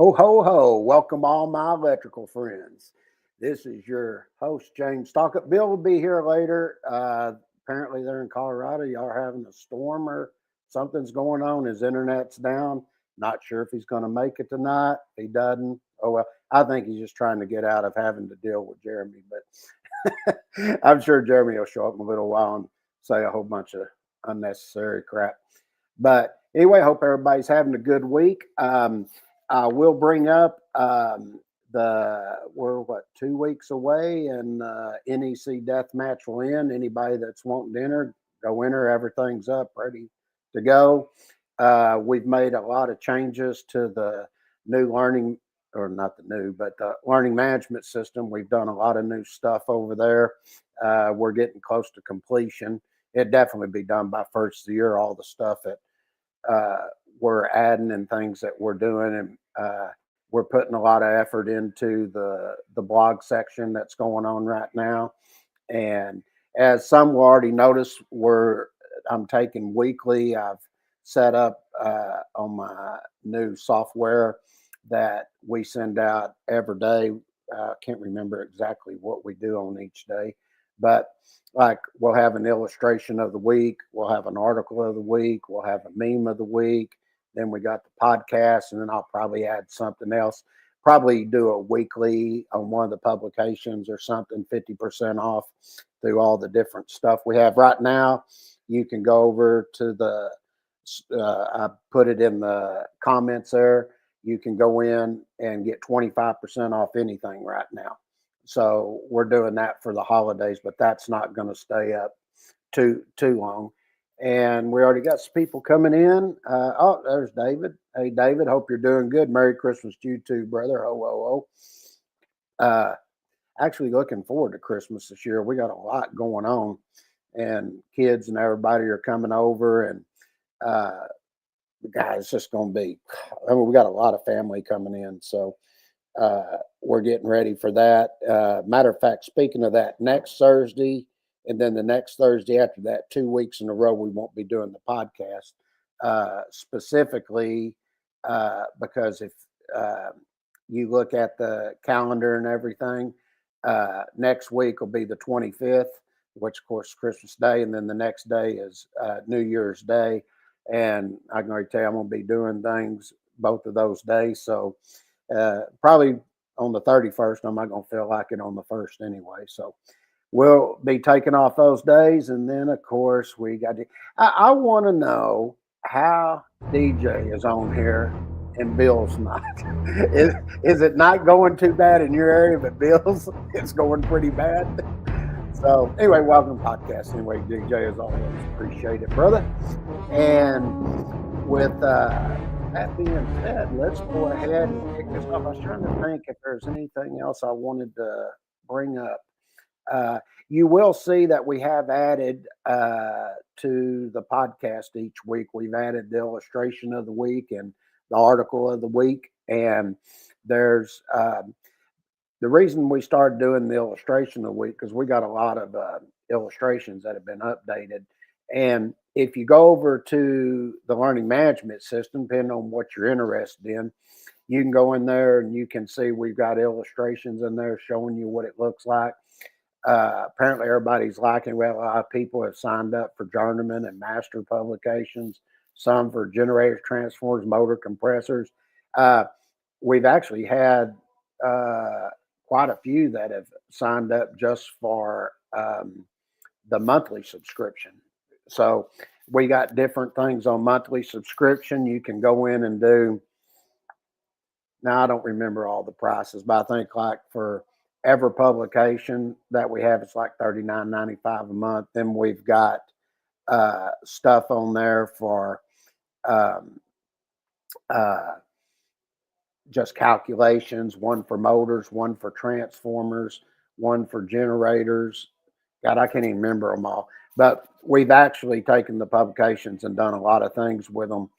Oh, ho, ho. Welcome, all my electrical friends. This is your host, James Stockett. Bill will be here later. Apparently, they're in Colorado. Y'all are having a storm or something's going on. His internet's down. Not sure if he's going to make it tonight. If he doesn't, oh, well, I think he's just trying to get out of having to deal with Jeremy. But I'm sure Jeremy will show up in a little while and say a whole bunch of unnecessary crap. But anyway, I hope everybody's having a good week. I will bring up we're 2 weeks away, and NEC Deathmatch will end. Anybody that's wanting to enter, go enter. Everything's up, ready to go. We've made a lot of changes to the new learning, or not the new, but the learning management system. We've done a lot of new stuff over there. We're getting close to completion. It'd definitely be done by first of the year, all the stuff that we're adding and things that we're doing, and we're putting a lot of effort into the blog section that's going on right now. And as some will already notice, I'm taking weekly. I've set up on my new software that we send out every day. I can't remember exactly what we do on each day, but like we'll have an illustration of the week, we'll have an article of the week, we'll have a meme of the week. Then we got the podcast, and then I'll probably add something else. Probably do a weekly on one of the publications or something, 50% off through all the different stuff we have right now. You can go over to I put it in the comments there. You can go in and get 25% off anything right now. So we're doing that for the holidays, but that's not going to stay up too long. And we already got some people coming in. There's David. Hey, David, hope you're doing good. Merry Christmas to you too, brother. Actually looking forward to Christmas this year. We got a lot going on, and kids and everybody are coming over, and guys, it's just going to be, we got a lot of family coming in. So we're getting ready for that. Matter of fact, speaking of that, next Thursday, and then the next Thursday after that, 2 weeks in a row, we won't be doing the podcast specifically because if you look at the calendar and everything, next week will be the 25th, which of course is Christmas Day, and then the next day is New Year's Day. And I can already tell you I'm going to be doing things both of those days. So probably on the 31st, I'm not going to feel like it on the 1st anyway. So we'll be taking off those days. And then, of course, we got to, I want to know how DJ is on here and Bill's not. Is it not going too bad in your area, but Bill's, it's going pretty bad? So anyway, welcome to the podcast. Anyway, DJ, as always, appreciate it, brother. And with that being said, let's go ahead and kick this off. I was trying to think if there's anything else I wanted to bring up. You will see that we have added to the podcast each week. We've added the illustration of the week and the article of the week. And there's the reason we started doing the illustration of the week because we got a lot of illustrations that have been updated. And if you go over to the learning management system, depending on what you're interested in, you can go in there and you can see we've got illustrations in there showing you what it looks like. Apparently everybody's liking. We have a lot of people have signed up for journeyman and master publications, some for generators, transformers, motor compressors. We've actually had quite a few that have signed up just for the monthly subscription. So we got different things on monthly subscription. You can go in and do, now I don't remember all the prices, but I think like for every publication that we have, it's like $39.95 a month. Then we've got stuff on there for just calculations, one for motors, one for transformers, one for generators. God, I can't even remember them all. But we've actually taken the publications and done a lot of things with them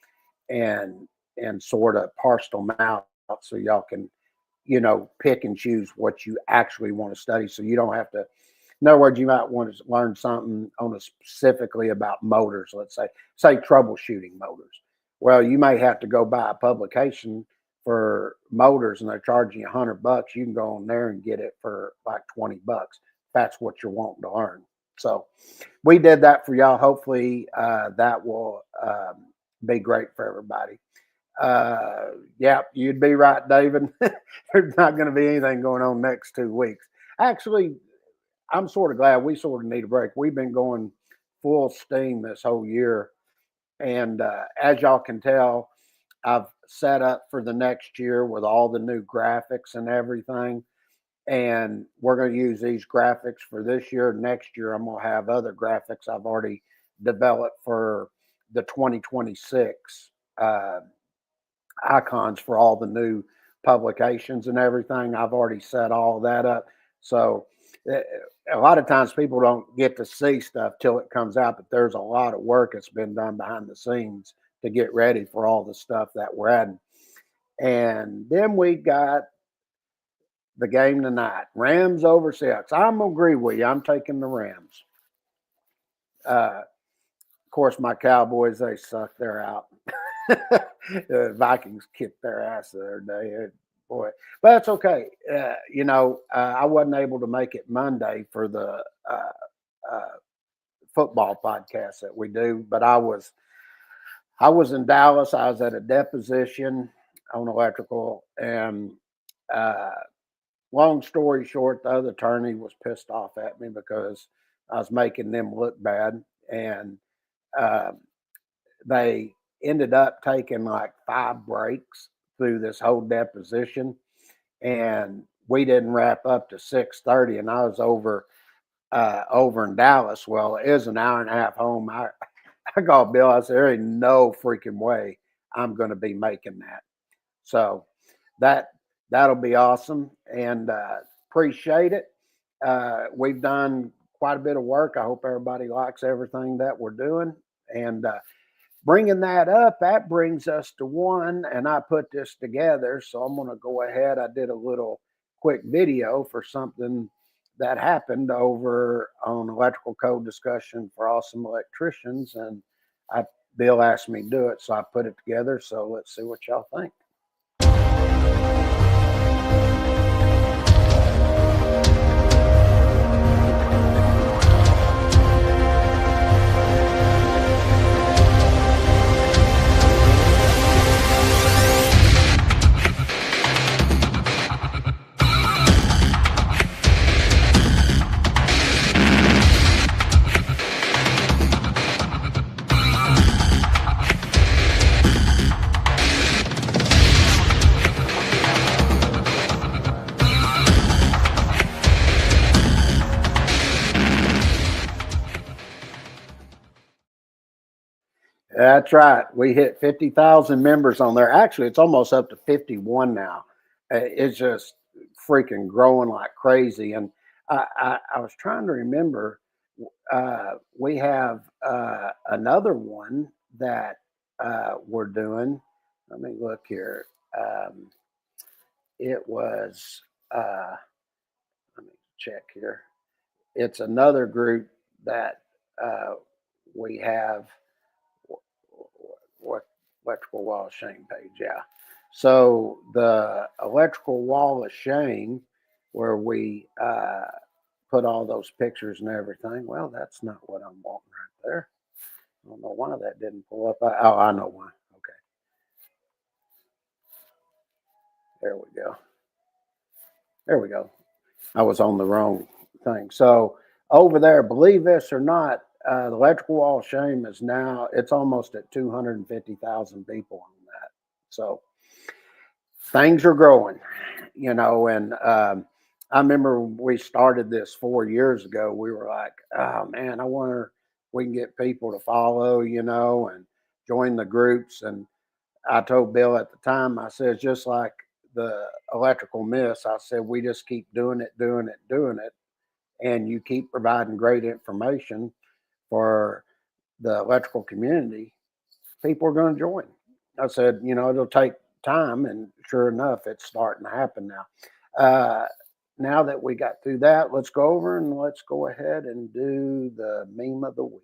and sort of parsed them out so y'all can, pick and choose what you actually want to study. So you don't have to, in other words, you might want to learn something on specifically about motors, let's say troubleshooting motors. Well, you may have to go buy a publication for motors and they're charging you $100, you can go on there and get it for like $20. That's what you're wanting to learn. So we did that for y'all. Hopefully that will be great for everybody. Yeah, you'd be right, David. There's not going to be anything going on next 2 weeks. Actually, I'm sort of glad we sort of need a break. We've been going full steam this whole year. And as y'all can tell, I've set up for the next year with all the new graphics and everything. And we're going to use these graphics for this year. Next year, I'm going to have other graphics I've already developed for the 2026 icons for all the new publications and everything. I've already set all that up. So a lot of times people don't get to see stuff till it comes out, but there's a lot of work that's been done behind the scenes to get ready for all the stuff that we're adding. And then we got the game tonight, Rams over Seahawks. I'm gonna agree with you. I'm taking the Rams. Of course, my Cowboys, they suck. They're out. The Vikings kicked their ass the other day. Boy, but that's okay. I wasn't able to make it Monday for the football podcast that we do, but I was in Dallas. I was at a deposition on electrical, and long story short, the other attorney was pissed off at me because I was making them look bad, and they ended up taking like 5 breaks through this whole deposition, and we didn't wrap up to 6:30, and I was over in Dallas. Well, it was an hour and a half home. I called Bill. I said, there ain't no freaking way I'm going to be making that. So that'll be awesome, and appreciate it. We've done quite a bit of work. I hope everybody likes everything that we're doing, and bringing that up, that brings us to one, and I put this together, so I'm going to go ahead. I did a little quick video for something that happened over on Electrical Code Discussion for Awesome Electricians, and Bill asked me to do it, so I put it together. So let's see what y'all think. That's right. We hit 50,000 members on there. Actually, it's almost up to 51 now. It's just freaking growing like crazy. And I was trying to remember, we have another one that we're doing. Let me look here. It was, let me check here. It's another group that we have. What Electrical Wall of Shame page, yeah. So the Electrical Wall of Shame, where we put all those pictures and everything. Well, that's not what I'm wanting right there. I don't know why that didn't pull up. Oh, I know why. Okay. There we go. There we go. I was on the wrong thing. So over there, believe this or not, the Electrical Wall of Shame is now, it's almost at 250,000 people on that. So things are growing, and I remember when we started this 4 years ago, we were like, oh man, I wonder if we can get people to follow, and join the groups. And I told Bill at the time, I said, just like the electrical myths, I said, we just keep doing it. And you keep providing great information for the electrical community, people are going to join. I said, it'll take time, and sure enough, it's starting to happen now. Now that we got through that, let's go over and let's go ahead and do the meme of the week.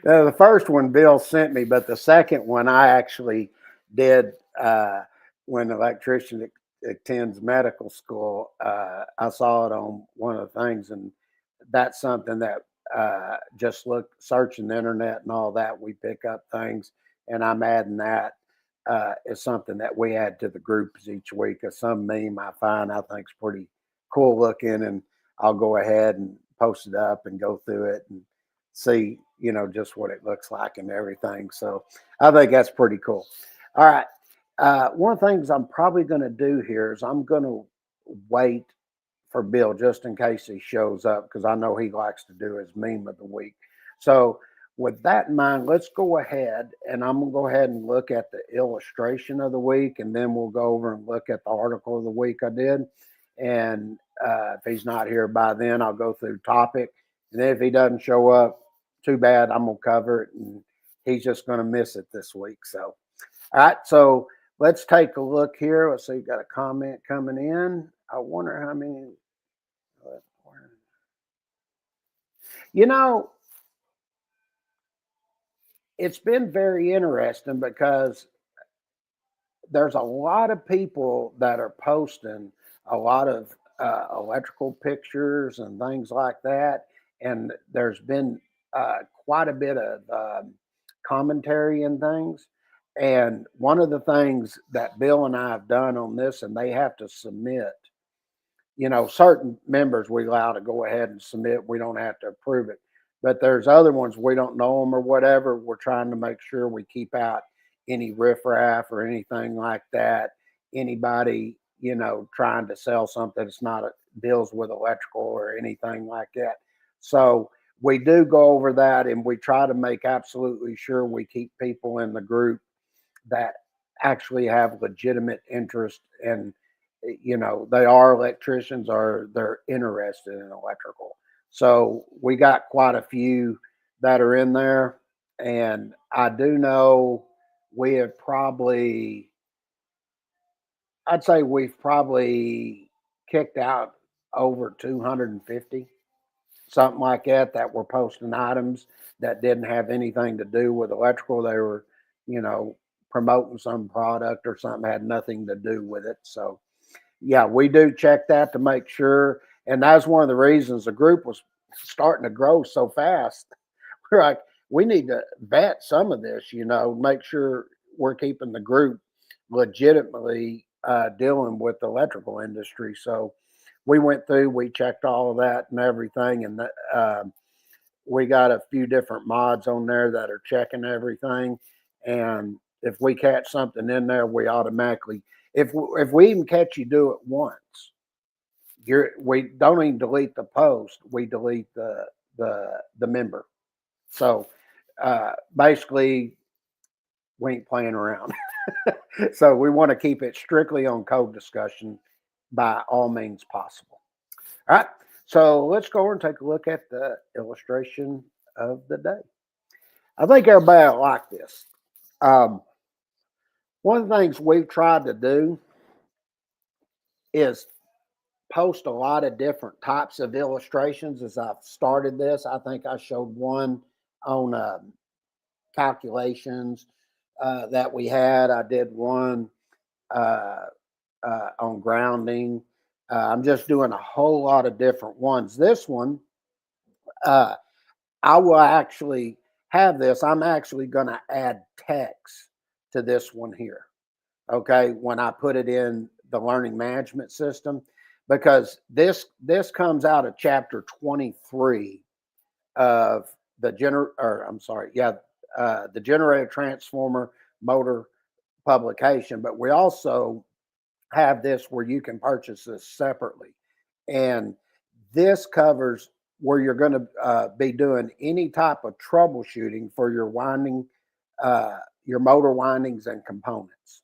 The first one Bill sent me, but the second one I actually did when an electrician attends medical school. I saw it on one of the things, and that's something that just searching the internet and all that. We pick up things, and I'm adding that is something that we add to the groups each week. Of some meme I find I think is pretty cool looking, and I'll go ahead and post it up and go through it and see, just what it looks like and everything. So I think that's pretty cool. All right. One of the things I'm probably going to do here is I'm going to wait for Bill just in case he shows up, because I know he likes to do his meme of the week. So with that in mind, let's go ahead and I'm going to go ahead and look at the illustration of the week, and then we'll go over and look at the article of the week I did. And if he's not here by then, I'll go through topic. And then if he doesn't show up, too bad, I'm going to cover it, and he's just going to miss it this week. So, all right. So let's take a look here. Let's see, got a comment coming in. I wonder how many. It's been very interesting because there's a lot of people that are posting a lot of electrical pictures and things like that. And there's been quite a bit of commentary and things. And one of the things that Bill and I have done on this, and they have to submit, certain members we allow to go ahead and submit. We don't have to approve it. But there's other ones we don't know them or whatever. We're trying to make sure we keep out any riffraff or anything like that. Anybody, trying to sell something that's not deals with electrical or anything like that. So we do go over that, and we try to make absolutely sure we keep people in the group that actually have legitimate interest, and they are electricians or they're interested in electrical. So we got quite a few that are in there, and I do know I'd say we've probably kicked out over 250, something like that were posting items that didn't have anything to do with electrical. They were, you know, promoting some product or something, had nothing to do with it. So yeah, we do check that to make sure. And that's one of the reasons the group was starting to grow so fast. We're like, we need to vet some of this, make sure we're keeping the group legitimately dealing with the electrical industry. So we went through, we checked all of that and everything. And we got a few different mods on there that are checking everything. And if we catch something in there, we automatically, if we even catch you do it once, we don't even delete the post, we delete the member. So basically, we ain't playing around. So we want to keep it strictly on code discussion by all means possible. All right. So let's go over and take a look at the illustration of the day. I think everybody will like this. One of the things we've tried to do is post a lot of different types of illustrations as I've started this. I think I showed one on calculations that we had. I did one on grounding. I'm just doing a whole lot of different ones. This one, I will actually have this. I'm actually going to add text to this one here. Okay, when I put it in the learning management system, because this comes out of chapter 23 of the the generator transformer motor publication. But we also have this where you can purchase this separately, and this covers where you're going to be doing any type of troubleshooting for your your motor windings and components.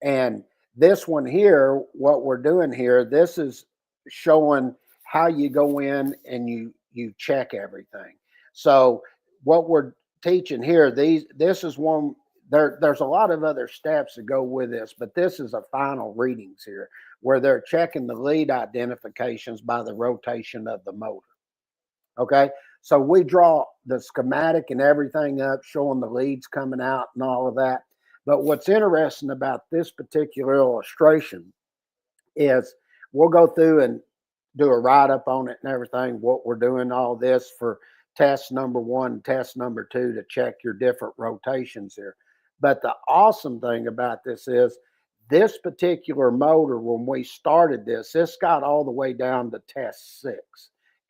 And this one here, what we're doing here, this is showing how you go in and you check everything. So what we're teaching here, this is one. There's a lot of other steps that go with this, but this is a final readings here where they're checking the lead identifications by the rotation of the motor. Okay, So we draw the schematic and everything up, showing the leads coming out and all of that. But what's interesting about this particular illustration is we'll go through and do a write-up on it and everything, what we're doing, all this for test number 1, test number 2 to check your different rotations here. But the awesome thing about this is this particular motor, when we started this got all the way down to test 6.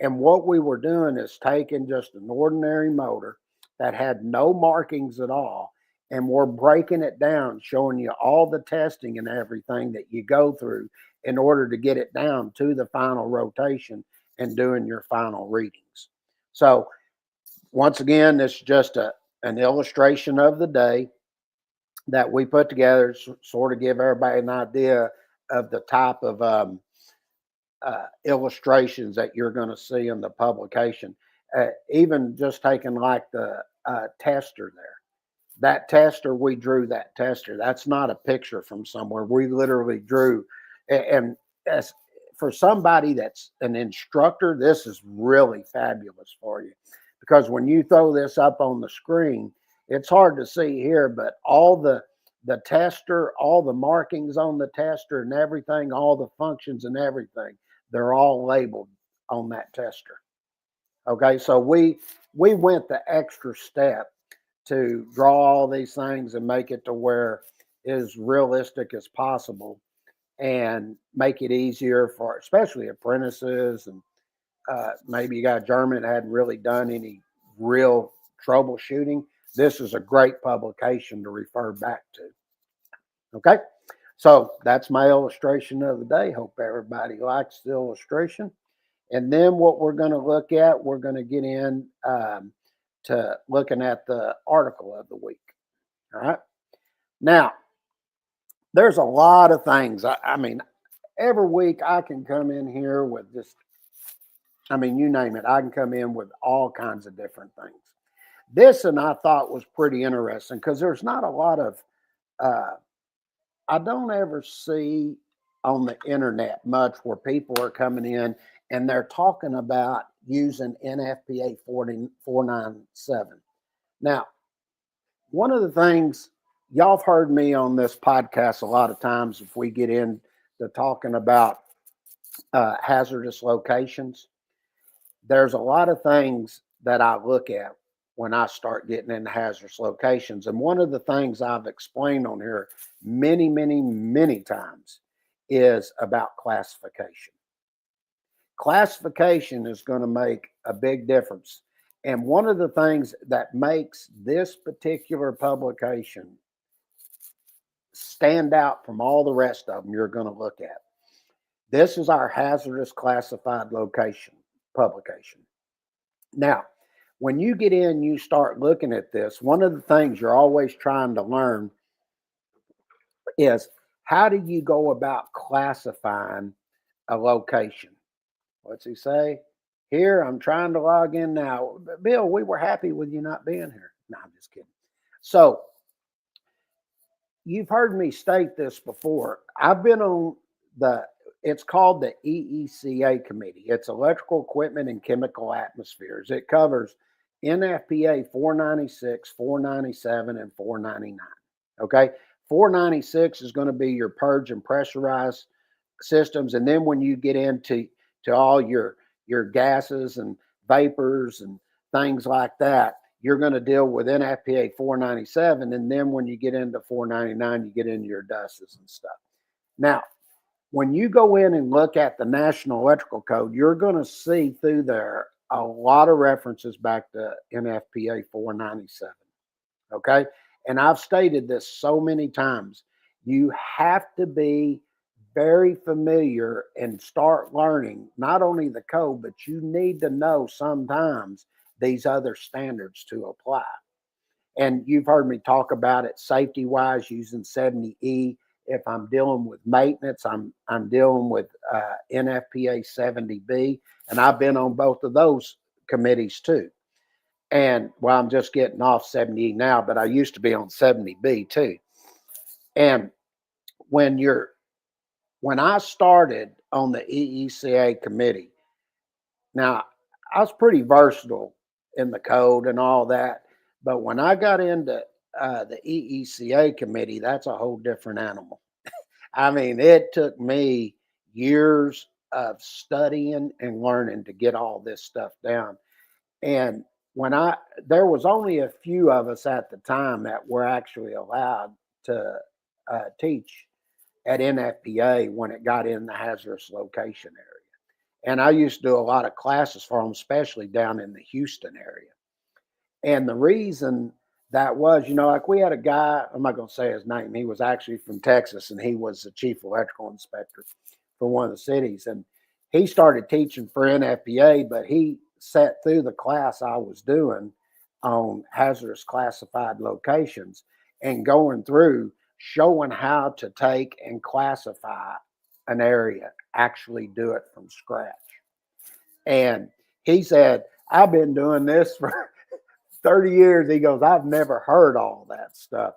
And what we were doing is taking just an ordinary motor that had no markings at all, and we're breaking it down, showing you all the testing and everything that you go through in order to get it down to the final rotation and doing your final readings. So once again, this is just an illustration of the day that we put together, sort of give everybody an idea of the type of illustrations that you're going to see in the publication. Even just taking like the tester there. That tester, we drew that tester. That's not a picture from somewhere. We literally drew. And as for somebody that's an instructor, this is really fabulous for you, because when you throw this up on the screen, it's hard to see here, but all the tester, all the markings on the tester and everything, all the functions and everything, they're all labeled on that tester. Okay, so we went the extra step to draw all these things and make it to where is realistic as possible, and make it easier for especially apprentices, and maybe you got a German that hadn't really done any real troubleshooting. This is a great publication to refer back to. Okay, so that's my illustration of the day. Hope everybody likes the illustration. And then what we're going to look at, we're going to get in to looking at the article of the week. All right. Now, there's a lot of things. I mean, every week I can come in here with just, I mean, you name it. I can come in with all kinds of different things. This, and I thought, was pretty interesting because there's not a lot of, I don't ever see on the internet much where people are coming in and they're talking about using NFPA 497. Now, one of the things, y'all have heard me on this podcast a lot of times if we get into talking about hazardous locations. There's a lot of things that I look at when I start getting into hazardous locations. And one of the things I've explained on here many, many, many times is about classification. Classification is going to make a big difference. And one of the things that makes this particular publication stand out from all the rest of them you're going to look at. This is our hazardous classified location publication. Now, when you get in, you start looking at this, one of the things you're always trying to learn is how do you go about classifying a location? What's he say? Here, I'm trying to log in now. Bill, we were happy with you not being here. No, I'm just kidding. So, you've heard me state this before. I've been on it's called the EECA committee. It's Electrical Equipment and Chemical Atmospheres. It covers NFPA 496, 497, and 499. Okay. 496 is going to be your purge and pressurized systems. And then when you get into all your gases and vapors and things like that, you're going to deal with NFPA 497. And then when you get into 499, you get into your dusts and stuff. Now, when you go in and look at the National Electrical Code, you're going to see through there a lot of references back to NFPA 497. Okay. And I've stated this so many times. You have to be very familiar and start learning not only the code, but you need to know sometimes these other standards to apply. And you've heard me talk about it safety wise using 70E. If I'm dealing with maintenance, I'm dealing with NFPA 70B, and I've been on both of those committees too. And well, I'm just getting off 70E now, but I used to be on 70B too. And when I started on the EECA committee, now I was pretty versatile in the code and all that. But when I got into the EECA committee, that's a whole different animal. I mean, it took me years of studying and learning to get all this stuff down. And there was only a few of us at the time that were actually allowed to teach at NFPA when it got in the hazardous location area. And I used to do a lot of classes for them, especially down in the Houston area. And the reason that was, like we had a guy, I'm not going to say his name. He was actually from Texas, and he was the chief electrical inspector for one of the cities. And he started teaching for NFPA, but he sat through the class I was doing on hazardous classified locations and going through showing how to take and classify an area, actually do it from scratch. And he said, I've been doing this for 30 years. He goes, I've never heard all that stuff.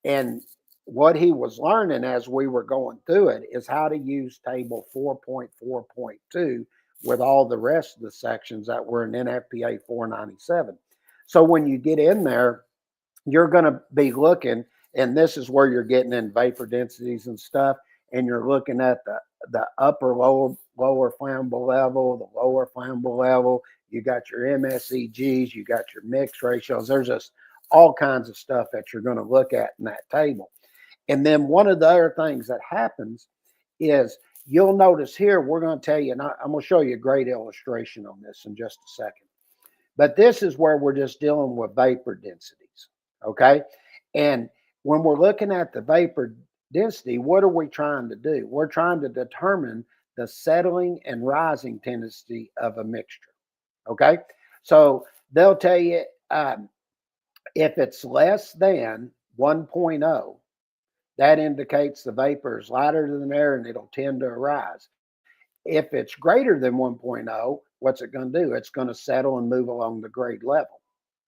And what he was learning as we were going through it is how to use table 4.4.2 with all the rest of the sections that were in NFPA 497. So when you get in there, you're going to be looking, and this is where you're getting in vapor densities and stuff, and you're looking at the upper lower flammable level, the lower flammable level. You got your MSEGs, you got your mix ratios. There's just all kinds of stuff that you're going to look at in that table. And then one of the other things that happens is you'll notice here, we're going to tell you, and I'm going to show you a great illustration on this in just a second. But this is where we're just dealing with vapor densities, okay? And when we're looking at the vapor density, what are we trying to do? We're trying to determine the settling and rising tendency of a mixture, okay? So they'll tell you if it's less than 1.0, that indicates the vapor is lighter than air and it'll tend to rise. If it's greater than 1.0, what's it going to do? It's going to settle and move along the grade level.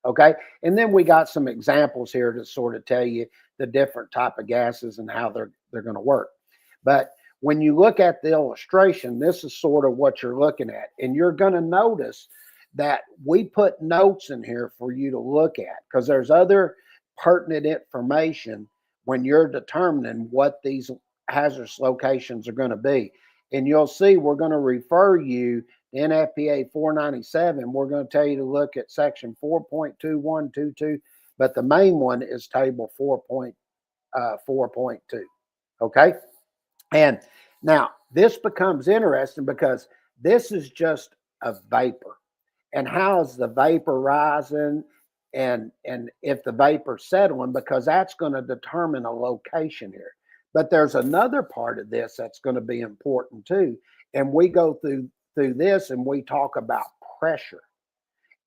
Okay. And then we got some examples here to sort of tell you the different type of gases and how they're going to work. But when you look at the illustration, this is sort of what you're looking at. And you're going to notice that we put notes in here for you to look at because there's other pertinent information when you're determining what these hazardous locations are going to be. And you'll see we're going to refer you to NFPA 497. We're going to tell you to look at section 4.2122, but the main one is table 4.4.2. Okay. And now this becomes interesting because this is just a vapor. And how's the vapor rising and if the vapor settling, because that's going to determine a location here. But there's another part of this that's going to be important too. And we go through this and we talk about pressure.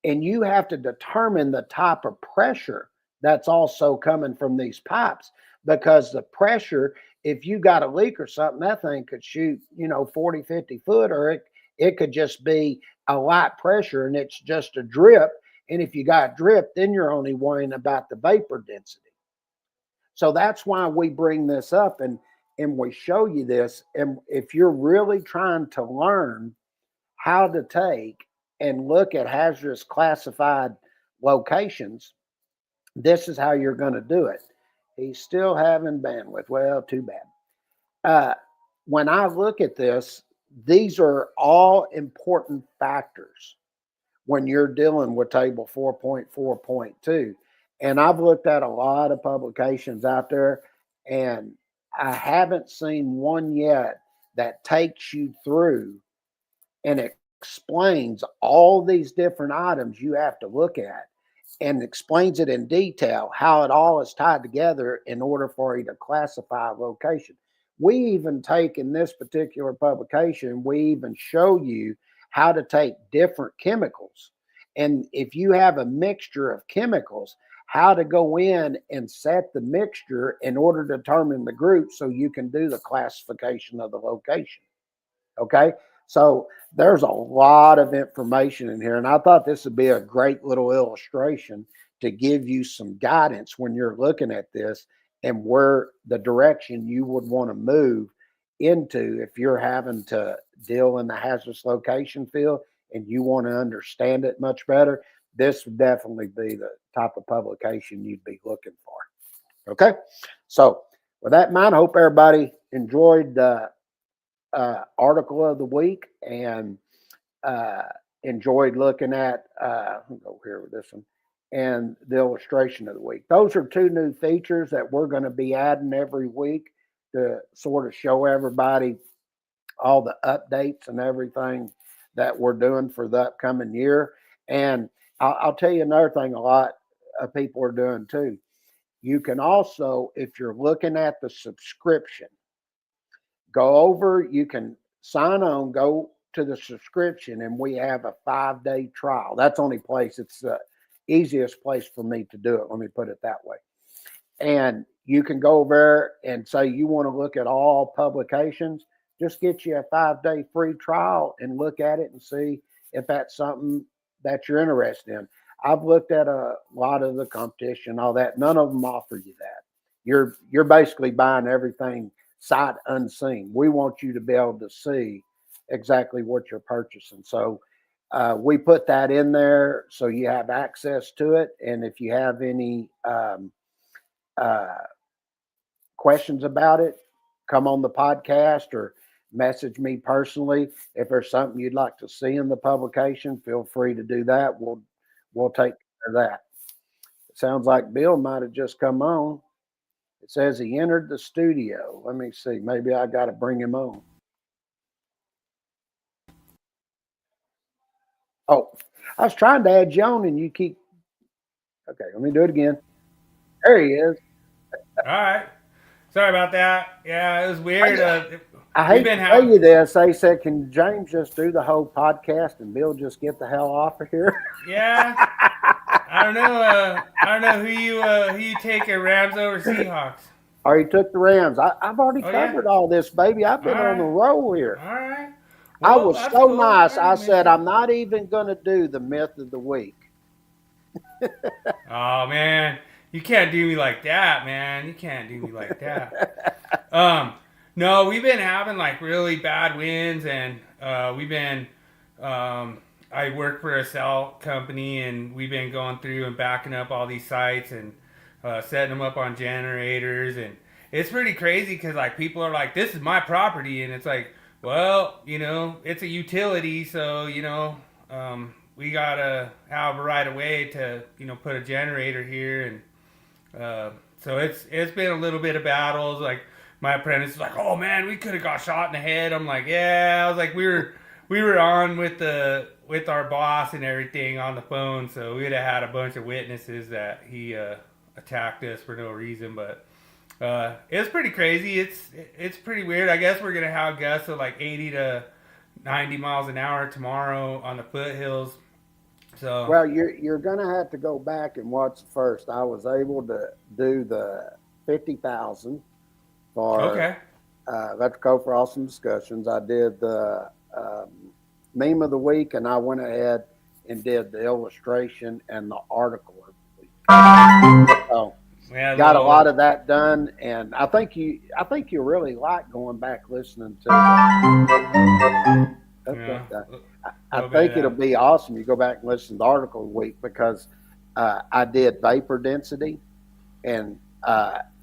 And you have to determine the type of pressure that's also coming from these pipes, because the pressure, if you got a leak or something, that thing could shoot, 40, 50 foot, or it could just be a light pressure and it's just a drip. And if you got drip, then you're only worrying about the vapor density. So that's why we bring this up and we show you this. And if you're really trying to learn how to take and look at hazardous classified locations, this is how you're going to do it. He's still having bandwidth. Well, too bad. When I look at this, these are all important factors when you're dealing with table 4.4.2. And I've looked at a lot of publications out there, and I haven't seen one yet that takes you through and explains all these different items you have to look at and explains it in detail, how it all is tied together in order for you to classify a location. We even take in this particular publication, we even show you how to take different chemicals. And if you have a mixture of chemicals, how to go in and set the mixture in order to determine the group so you can do the classification of the location. Okay. So there's a lot of information in here. And I thought this would be a great little illustration to give you some guidance when you're looking at this and where the direction you would want to move into if you're having to deal in the hazardous location field and you want to understand it much better. this would definitely be the type of publication you'd be looking for. Okay, so with that in mind, I hope everybody enjoyed the article of the week and enjoyed looking at, I'll go here with this one, and the illustration of the week. Those are two new features that we're going to be adding every week to sort of show everybody all the updates and everything that we're doing for the upcoming year. And I'll tell you another thing a lot of people are doing too. You can also, if you're looking at the subscription, go over, you can sign on, go to the subscription, and we have a 5-day trial. That's the only place, it's the easiest place for me to do it. Let me put it that way. And you can go over and say you want to look at all publications, just get you a 5-day free trial and look at it and see if that's something that you're interested in. I've looked at a lot of the competition, all that. None of them offer you that. You're basically buying everything sight unseen. We want you to be able to see exactly what you're purchasing. So we put that in there so you have access to it. And if you have any questions about it, come on the podcast or message me personally. If there's something you'd like to see in the publication, feel free to do that. We'll take care of that. It sounds like Bill might have just come on. It says he entered the studio. Let me see. Maybe I got to bring him on. Oh, I was trying to add you on and you keep. Okay, let me do it again. There he is. All right. Sorry about that. Yeah, it was weird. I hate to tell you this. They said, can James just do the whole podcast and Bill just get the hell off of here? Yeah. I don't know. I don't know who you take at Rams over Seahawks. Or he took the Rams. I've already covered all this, baby. I've been on the roll here. All right. Well, I was so cool. Nice. I said, I'm not even going to do the myth of the week. Oh, man. You can't do me like that, man. You can't do me like that. No, we've been having like really bad winds, and we've been. I work for a cell company, and we've been going through and backing up all these sites and setting them up on generators, and it's pretty crazy because like people are like, "This is my property," and it's like, well, it's a utility, so we gotta have a right of way to put a generator here, and so it's been a little bit of battles. Like my apprentice is like, "Oh man, we could have got shot in the head." I'm like, "Yeah." I was like, we were on with our boss and everything on the phone, so we'd have had a bunch of witnesses that he attacked us for no reason. But it's pretty crazy. It's pretty weird. I guess we're gonna have gusts of like 80 to 90 miles an hour tomorrow on the foothills. So well, you're gonna have to go back and watch the first. I was able to do the 50,000 for okay. Let's go for awesome discussions. I did the meme of the week, and I went ahead and did the illustration and the article of the week. So yeah, got a lot of that done, and I think you really like going back listening to. I think it'll be awesome. You go back and listen to the article of the week because I did vapor density and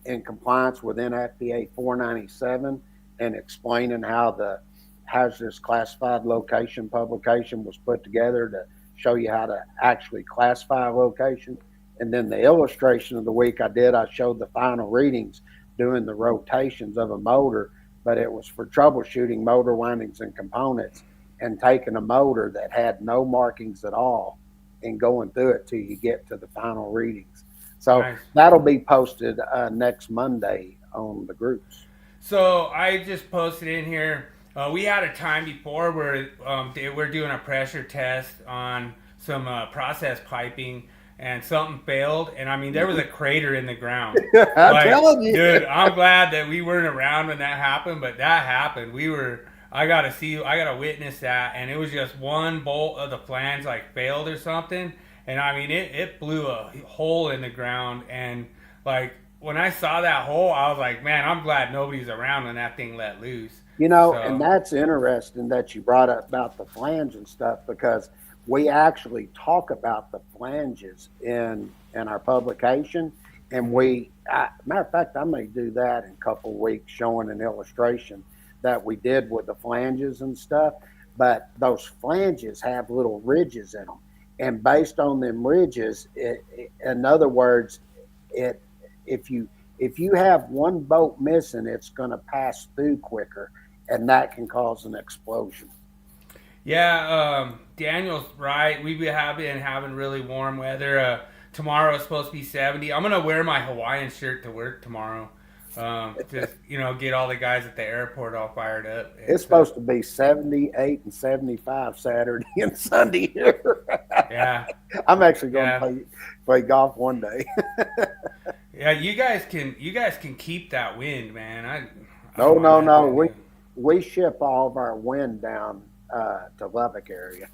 in compliance with NFPA 497 and explaining how the hazardous classified location publication was put together to show you how to actually classify a location. And then the illustration of the week I showed the final readings doing the rotations of a motor, but it was for troubleshooting motor windings and components and taking a motor that had no markings at all and going through it till you get to the final readings. So nice. That'll be posted next Monday on the groups. So I just posted in here. We had a time before where we're doing a pressure test on some process piping, and something failed. And I mean, there was a crater in the ground. I'm telling you, dude. I'm glad that we weren't around when that happened, but that happened. I got to witness that, and it was just one bolt of the flange like failed or something, and I mean it blew a hole in the ground, and like when I saw that hole, I was like, man, I'm glad nobody's around when that thing let loose. And that's interesting that you brought up about the flange and stuff, because we actually talk about the flanges in our publication, and matter of fact, I may do that in a couple of weeks, showing an illustration that we did with the flanges and stuff. But those flanges have little ridges in them, and based on them ridges, in other words, if you have one bolt missing, it's going to pass through quicker, and that can cause an explosion. Yeah, Daniel's right. We have been having really warm weather. Tomorrow is supposed to be 70. I'm gonna wear my Hawaiian shirt to work tomorrow. Just get all the guys at the airport all fired up. It's supposed to be 78 and 75 Saturday and Sunday here. Yeah, I'm actually going to play golf one day. Yeah, you guys can keep that wind, man. No. We ship all of our wind down to Lubbock area.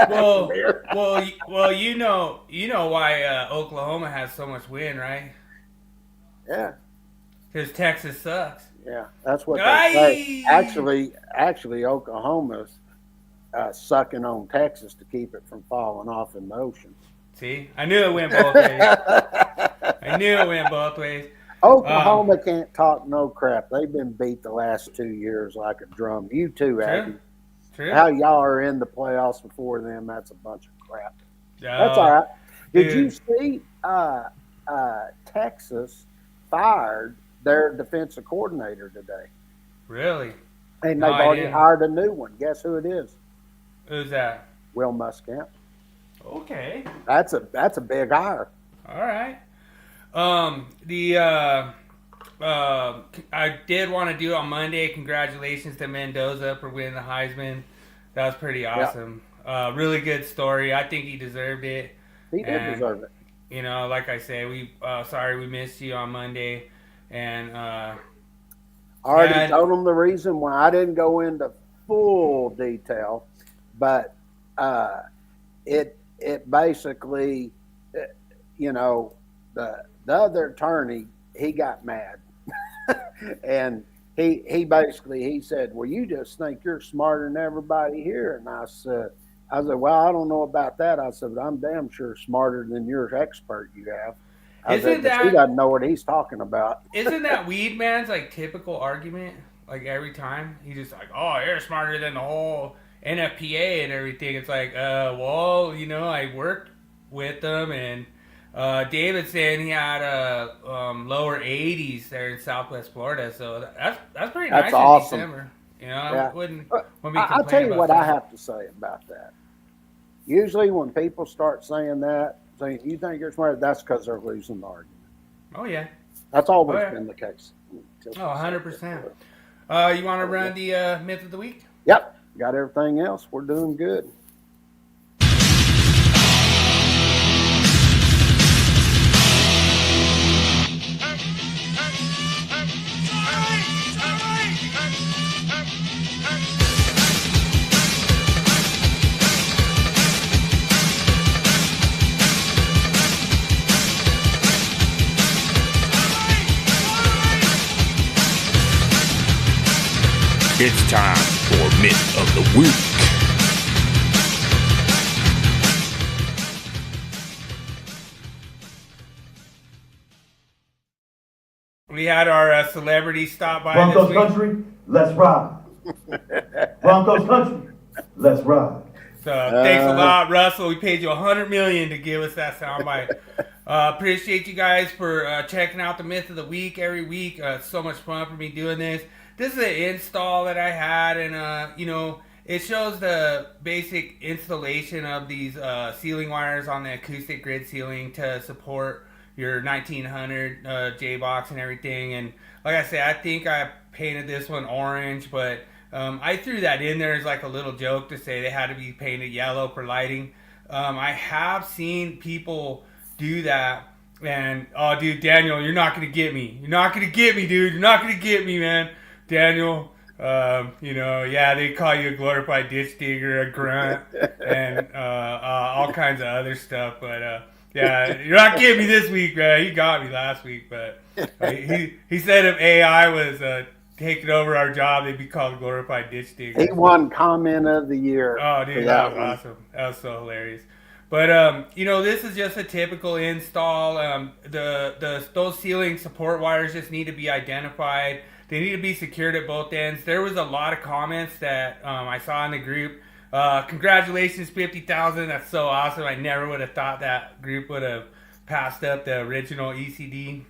well, you know why Oklahoma has so much wind, right? Yeah. Because Texas sucks. Yeah, that's what they say. Actually, Oklahoma's sucking on Texas to keep it from falling off in the ocean. See, I knew it went both ways. Oklahoma can't talk no crap. They've been beat the last 2 years like a drum. You too, Abby. True. How y'all are in the playoffs before them, that's a bunch of crap. That's all right. Did you see Texas fired their defensive coordinator today? Really? And they've already hired a new one. Guess who it is? Who's that? Will Muscamp. Okay. That's a big hire. All right. I did want to do on Monday. Congratulations to Mendoza for winning the Heisman. That was pretty awesome. Yep. Really good story. I think he deserved it. He did deserve it. Like I say, sorry we missed you on Monday, and I already told him the reason why. I didn't go into full detail, but it basically, the other attorney, he got mad, and he basically said, "Well, you just think you're smarter than everybody here," and I said, "Well, I don't know about that." I said, "I'm damn sure smarter than your expert you have." He doesn't know what he's talking about. Isn't that Weed Man's typical argument? Like every time he's just like, "Oh, you're smarter than the whole NFPA and everything." It's like, well, I worked with them, and David's saying he had lower 80s there in Southwest Florida, so that's pretty nice. That's awesome. In December. I wouldn't be I'll tell you what I have to say about that. Usually when people start saying you think you're smart, that's because they're losing the argument. Oh, yeah. That's always been the case. 100%. You want to run the myth of the week? Yep. Got everything else. We're doing good. It's time for Myth of the Week. We had our celebrity stop by Broncos this week. country, let's ride. Broncos country, let's ride. So thanks a lot, Russell. We paid you $100 million to give us that soundbite. Appreciate you guys for checking out the Myth of the Week every week. It's so much fun for me doing this. This is an install that I had, and it shows the basic installation of these ceiling wires on the acoustic grid ceiling to support your 1900 J-box and everything. And like I said, I think I painted this one orange, but I threw that in there as like a little joke to say they had to be painted yellow for lighting. I have seen people do that, and oh, dude, Daniel, you're not gonna get me. You're not gonna get me, dude. You're not gonna get me, man. Daniel, they call you a glorified ditch digger, a grunt, and all kinds of other stuff. But you're not getting me this week, man. He got me last week, but he said if AI was taken over our job, they'd be called glorified ditch diggers. He won comment of the year. Oh, for dude, that that was one. awesome. That was so hilarious. But this is just a typical install. Those ceiling support wires just need to be identified. They need to be secured at both ends. There was a lot of comments that I saw in the group. Congratulations, 50,000. That's so awesome. I never would have thought that group would have passed up the original ECD.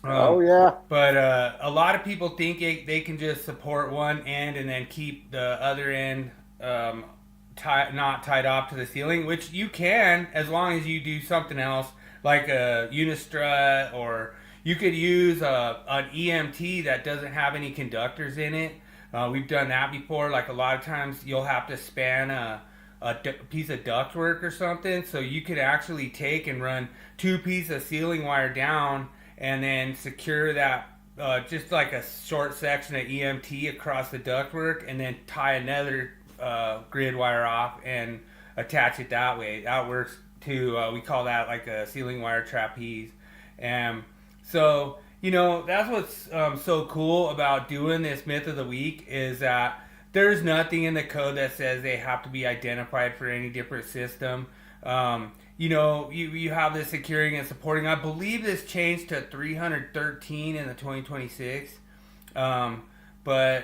Oh yeah. But a lot of people think they can just support one end and then keep the other end not tied off to the ceiling, which you can as long as you do something else like a unistrut, or you could use an EMT that doesn't have any conductors in it. We've done that before. Like a lot of times you'll have to span a piece of ductwork or something, so you could actually take and run 2 pieces of ceiling wire down and then secure that just like a short section of EMT across the ductwork, and then tie another grid wire off and attach it that way. That works too. We call that like a ceiling wire trapeze. And so, that's what's so cool about doing this myth of the week, is that there's nothing in the code that says they have to be identified for any different system. You have this securing and supporting. I believe this changed to 313 in the 2026. But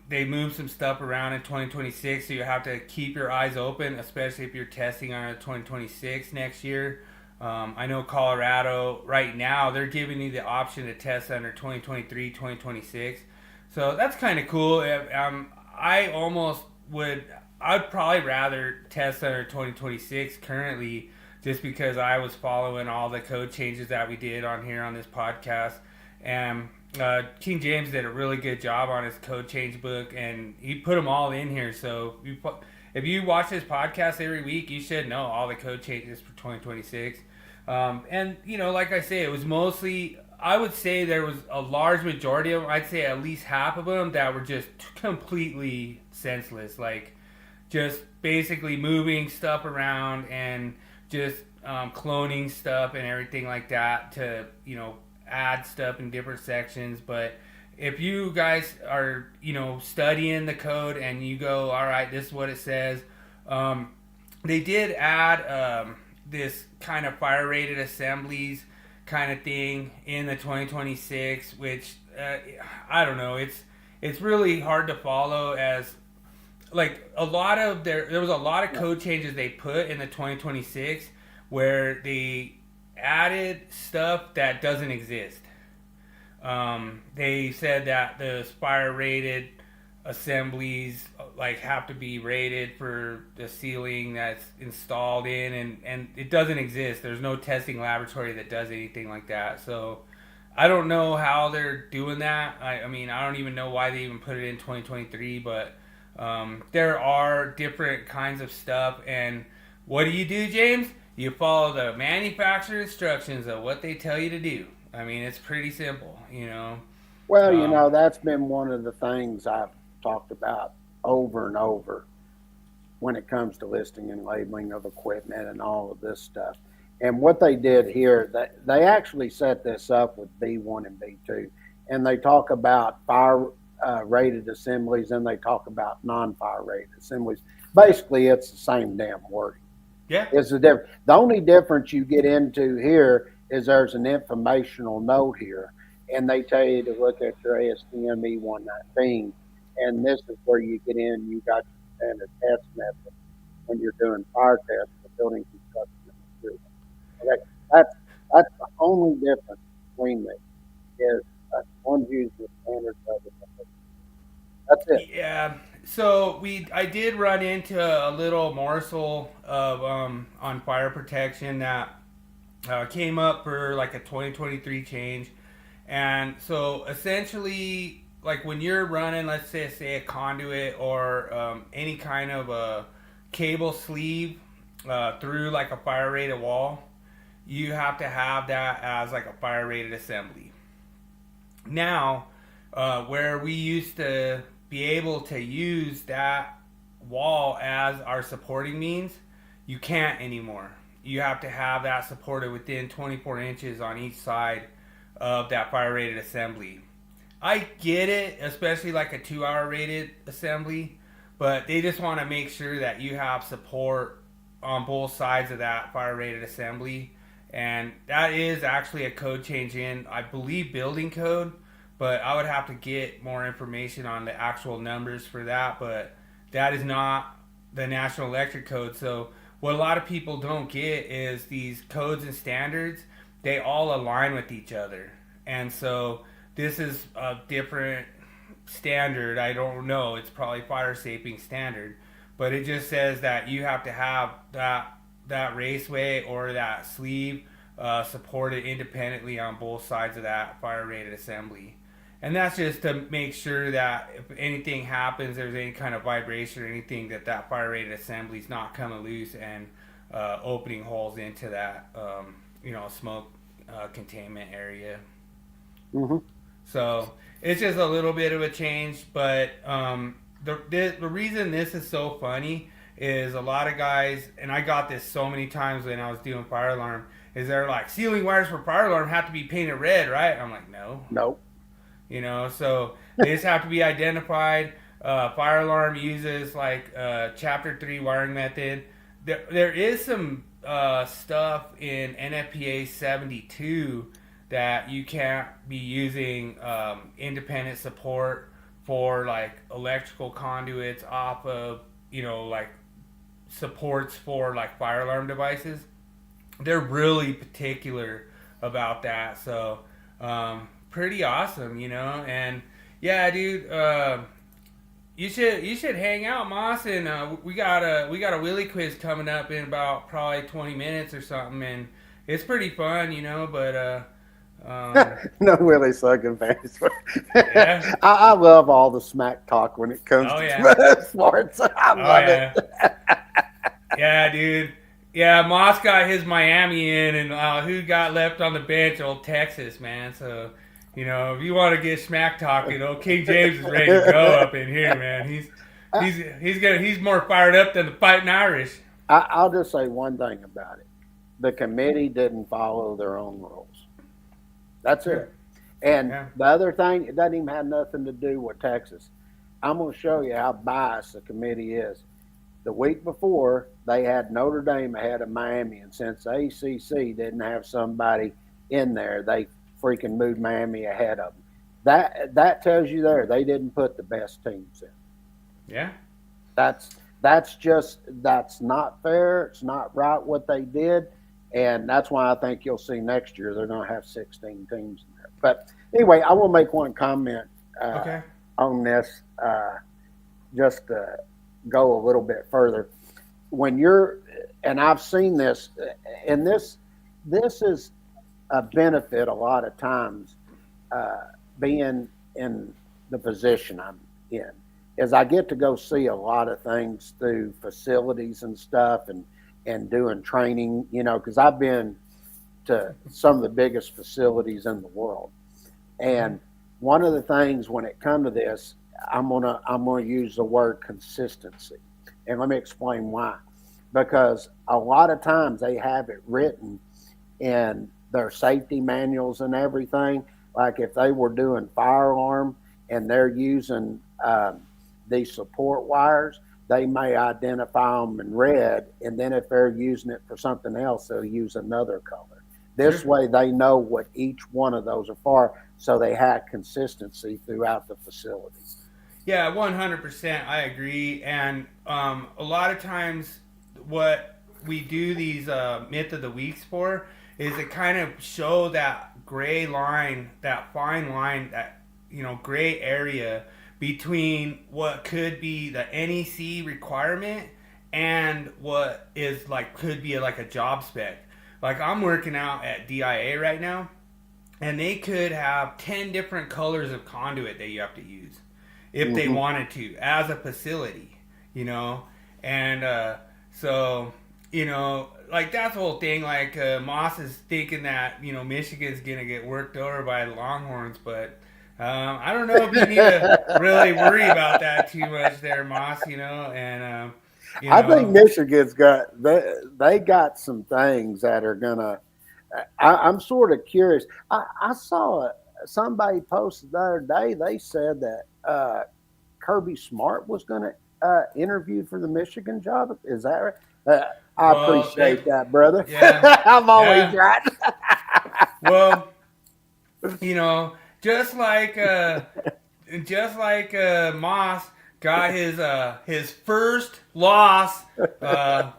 they moved some stuff around in 2026, so you have to keep your eyes open, especially if you're testing on a 2026 next year. I know Colorado right now, they're giving you the option to test under 2023, 2026. So that's kind of cool. I'd probably rather test under 2026 currently, just because I was following all the code changes that we did on here on this podcast. And King James did a really good job on his code change book, and he put them all in here. So if you watch this podcast every week, you should know all the code changes for 2026. And like I say, it was mostly, I would say there was a large majority of them, I'd say at least half of them, that were just completely senseless. Like just basically moving stuff around and just cloning stuff and everything like that to, add stuff in different sections. But if you guys are, studying the code and you go, all right, this is what it says. They did add this kind of fire rated assemblies kind of thing in the 2026, which I don't know. It's really hard to follow, as like there was a lot of code changes they put in the 2026 where they added stuff that doesn't exist. They said that the fire rated assemblies have to be rated for the ceiling that's installed in, and it doesn't exist. There's no testing laboratory that does anything like that. So I don't know how they're doing that. I mean, I don't even know why they even put it in 2023, but there are different kinds of stuff. And what do, James? You follow the manufacturer instructions of what they tell you to do. I mean, it's pretty simple, Well, that's been one of the things I've talked about over and over when it comes to listing and labeling of equipment and all of this stuff. And what they did here, they actually set this up with B1 and B2, and they talk about fire rated assemblies, and they talk about non-fire rated assemblies. Basically, it's the same damn wording. Yeah. It's the only difference you get into here is there's an informational note here, and they tell you to look at your ASTM E119, and this is where you get in. You got your standard test method when you're doing fire tests for building construction. Okay. That's the only difference between them, is one uses the standard method. That's it. Yeah. So I did run into a little morsel of on fire protection that came up for like a 2023 change. And so essentially, like when you're running, let's say a conduit or any kind of a cable sleeve through like a fire rated wall, you have to have that as like a fire rated assembly. Now, where we used to be able to use that wall as our supporting means, you can't anymore. You have to have that supported within 24 inches on each side of that fire rated assembly. I get it, especially like a 2-hour rated assembly, but they just want to make sure that you have support on both sides of that fire rated assembly. And that is actually a code change in, I believe, building code, but I would have to get more information on the actual numbers for that. But that is not the National Electric Code. So what a lot of people don't get is these codes and standards, they all align with each other. And so this is a different standard. I don't know. It's probably fire shaping standard, but it just says that you have to have that raceway or that sleeve supported independently on both sides of that fire rated assembly. And that's just to make sure that if anything happens, there's any kind of vibration or anything, that fire rated assembly is not coming loose and opening holes into that smoke containment area. Mm-hmm. So it's just a little bit of a change, but the reason this is so funny is a lot of guys, and I got this so many times when I was doing fire alarm, is they're like, ceiling wires for fire alarm have to be painted red, right? I'm like, no. Nope. So they just have to be identified. Fire alarm uses like Chapter 3 wiring method. There is some stuff in NFPA 72 that you can't be using independent support for like electrical conduits off of, like supports for like fire alarm devices. They're really particular about that. So pretty awesome, and yeah, dude, you should hang out, Moss, and we got a Willie Quiz coming up in about probably 20 minutes or something, and it's pretty fun, but No Willie sucking fans. Yeah. I love all the smack talk when it comes to sports. I love it. Yeah, dude. Yeah, Moss got his Miami in, and who got left on the bench? Old Texas, man. So, if you want to get smack talking, King James is ready to go up in here, man. He's more fired up than the Fighting Irish. I'll just say one thing about it: the committee didn't follow their own rules. That's it. And the other thing, it doesn't even have nothing to do with Texas. I'm going to show you how biased the committee is. The week before, they had Notre Dame ahead of Miami, and since the ACC didn't have somebody in there, they freaking moved Miami ahead of them. That tells you there they didn't put the best teams in. Yeah. That's not fair. It's not right what they did. And that's why I think you'll see next year they're going to have 16 teams in there. But anyway, I will make one comment on this just to go a little bit further. When and I've seen this, and this is a benefit a lot of times being in the position I'm in, is I get to go see a lot of things through facilities and stuff and doing training, because I've been to some of the biggest facilities in the world. And one of the things when it comes to this, I'm gonna use the word consistency. And let me explain why. Because a lot of times they have it written in their safety manuals and everything. Like if they were doing fire alarm and they're using these support wires, they may identify them in red, and then if they're using it for something else, they'll use another color. This way they know what each one of those are for, so they have consistency throughout the facility. Yeah, 100%. I agree. And a lot of times what we do these Myth of the Weeks for is to kind of show that gray line, that fine line, that, gray area between what could be the NEC requirement and what is could be like a job spec. Like I'm working out at DIA right now, and they could have 10 different colors of conduit that you have to use if they wanted to as a facility, and so that's the whole thing. Moss is thinking that Michigan's gonna get worked over by the Longhorns, but I don't know if you need to really worry about that too much there, Moss, and I think Michigan's they got some things that are gonna. I'm sort of curious. I saw somebody posted the other day. They said that Kirby Smart was going to interview for the Michigan job. Is that right? I Well, appreciate that, brother. Yeah. I'm always right. Well, just like Moss got his first loss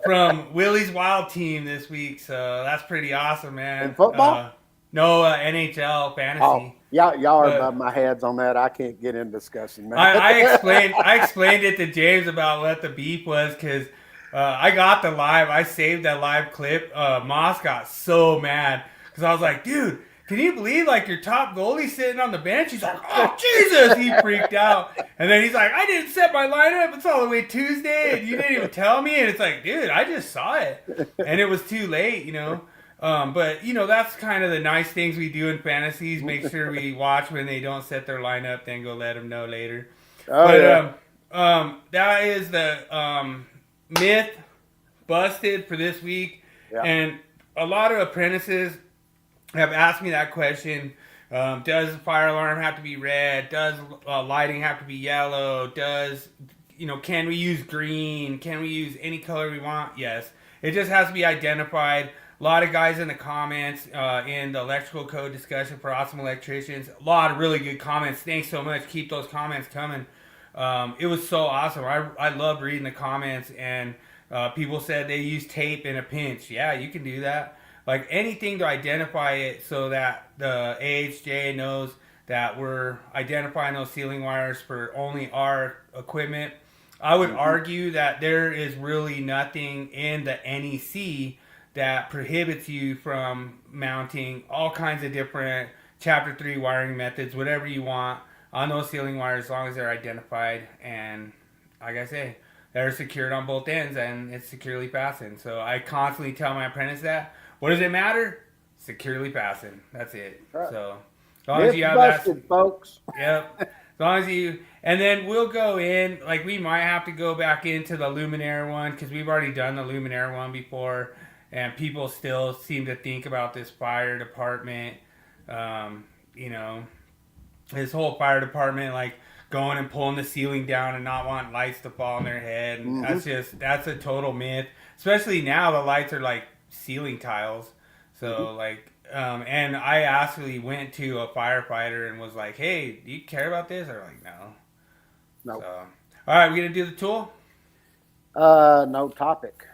from Willie's Wild team this week, so that's pretty awesome, man. In football? No, NHL fantasy. Oh, y'all are above my heads on that. I can't get in discussing that. I explained it to James about what the beef was because I got the live. I saved that live clip. Moss got so mad because I was like, dude, can you believe like your top goalie's sitting on the bench? He's like, oh Jesus, he freaked out. And then he's like, I didn't set my lineup. It's all the way Tuesday, and you didn't even tell me. And it's like, dude, I just saw it, and it was too late, But that's kind of the nice things we do in fantasies. Make sure we watch when they don't set their lineup, then go let them know later. That is the myth busted for this week, and a lot of apprentices have asked me that question. Does the fire alarm have to be red? Does lighting have to be yellow? Can we use green? Can we use any color we want? Yes. It just has to be identified. A lot of guys in the comments in the electrical code discussion for awesome electricians. A lot of really good comments. Thanks so much. Keep those comments coming. It was so awesome. I loved reading the comments, and people said they use tape in a pinch. Yeah, you can do that. Like anything to identify it so that the AHJ knows that we're identifying those ceiling wires for only our equipment. I would argue that there is really nothing in the NEC that prohibits you from mounting all kinds of different Chapter 3 wiring methods, whatever you want, on those ceiling wires as long as they're identified. And like I say, they're secured on both ends and it's securely fastened. So I constantly tell my apprentice that. What does it matter? Securely fastened. That's it. Right. So as long as you have that, folks. Yep. As long as you, and then we'll go in, like we might have to go back into the luminaire one because we've already done the luminaire one before, and people still seem to think about this fire department, this whole fire department, like going and pulling the ceiling down and not wanting lights to fall on their head. And that's a total myth. Especially now the lights are like ceiling tiles. So and I actually went to a firefighter and was like, hey, do you care about this? They're like, no. So, all right, we gonna do the tool? No topic.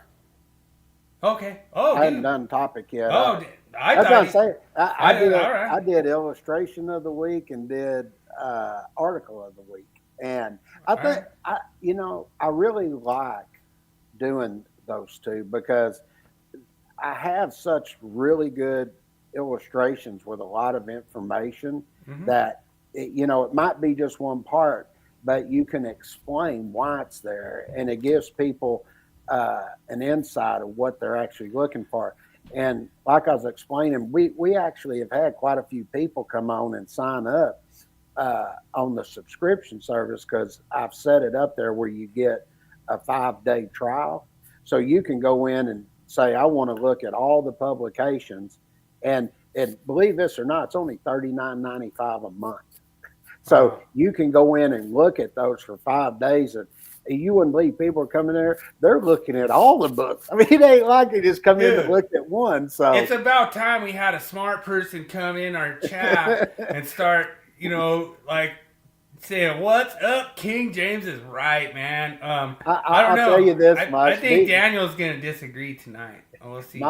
Okay. Oh, I hadn't done topic yet. Oh, I did illustration of the week and did article of the week, and I think I really like doing those two because I have such really good illustrations with a lot of information that it might be just one part, but you can explain why it's there, and it gives people an insight of what they're actually looking for. And like I was explaining, we actually have had quite a few people come on and sign up on the subscription service because I've set it up there where you get a 5-day trial. So you can go in and say, I want to look at all the publications. And believe this or not, it's only $39.95 a month. So you can go in and look at those for 5 days. And you wouldn't believe people are coming there. They're looking at all the books. I mean, it ain't like they just come in and look at one. So it's about time we had a smart person come in our chat and start, saying, what's up? King James is right, man. I don't know. Tell you this, I think Daniel's going to disagree tonight. We'll see.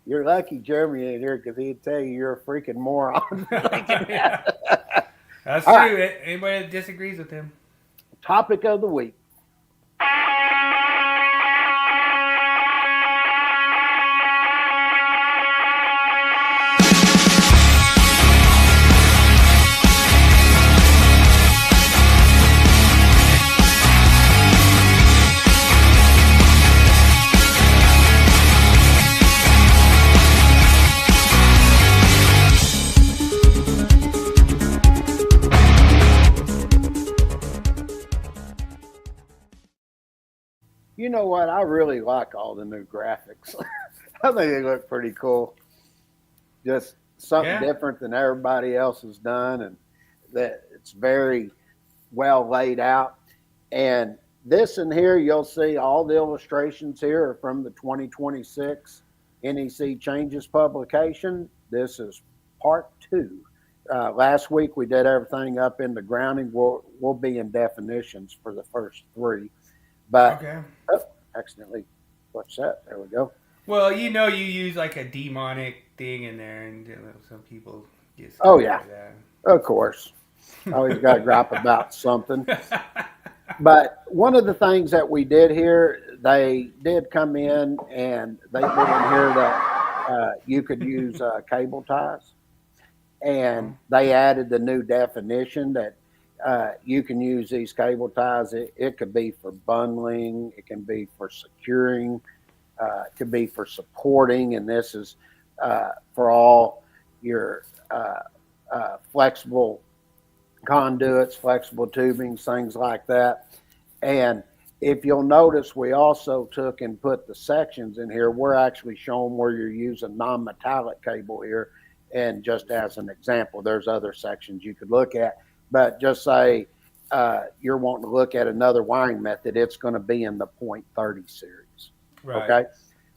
You're lucky Jeremy ain't here because he'd tell you you're a freaking moron. That's true. Right. Anybody that disagrees with him. Topic of the week. You know what? I really like all the new graphics. I think they look pretty cool. Just something Yeah. different than everybody else has done, and that it's very well laid out. And this in here, you'll see all the illustrations here are from the 2026 NEC Changes publication. This is part 2. Last week we did everything up into grounding. We'll be in definitions for the first 3. But Okay. Accidentally, what's that? There we go. Well, you use like a demonic thing in there, and some people get scared Oh, yeah. by that. Of course. Always got to drop about something. But one of the things that we did here, they did come in and they put in here that you could use cable ties. And they added the new definition that you can use these cable ties. It could be for bundling. It can be for securing. It could be for supporting. And this is for all your flexible conduits, flexible tubings, things like that. And if you'll notice, we also took and put the sections in here. We're actually showing where you're using non-metallic cable here. And just as an example, there's other sections you could look at. But just say you're wanting to look at another wiring method, it's going to be in the 0.30 series. Right. Okay.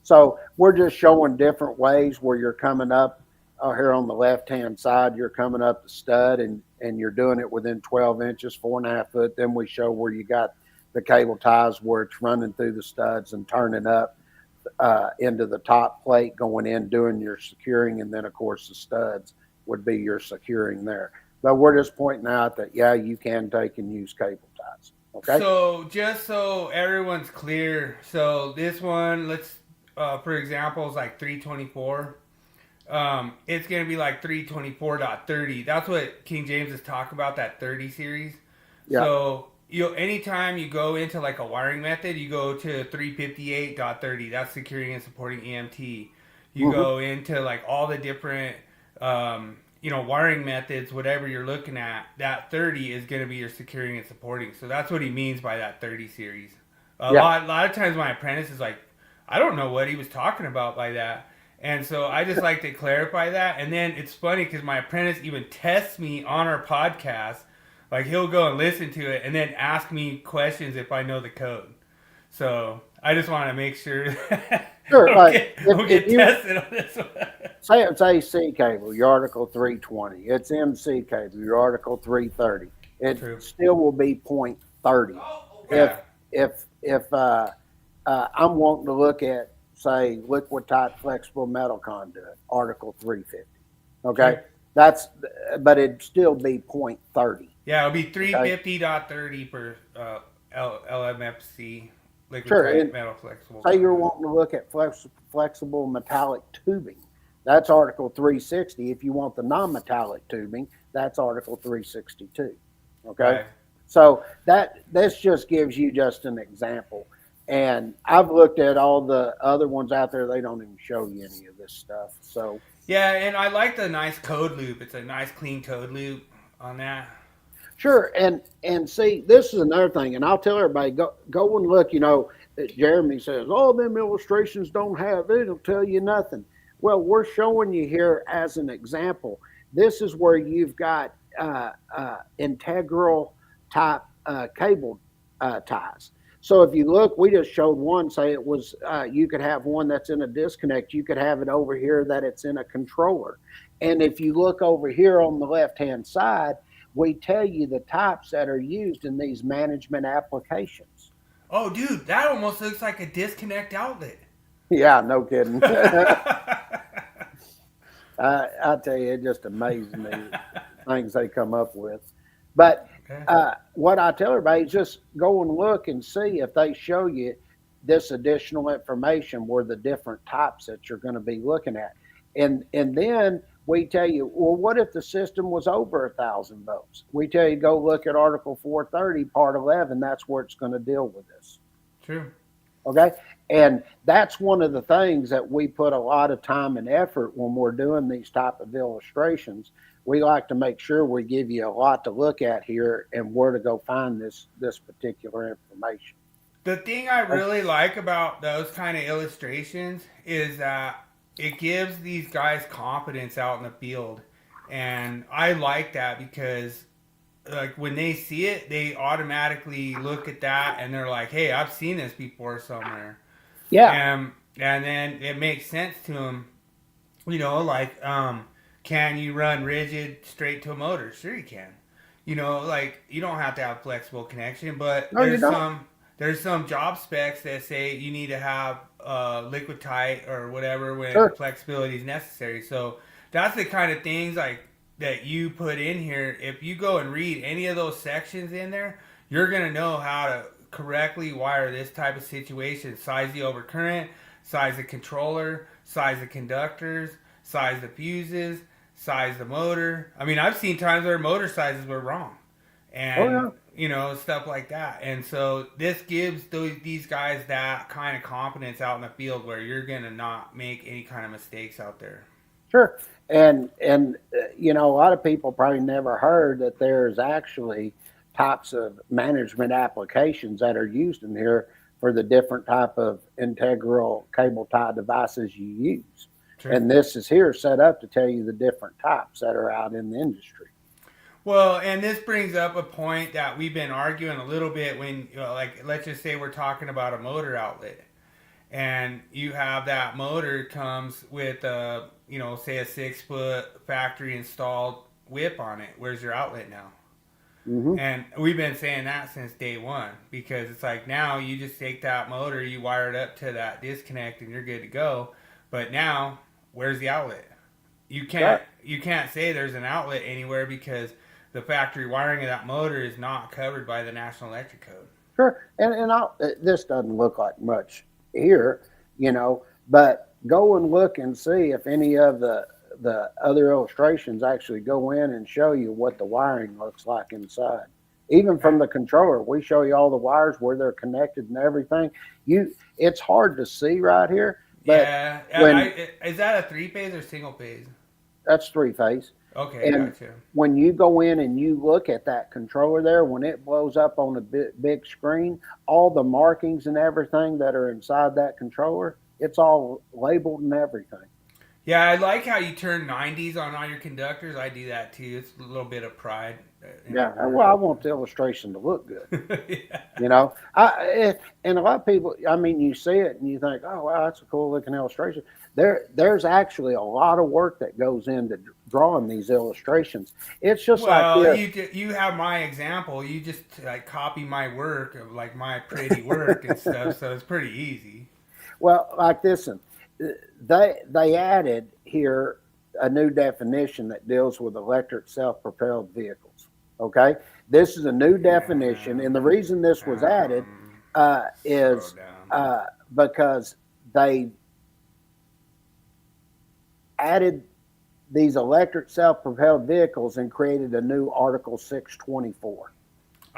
So we're just showing different ways where you're coming up here on the left-hand side, you're coming up the stud and you're doing it within 12 inches, 4.5 foot. Then we show where you got the cable ties where it's running through the studs and turning up into the top plate, going in, doing your securing. And then of course the studs would be your securing there. But we're just pointing out that, yeah, you can take and use cable ties. Okay. So just so everyone's clear, so this one, let's, for example, is like 324. It's going to be like 324.30. That's what King James is talking about, that 30 series. Yeah. So anytime you go into like a wiring method, you go to 358.30. That's securing and supporting EMT. You go into like all the different, wiring methods, whatever you're looking at, that 30 is going to be your securing and supporting. So that's what he means by that 30 series. A lot of times my apprentice is like, I don't know what he was talking about by that. And so I just like to clarify that. And then it's funny because my apprentice even tests me on our podcast. Like he'll go and listen to it and then ask me questions if I know the code. So I just want to make sure Sure, like we'll get tested on this one. Say it's AC cable, your Article 320. It's MC cable, your Article 330. It still will be 0.30. Yeah. If I'm wanting to look at, say, liquid type flexible metal conduit, Article 350. Okay, but it'd still be 0.30. Yeah, it'll be 350.30 per LMFC. Liquid Sure. Metal flexible. Say you're wanting to look at flexible metallic tubing. That's Article 360. If you want the non-metallic tubing, that's Article 362. Okay. Right. So this just gives you just an example. And I've looked at all the other ones out there. They don't even show you any of this stuff. So yeah, and I like the nice code loop. It's a nice clean code loop on that. Sure, and see, this is another thing, and I'll tell everybody, go and look. Jeremy says, "Oh, them illustrations don't have it. It'll tell you nothing." Well, we're showing you here as an example. This is where you've got integral type cable ties. So if you look, we just showed one. Say it was you could have one that's in a disconnect. You could have it over here that it's in a controller. And if you look over here on the left-hand side, we tell you the types that are used in these management applications. Oh, dude, that almost looks like a disconnect outlet. Yeah, no kidding. I tell you, it just amazes me things they come up with. But what I tell everybody is just go and look and see if they show you this additional information where the different types that you're going to be looking at. And then we tell you, well, what if the system was over 1,000 volts? We tell you, go look at Article 430, Part 11. That's where it's going to deal with this. True. Okay. And that's one of the things that we put a lot of time and effort when we're doing these type of illustrations. We like to make sure we give you a lot to look at here and where to go find this particular information. The thing I really like about those kind of illustrations is that it gives these guys confidence out in the field, and I like that because like when they see it, they automatically look at that and they're like, "Hey, I've seen this before somewhere," Yeah, and then it makes sense to them. Like, can you run rigid straight to a motor? Sure, you can. Like you don't have to have flexible connection, but no, you don't. there's some job specs that say you need to have liquid tight or whatever when Sure. flexibility is necessary. So that's the kind of things like that you put in here. If you go and read any of those sections in there, you're gonna know how to correctly wire this type of situation. Size the overcurrent, size the controller, size the conductors, size the fuses, size the motor. I mean, I've seen times where motor sizes were wrong, Oh and yeah. stuff like that. And so this gives these guys that kind of confidence out in the field where you're gonna not make any kind of mistakes out there. Sure. And a lot of people probably never heard that there's actually types of management applications that are used in here for the different type of integral cable tie devices you use. Sure. And this is here set up to tell you the different types that are out in the industry. Well, and this brings up a point that we've been arguing a little bit when, like, let's just say we're talking about a motor outlet, and you have that motor comes with say a 6 foot factory installed whip on it. Where's your outlet now? Hmm. And we've been saying that since day one because it's like now you just take that motor, you wire it up to that disconnect, and you're good to go. But now, where's the outlet? You can't Sure. you can't say there's an outlet anywhere because the factory wiring of that motor is not covered by the National Electric Code. Sure. This doesn't look like much here, but go and look and see if any of the other illustrations actually go in and show you what the wiring looks like inside. Even from the controller, we show you all the wires where they're connected and everything. It's hard to see right here, but Yeah, when is that a 3 phase or single phase? that's three phase. Okay, And gotcha. when you go in and you look at that controller there, when it blows up on a big screen, all the markings and everything that are inside that controller, it's all labeled and everything. Yeah, I like how you turn 90s on all your conductors. I do that too. It's a little bit of pride. Yeah, well, I want the illustration to look good. Yeah. And a lot of people, I mean, you see it and you think, oh, wow, that's a cool looking illustration. There's actually a lot of work that goes into drawing these illustrations. It's just like Well, this. you have my example. You just like copy my work of like my pretty work and stuff, so it's pretty easy. Well, like this one, they added here a new definition that deals with electric self-propelled vehicles. Okay, this is a new definition, and the reason this was added is Scroll down. because they added these electric self-propelled vehicles and created a new Article 624.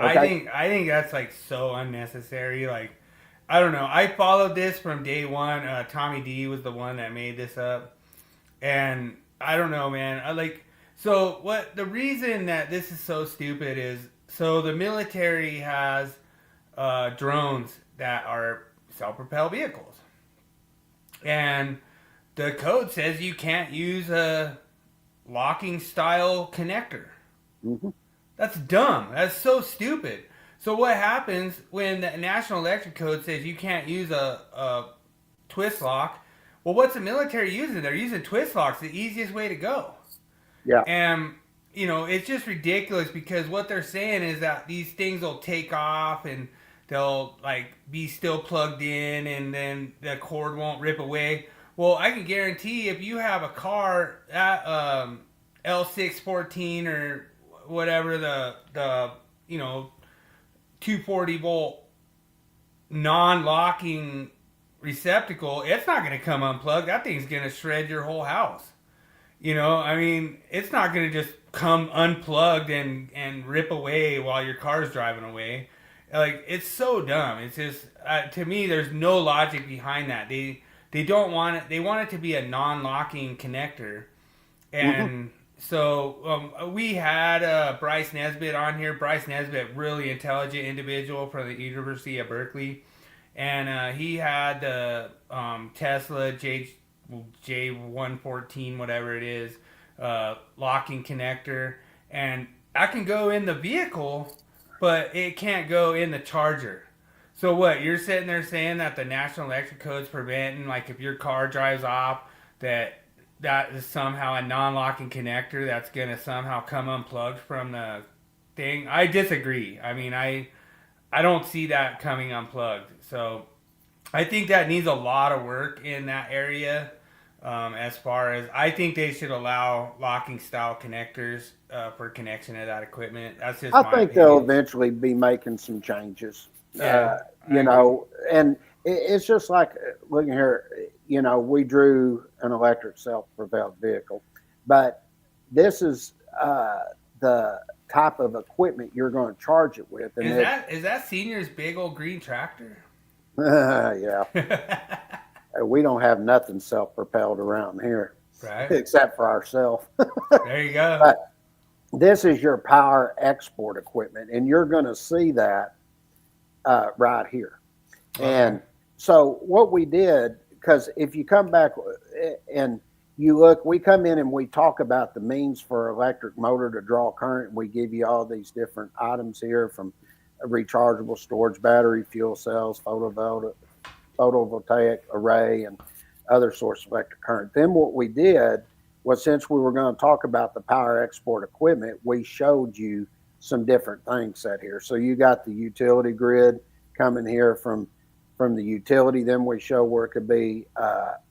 Okay? I think that's like so unnecessary. Like, I don't know. I followed this from day one. Tommy D was the one that made this up, and I don't know, man. So what the reason that this is so stupid is so the military has drones that are self-propelled vehicles, and the code says you can't use a locking style connector. Mm-hmm. That's dumb. That's so stupid. So what happens when the National Electric Code says you can't use a twist lock? Well, what's the military using? They're using twist locks, the easiest way to go. Yeah. And, it's just ridiculous because what they're saying is that these things will take off and they'll, like, be still plugged in and then the cord won't rip away. Well, I can guarantee if you have a car at L614 or whatever the 240 volt non-locking receptacle, it's not going to come unplugged. That thing's going to shred your whole house. I mean, it's not going to just come unplugged and rip away while your car's driving away. Like, it's so dumb. It's just, to me, there's no logic behind that. They don't want it. They want it to be a non-locking connector. And so we had Bryce Nesbitt on here. Bryce Nesbitt, really intelligent individual from the University of Berkeley. And he had the Tesla J114, whatever it is, locking connector, and I can go in the vehicle, but it can't go in the charger. So what, you're sitting there saying that the National Electric Code's preventing, like if your car drives off, that is somehow a non-locking connector that's going to somehow come unplugged from the thing? I disagree. I mean, I don't see that coming unplugged. So I think that needs a lot of work in that area. As far as, I think they should allow locking style connectors for connection to that equipment. That's just I my think they'll opinion. eventually be making some changes. Yeah, I You agree. know, and it's just like, looking here, you know, we drew an electric self-propelled vehicle, but this is the type of equipment you're going to charge it with. And Is that Senior's big old green tractor? yeah, we don't have nothing self-propelled around here Right. except for ourselves. There you go. But this is your power export equipment, and you're going to see that right here. And so what we did, because if you come back and you look, we come in and we talk about the means for electric motor to draw current. We give you all these different items here, from a rechargeable storage battery, fuel cells, photovoltaic array, and other source of electric current. Then what we did was, since we were going to talk about the power export equipment, we showed you some different things set here. So you got the utility grid coming here from the utility. Then we show where it could be.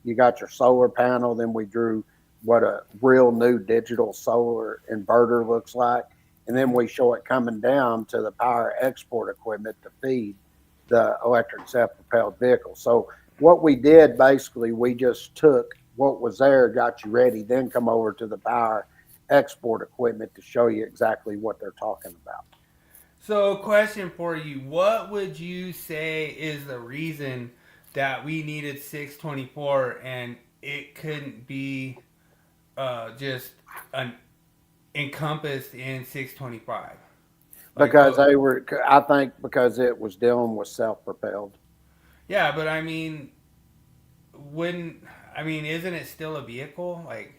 You got your solar panel. Then we drew what a real new digital solar inverter looks like. And then we show it coming down to the power export equipment to feed the electric self-propelled vehicle. So what we did, basically, we just took what was there, got you ready, then come over to the power export equipment to show you exactly what they're talking about. So, question for you. What would you say is the reason that we needed 624 and it couldn't be just encompassed in 625? Because they were, I think, because it was dealing with self-propelled. Yeah, but I mean, isn't it still a vehicle? Like,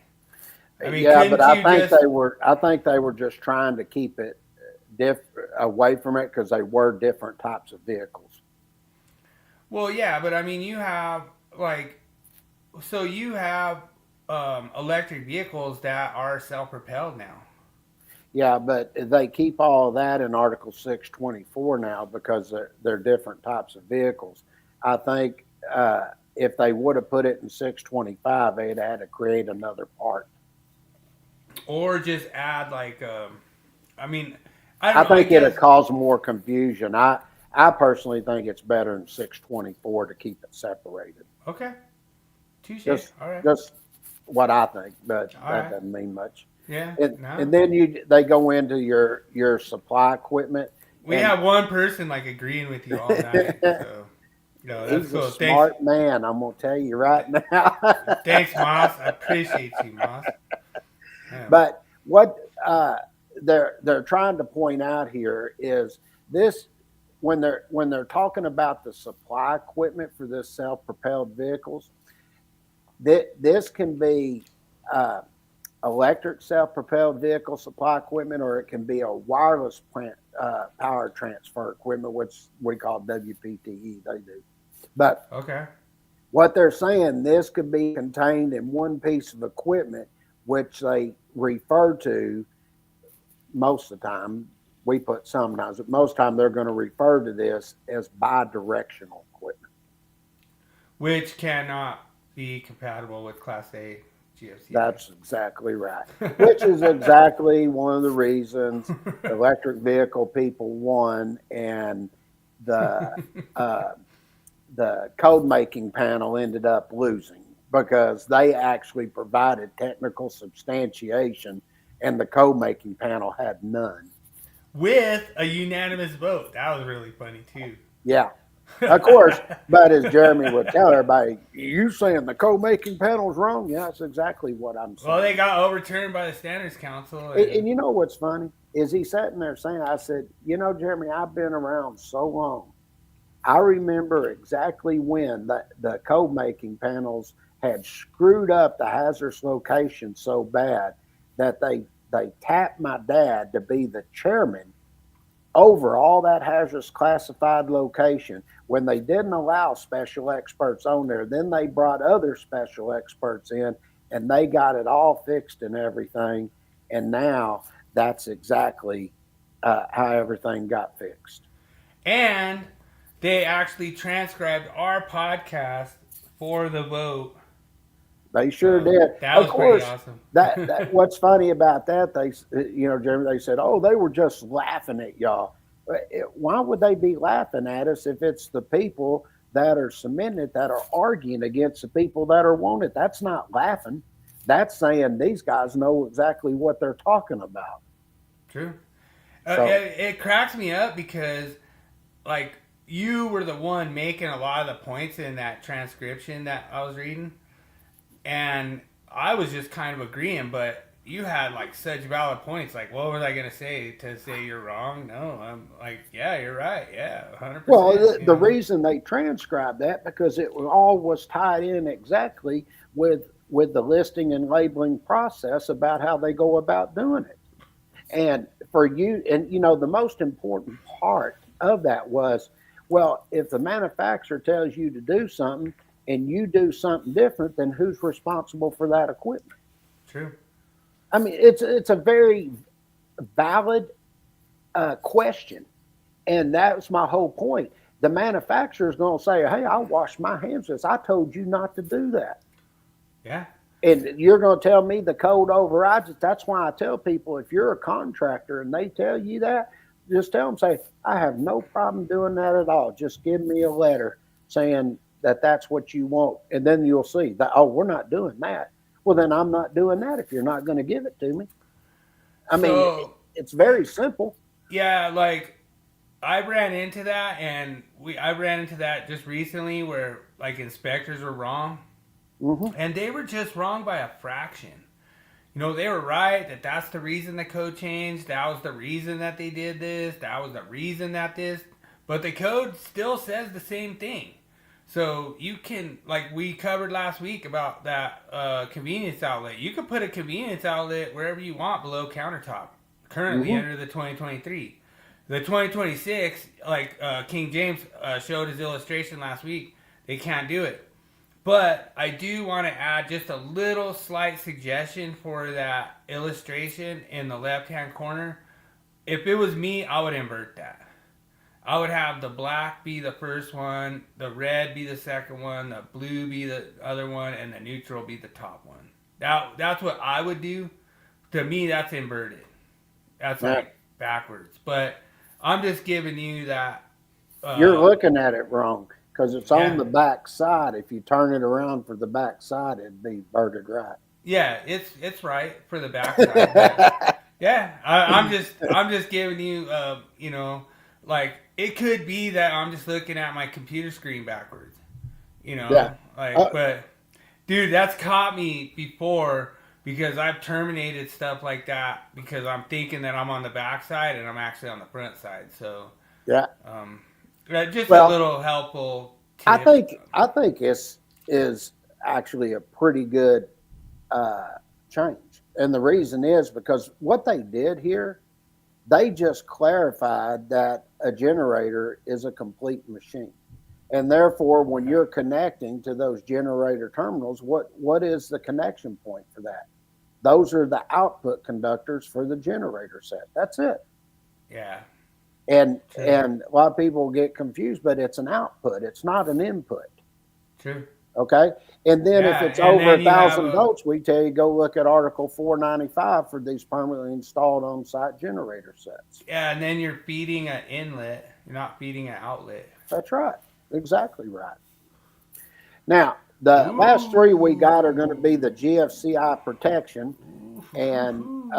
I mean, Yeah, but couldn't you just? I think they were just trying to keep it away from it, because they were different types of vehicles. Well, yeah, but I mean, you have electric vehicles that are self-propelled now. Yeah, but they keep all of that in Article 624 now, because they're different types of vehicles. I think if they would have put it in 625, they'd had to create another part. Or just add I mean, I think it'd cause more confusion. I personally think it's better in 624 to keep it separated. Okay. Touche. All right. Just what I think, but All that right. doesn't mean much. Yeah. And then they go into your supply equipment. We have one person agreeing with you all night. So, that's He's cool. a smart man, I'm gonna tell you right now. Thanks, Moss. I appreciate you, Moss. Yeah. But what they're trying to point out here is this: when they're talking about the supply equipment for this self-propelled vehicles, this can be electric self-propelled vehicle supply equipment, or it can be a wireless power transfer equipment, which we call WPTE. They do. But okay. What they're saying, this could be contained in one piece of equipment, which they refer to most of the time. We put sometimes, but most of the time they're going to refer to this as bidirectional equipment. Which cannot be compatible with Class A GFCI. That's exactly right. Which is exactly one of the reasons electric vehicle people won, and the code making panel ended up losing, because they actually provided technical substantiation and the code making panel had none. With a unanimous vote. That was really funny too. Yeah. Of course, but as Jeremy would tell everybody, you saying the code making panel is wrong? Yeah, that's exactly what I'm saying. Well, they got overturned by the Standards Council. And you know what's funny? Is he sitting there saying, I said, Jeremy, I've been around so long. I remember exactly when the code making panels had screwed up the hazardous location so bad that they tapped my dad to be the chairman over all that hazardous classified location. When they didn't allow special experts on there, then they brought other special experts in and they got it all fixed and everything. And now that's exactly how everything got fixed. And they actually transcribed our podcast for the vote. They sure did. That was of course, pretty awesome. that what's funny about that, Jeremy, they said, oh, they were just laughing at y'all. Why would they be laughing at us if it's the people that are submitting it that are arguing against the people that are wanted? That's not laughing. That's saying these guys know exactly what they're talking about. True. So, it cracks me up because, like, you were the one making a lot of the points in that transcription that I was reading. And I was just kind of agreeing, but you had like such valid points. Like, what was I going to say you're wrong? No, I'm like, yeah, you're right. Yeah, 100%. Well, the reason they transcribed that because it all was tied in exactly with the listing and labeling process about how they go about doing it. And for you, and the most important part of that was, well, if the manufacturer tells you to do something and you do something different, then who's responsible for that equipment? True. I mean, it's a very valid question. And that's my whole point. The manufacturer is going to say, hey, I washed my hands of this. I told you not to do that. Yeah. And you're going to tell me the code overrides it. That's why I tell people, if you're a contractor and they tell you that, just tell them, say, I have no problem doing that at all. Just give me a letter saying that that's what you want. And then you'll see that, oh, we're not doing that. Well, then I'm not doing that if you're not going to give it to me. I mean, it's very simple. Yeah, like I ran into that, and I ran into that just recently where like inspectors were wrong. Mm-hmm. And they were just wrong by a fraction. They were right that that's the reason the code changed. That was the reason that they did this. That was the reason that this. But the code still says the same thing. So you can, like we covered last week about that convenience outlet. You can put a convenience outlet wherever you want below countertop. Currently under the 2023. The 2026, like King James showed his illustration last week, they can't do it. But I do want to add just a little slight suggestion for that illustration in the left-hand corner. If it was me, I would invert that. I would have the black be the first one, the red be the second one, the blue be the other one, and the neutral be the top one. That's what I would do. To me, that's inverted. That's like backwards. But I'm just giving you that. You're looking at it wrong. Because it's on the back side. If you turn it around for the back side, it'd be inverted right. Yeah, it's right for the back side. Yeah, I'm just giving you, like it could be that I'm just looking at my computer screen backwards. Yeah. But dude, that's caught me before because I've terminated stuff like that because I'm thinking that I'm on the back side and I'm actually on the front side. So yeah. Just a little helpful tip. I think it's is actually a pretty good change. And the reason is because what they did here, they just clarified that a generator is a complete machine. And therefore, when you're connecting to those generator terminals, what is the connection point for that? Those are the output conductors for the generator set. That's it. Yeah. And a lot of people get confused, but it's an output. It's not an input. True. Okay. And then if it's over 1,000 volts, we tell you go look at Article 495 for these permanently installed on-site generator sets. Yeah, and then you're feeding an inlet. You're not feeding an outlet. That's right. Exactly right. Now, the last three we got are going to be the GFCI protection. And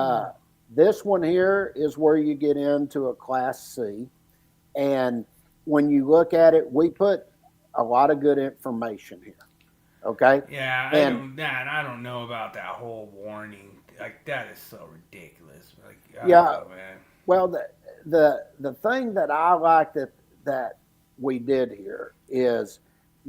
this one here is where you get into a Class C. And when you look at it, we put a lot of good information here. Okay? Yeah, I don't know about that whole warning. Like, that is so ridiculous. Like, man. Well, the thing that I like that we did here is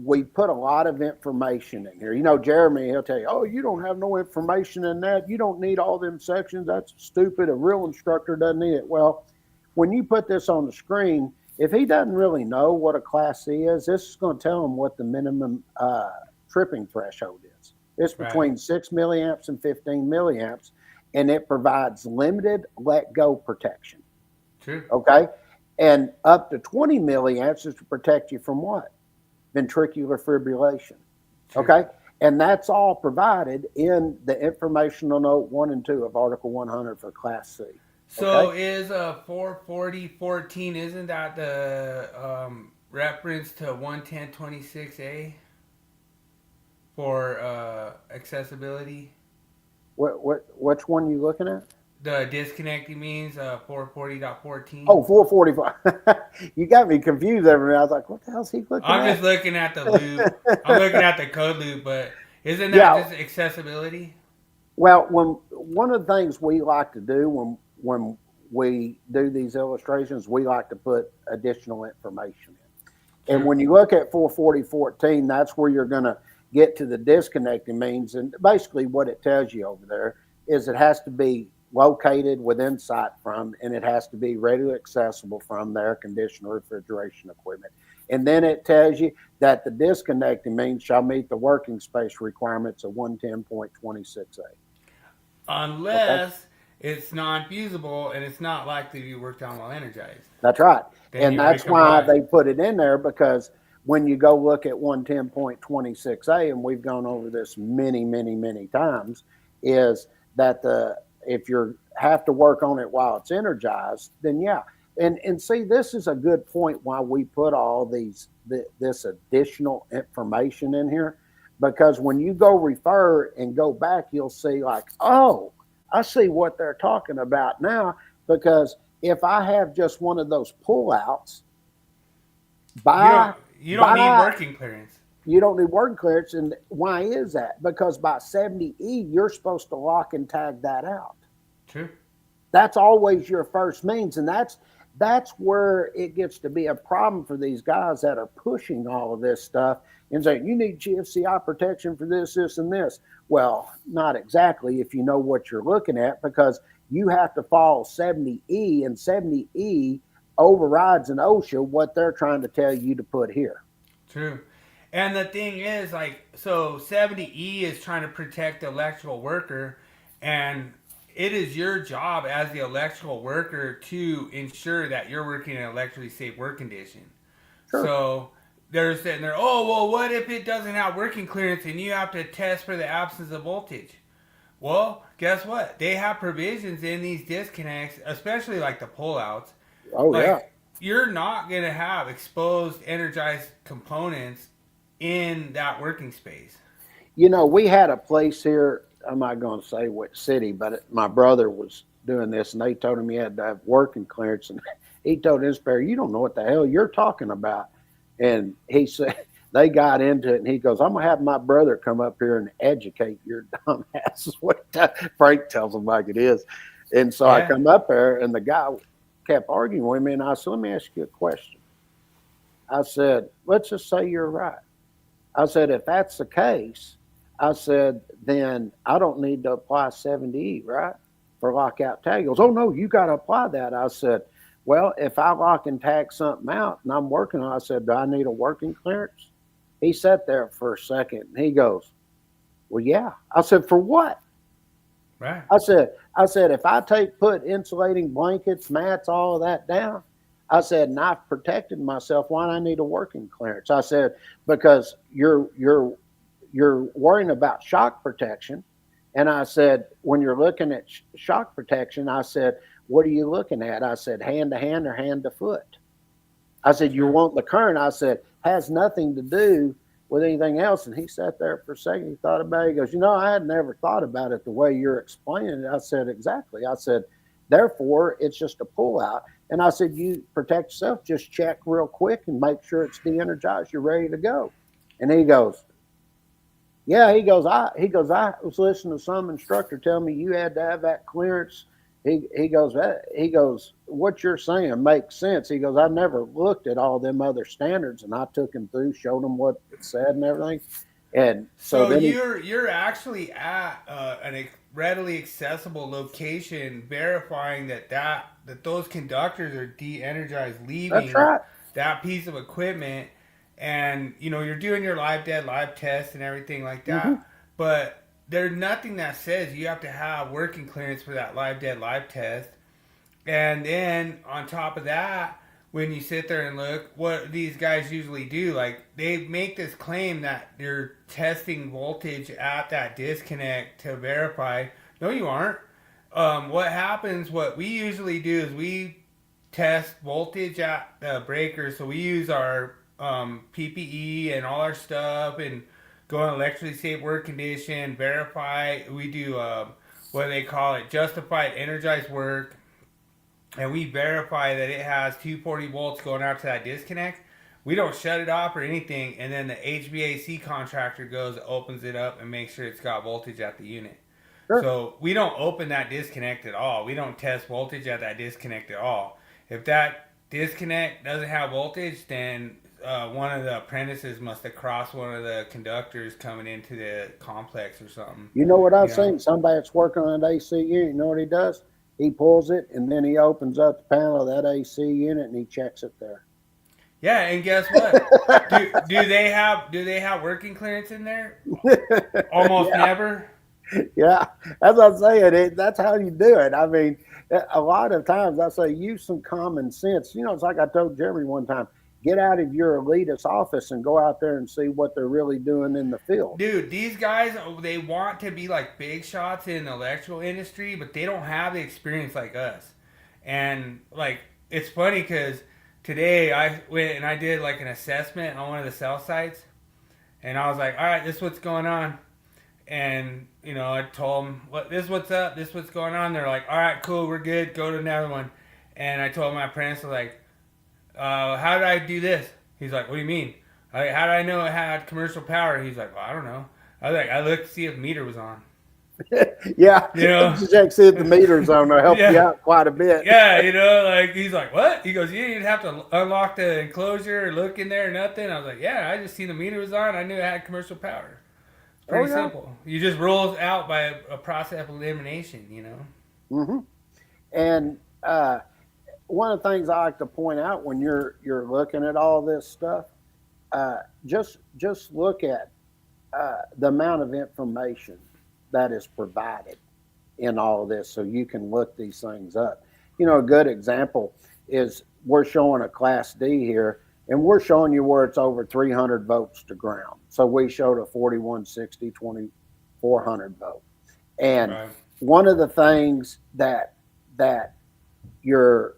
we put a lot of information in here. You know, Jeremy, he'll tell you, oh, you don't have no information in that. You don't need all them sections. That's stupid. A real instructor doesn't need it. Well, when you put this on the screen, if he doesn't really know what a Class C is, this is going to tell him what the minimum tripping threshold is. It's between 6 milliamps and 15 milliamps, and it provides limited let-go protection. True. Okay? And up to 20 milliamps is to protect you from what? Ventricular fibrillation. True. Okay? And that's all provided in the informational note 1 and 2 of Article 100 for Class C. So is 440.14, isn't that the reference to 110.26a for accessibility? Which one are you looking at? The disconnecting means 440.14. Oh, 445. You got me confused there. I was like, what the hell's he looking at? I'm just looking at the loop. I'm looking at the code loop, but isn't that just accessibility? Well, one of the things we like to do when we do these illustrations, we like to put additional information in. And when you look at 440.14, that's where you're going to get to the disconnecting means. And basically what it tells you over there is it has to be located within sight from, and it has to be readily accessible from the air conditioner refrigeration equipment. And then it tells you that the disconnecting means shall meet the working space requirements of 110.26a. Unless it's non-fusible and it's not likely to be worked on while energized. That's right. Then And that's why they put it in there, because when you go look at 110.26a, and we've gone over this many, many, many times, is that if you have to work on it while it's energized, then yeah. And see, this is a good point why we put all this additional information in here, because when you go refer and go back, you'll see like, oh, I see what they're talking about now, because if I have just one of those pullouts, you don't need working clearance. You don't need working clearance. And why is that? Because by 70E, you're supposed to lock and tag that out. True. That's always your first means. And that's where it gets to be a problem for these guys that are pushing all of this stuff and saying, you need GFCI protection for this, this, and this. Well, not exactly if you know what you're looking at, because you have to follow 70E, and 70E overrides in OSHA what they're trying to tell you to put here. True. And the thing is, like, so 70E is trying to protect the electrical worker, and it is your job as the electrical worker to ensure that you're working in an electrically safe work condition. Sure. So they're sitting there, oh, well, what if it doesn't have working clearance and you have to test for the absence of voltage? Well, guess what? They have provisions in these disconnects, especially like the pullouts. Oh, like, yeah. You're not going to have exposed energized components in that working space. You know, we had a place here, I'm not going to say what city, but my brother was doing this, and they told him he had to have working clearance, and he told his pair, you don't know what the hell you're talking about. And he said, they got into it, and he goes, I'm going to have my brother come up here and educate your dumb asses. What Frank tells him like it is. And so I come up there, and the guy kept arguing with me, and I said, let me ask you a question. I said, let's just say you're right. I said, if that's the case, I said, then I don't need to apply 70E, right, for lockout tag. He goes, oh, no, you got to apply that. I said, well, if I lock and tag something out and I'm working on it, I said, do I need a working clearance? He sat there for a second, and he goes, well, yeah. I said, for what? Right. I said, if I put insulating blankets, mats, all of that down, I said, and I've protected myself, why do I need a working clearance? I said, because you're worrying about shock protection. And I said, when you're looking at shock protection, I said, what are you looking at? I said, hand to hand or hand to foot. I said, you want the current? I said, has nothing to do with anything else. And he sat there for a second. He thought about it. He goes, I had never thought about it the way you're explaining it. I said, exactly. I said, therefore, it's just a pull out. And I said, you protect yourself, just check real quick and make sure it's de-energized. You're ready to go. And he goes, yeah, he goes, I was listening to some instructor tell me you had to have that clearance he goes, what you're saying makes sense. He goes, I never looked at all them other standards, and I took him through, showed him what it said and everything. And so So then you're actually at readily accessible location, verifying that those conductors are de-energized, leaving that's right. that piece of equipment, and you're doing your live dead live test and everything like that. Mhm. But there's nothing that says you have to have working clearance for that live dead live test. And then on top of that, when you sit there and look, what these guys usually do, like they make this claim that they're testing voltage at that disconnect to verify. No, you aren't. What happens, what we usually do is we test voltage at the breaker. So we use our PPE and all our stuff and go on electrically safe work condition, verify. We do what they call it, justified energized work. And we verify that it has 240 volts going out to that disconnect. We don't shut it off or anything, and then the HVAC contractor goes, opens it up, and makes sure it's got voltage at the unit. Sure. So we don't open that disconnect at all. We don't test voltage at that disconnect at all. If that disconnect doesn't have voltage, then one of the apprentices must have crossed one of the conductors coming into the complex or something. You know what I've seen? Somebody that's working on an AC unit, you know what he does? He pulls it, and then he opens up the panel of that AC unit, and he checks it there. Yeah, and guess what? do they have working clearance in there? Almost never. Yeah, as I'm saying, that's how you do it. I mean, a lot of times I say use some common sense. It's like I told Jeremy one time, get out of your elitist office and go out there and see what they're really doing in the field. Dude, these guys, they want to be like big shots in the electrical industry, but they don't have the experience like us. And like, it's funny because today I went and I did like an assessment on one of the cell sites, and I was like, all right, this is what's going on. And, I told them, this is what's up, this is what's going on. They're like, all right, cool, we're good, go to another one. And I told my apprentice, like, how did I do this? He's like, what do you mean? How did I know it had commercial power? He's like, well, I don't know. I looked to see if the meter was on. Yeah, check see if the meter's on. Will help you out quite a bit. Yeah, like he's like, what? He goes, you didn't have to unlock the enclosure or look in there or nothing. I was like, yeah, I just seen the meter was on. I knew it had commercial power. It's pretty simple. You just roll it out by a process of elimination, Mm-hmm. And one of the things I like to point out when you're looking at all this stuff, just look at the amount of information that is provided in all of this, so you can look these things up. A good example is we're showing a Class D here, and we're showing you where it's over 300 volts to ground. So we showed a 4160 2400 volt. And one of the things that you're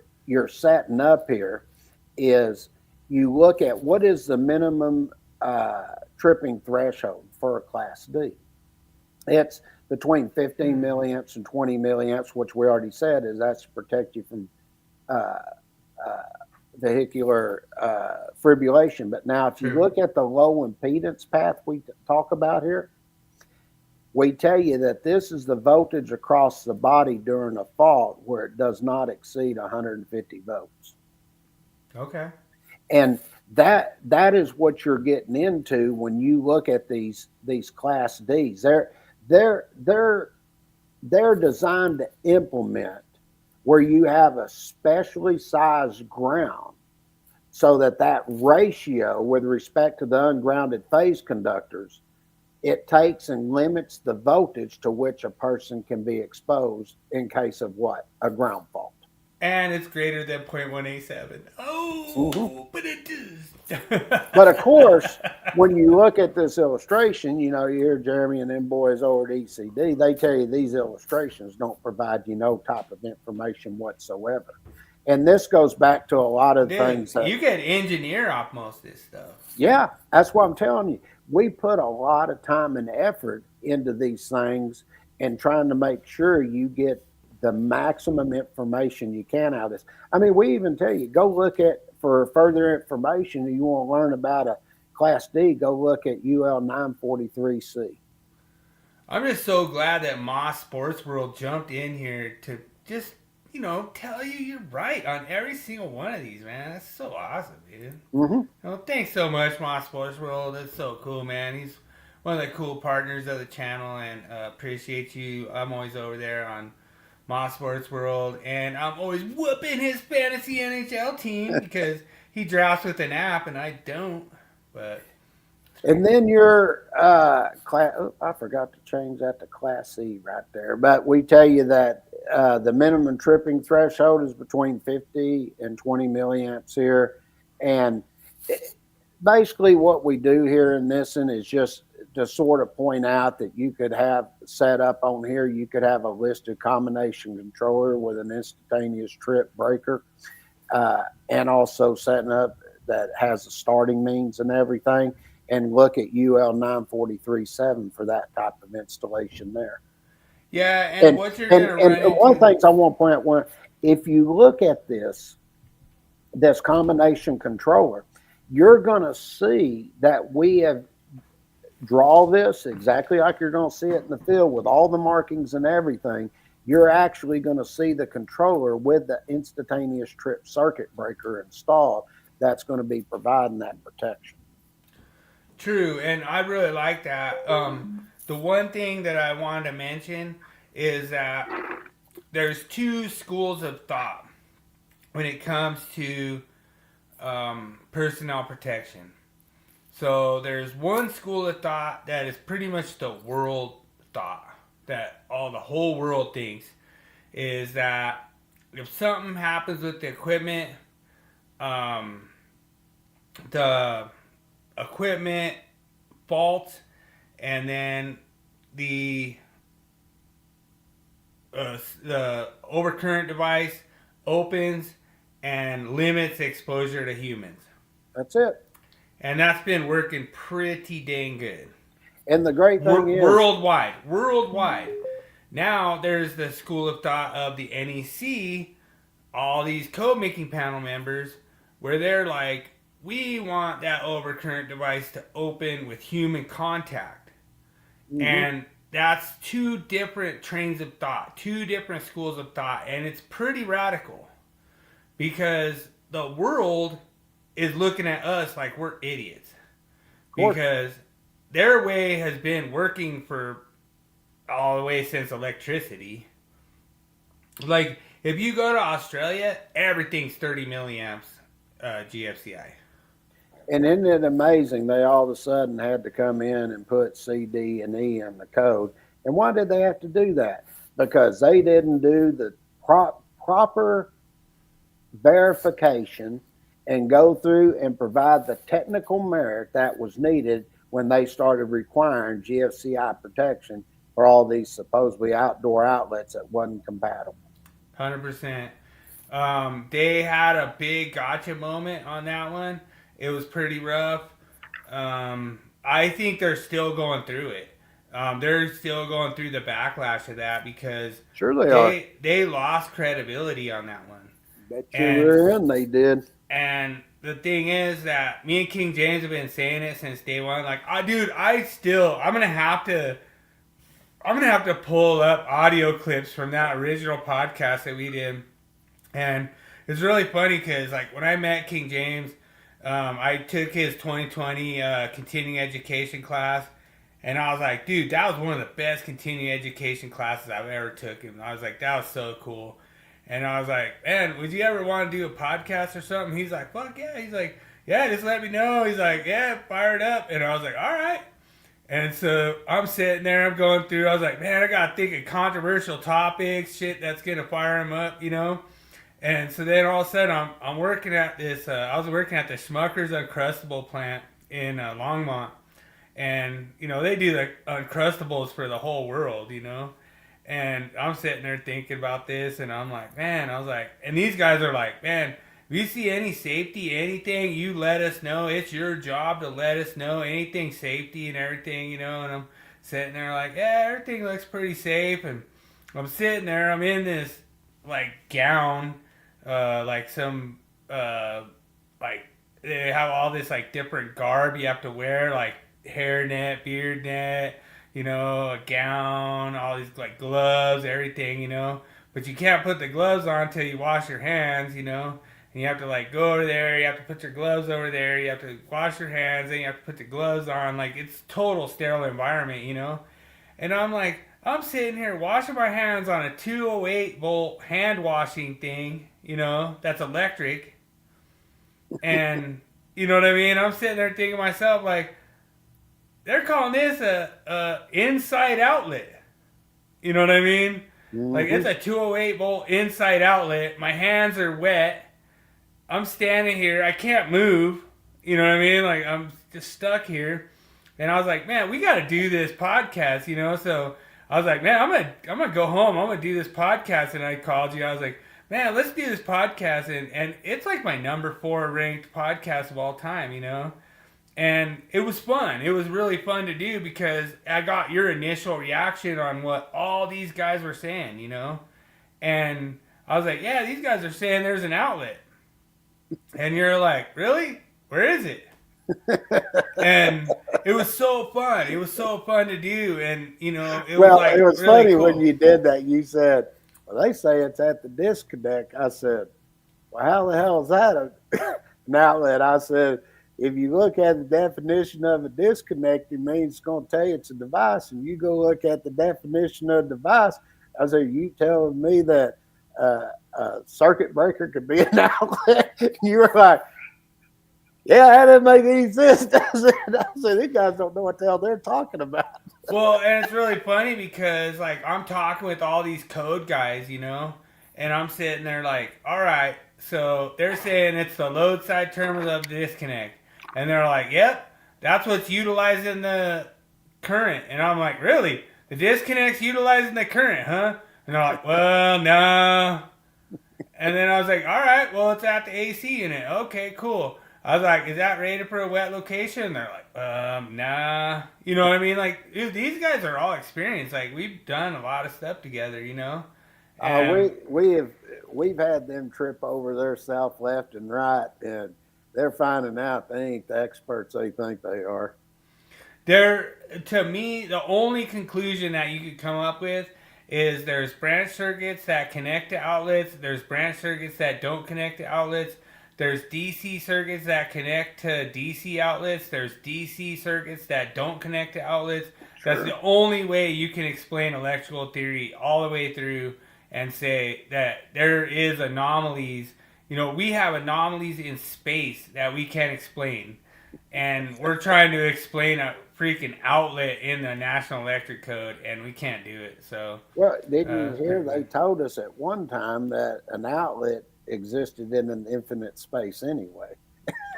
setting up here is you look at what is the minimum tripping threshold for a Class D. It's between 15 milliamps and 20 milliamps, which we already said is that's to protect you from vehicular fibrillation. But now if you look at the low impedance path we talk about here, we tell you that this is the voltage across the body during a fault where it does not exceed 150 volts. Okay. And that is what you're getting into when you look at these Class Ds. They're designed to implement where you have a specially sized ground so that ratio with respect to the ungrounded phase conductors, it takes and limits the voltage to which a person can be exposed in case of what? A ground fault. And it's greater than 0.187. Oh, but it does. But of course, when you look at this illustration, you hear Jeremy and them boys over at ECD, they tell you these illustrations don't provide you no type of information whatsoever. And this goes back to a lot of things. You can engineer off most of this stuff. Yeah, that's what I'm telling you. We put a lot of time and effort into these things and trying to make sure you get the maximum information you can out of this. I mean, we even tell you, go look at, for further information, if you want to learn about a Class D, go look at UL 943C. I'm just so glad that Moss Sports World jumped in here to just, tell you you're right on every single one of these, man. That's so awesome, dude. Mm-hmm. Thanks so much, Moss Sports World. That's so cool, man. He's one of the cool partners of the channel, and appreciate you. I'm always over there on Moss Sports World, and I'm always whooping his fantasy NHL team because he drafts with an app and I don't. But And then your class, I forgot to change that to Class C right there. But we tell you that the minimum tripping threshold is between 50 and 20 milliamps here. And basically what we do here in this one is just to sort of point out that you could have set up on here, you could have a listed combination controller with an instantaneous trip breaker, and also setting up that has the starting means and everything, and look at UL 943.7 for that type of installation there. yeah, and what you're going to run into. One thing I want to point out, if you look at this combination controller, you're going to see that we have draw this exactly like you're going to see it in the field with all the markings and everything. You're actually going to see the controller with the instantaneous trip circuit breaker installed. That's going to be providing that protection. True, and I really like that. The one thing that I wanted to mention is that there's two schools of thought when it comes to personnel protection. So there's one school of thought that is pretty much the world thought, that the whole world thinks, is that if something happens with the equipment faults, and then the overcurrent device opens and limits exposure to humans. That's it. And that's been working pretty dang good. And the great thing is worldwide. Now there's the school of thought of the NEC, all these code making panel members, where they're like, we want that overcurrent device to open with human contact. Mm-hmm. And that's two different trains of thought, two different schools of thought, and it's pretty radical because the world is looking at us like we're idiots because their way has been working for all the way since electricity. Like if you go to Australia, everything's 30 milliamps GFCI. And isn't it amazing they all of a sudden had to come in and put C, D, and E in the code? And why did they have to do that? Because they didn't do the proper verification and go through and provide the technical merit that was needed when they started requiring GFCI protection for all these supposedly outdoor outlets that wasn't compatible. 100%. They had a big gotcha moment on that one. It was pretty rough. I think they're still going through it. They're still going through the backlash of that because sure they are. They lost credibility on that one. Bet you were in, they did. And the thing is that me and King James have been saying it since day one. Like, I'm gonna have to pull up audio clips from that original podcast that we did. And it's really funny because like when I met King James, I took his 2020 continuing education class, and I was like, dude, that was one of the best continuing education classes I've ever took. And I was like, that was so cool. And I was like, man, would you ever want to do a podcast or something? He's like, fuck yeah. He's like, yeah, just let me know. He's like, yeah, fire it up. And I was like, all right. And so I'm sitting there, I'm going through, I was like, man, I got to think of controversial topics, shit that's going to fire him up, you know? And so then all of a sudden I'm working at this, I was working at the Schmucker's Uncrustable plant in Longmont. And, you know, they do the Uncrustables for the whole world, you know? And I'm sitting there thinking about this, and I'm like, man, I was like, and these guys are like, man, if you see any safety, anything, you let us know. It's your job to let us know anything safety and everything, you know. And I'm sitting there like, yeah, everything looks pretty safe. And I'm sitting there, I'm in this like gown, like some, like they have all this like different garb you have to wear, like hairnet, beard net, you know, a gown, all these like gloves, everything, you know, but you can't put the gloves on until you wash your hands, you know. And you have to like go over there, you have to put your gloves over there, you have to wash your hands, then you have to put the gloves on. Like, it's total sterile environment, you know. And I'm like, I'm sitting here washing my hands on a 208 volt hand washing thing, you know, that's electric. And you know what I mean? I'm sitting there thinking to myself, like, they're calling this a inside outlet. You know what I mean? Mm-hmm. Like, it's a 208 volt inside outlet. My hands are wet. I'm standing here. I can't move. You know what I mean? Like, I'm just stuck here. And I was like, man, we got to do this podcast, you know? So I was like, man, I'm gonna go home. I'm going to do this podcast. And I called you. I was like, man, let's do this podcast. And it's like my number 4 ranked podcast of all time, you know? And it was fun. It was really fun to do because I got your initial reaction on what all these guys were saying, you know? And I was like, yeah, these guys are saying there's an outlet. And you're like, really? Where is it? And it was so fun. It was so fun to do. And, you know, it was like, it was really funny cool. when you did that. You said, well, they say it's at the disconnect. I said, well, how the hell is that an outlet? I said, if you look at the definition of a disconnect, it means it's going to tell you it's a device. And you go look at the definition of device. I said, you telling me that a circuit breaker could be an outlet? You were like, yeah, that doesn't make any sense. I said, these guys don't know what the hell they're talking about. Well, and it's really funny because, like, I'm talking with all these code guys, you know, and I'm sitting there like, all right, so they're saying it's the load side terminal of the disconnect. And they're like, yep, that's what's utilizing the current. And I'm like, really? The disconnect's utilizing the current, huh? And they're like, well, no. And then I was like, all right, well, it's at the AC unit. Okay, cool. I was like, is that rated for a wet location? And they're like, nah. You know what I mean? Like, dude, these guys are all experienced. Like, we've done a lot of stuff together, you know? We've had them trip over their south, left, and right, and they're finding out they ain't the experts they think they are. To me, the only conclusion that you could come up with is there's branch circuits that connect to outlets. There's branch circuits that don't connect to outlets. There's DC circuits that connect to DC outlets. There's DC circuits that don't connect to outlets. Sure. That's the only way you can explain electrical theory all the way through and say that there is anomalies. You know, we have anomalies in space that we can't explain. And we're trying to explain a freaking outlet in the National Electric Code, and we can't do it. So, well, didn't you hear they told us at one time that an outlet existed in an infinite space anyway?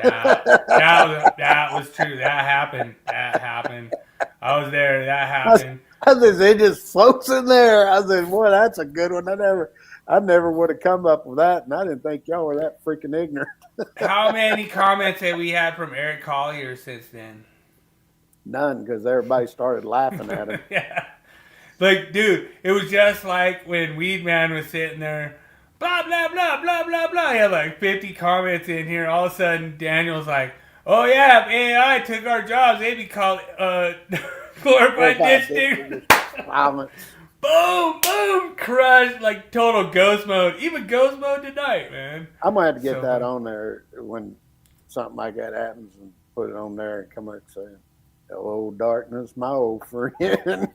That was true. That happened. I was there. That happened. I said, it just floats in there. I said, boy, that's a good one. I never would have come up with that, and I didn't think y'all were that freaking ignorant. How many comments have we had from Eric Collier since then? None, because everybody started laughing at him. Yeah. Like, dude, it was just like when Weedman was sitting there, blah, blah, blah, blah, blah, blah. He had like 50 comments in here. All of a sudden, Daniel's like, oh, yeah, if AI took our jobs, they'd be called glorified ditch diggers. Boom, boom, crushed, like total ghost mode. Even ghost mode tonight, man. I'm going to have to get that on there when something like that happens and put it on there and come up and say, hello, darkness, my old friend. Dude,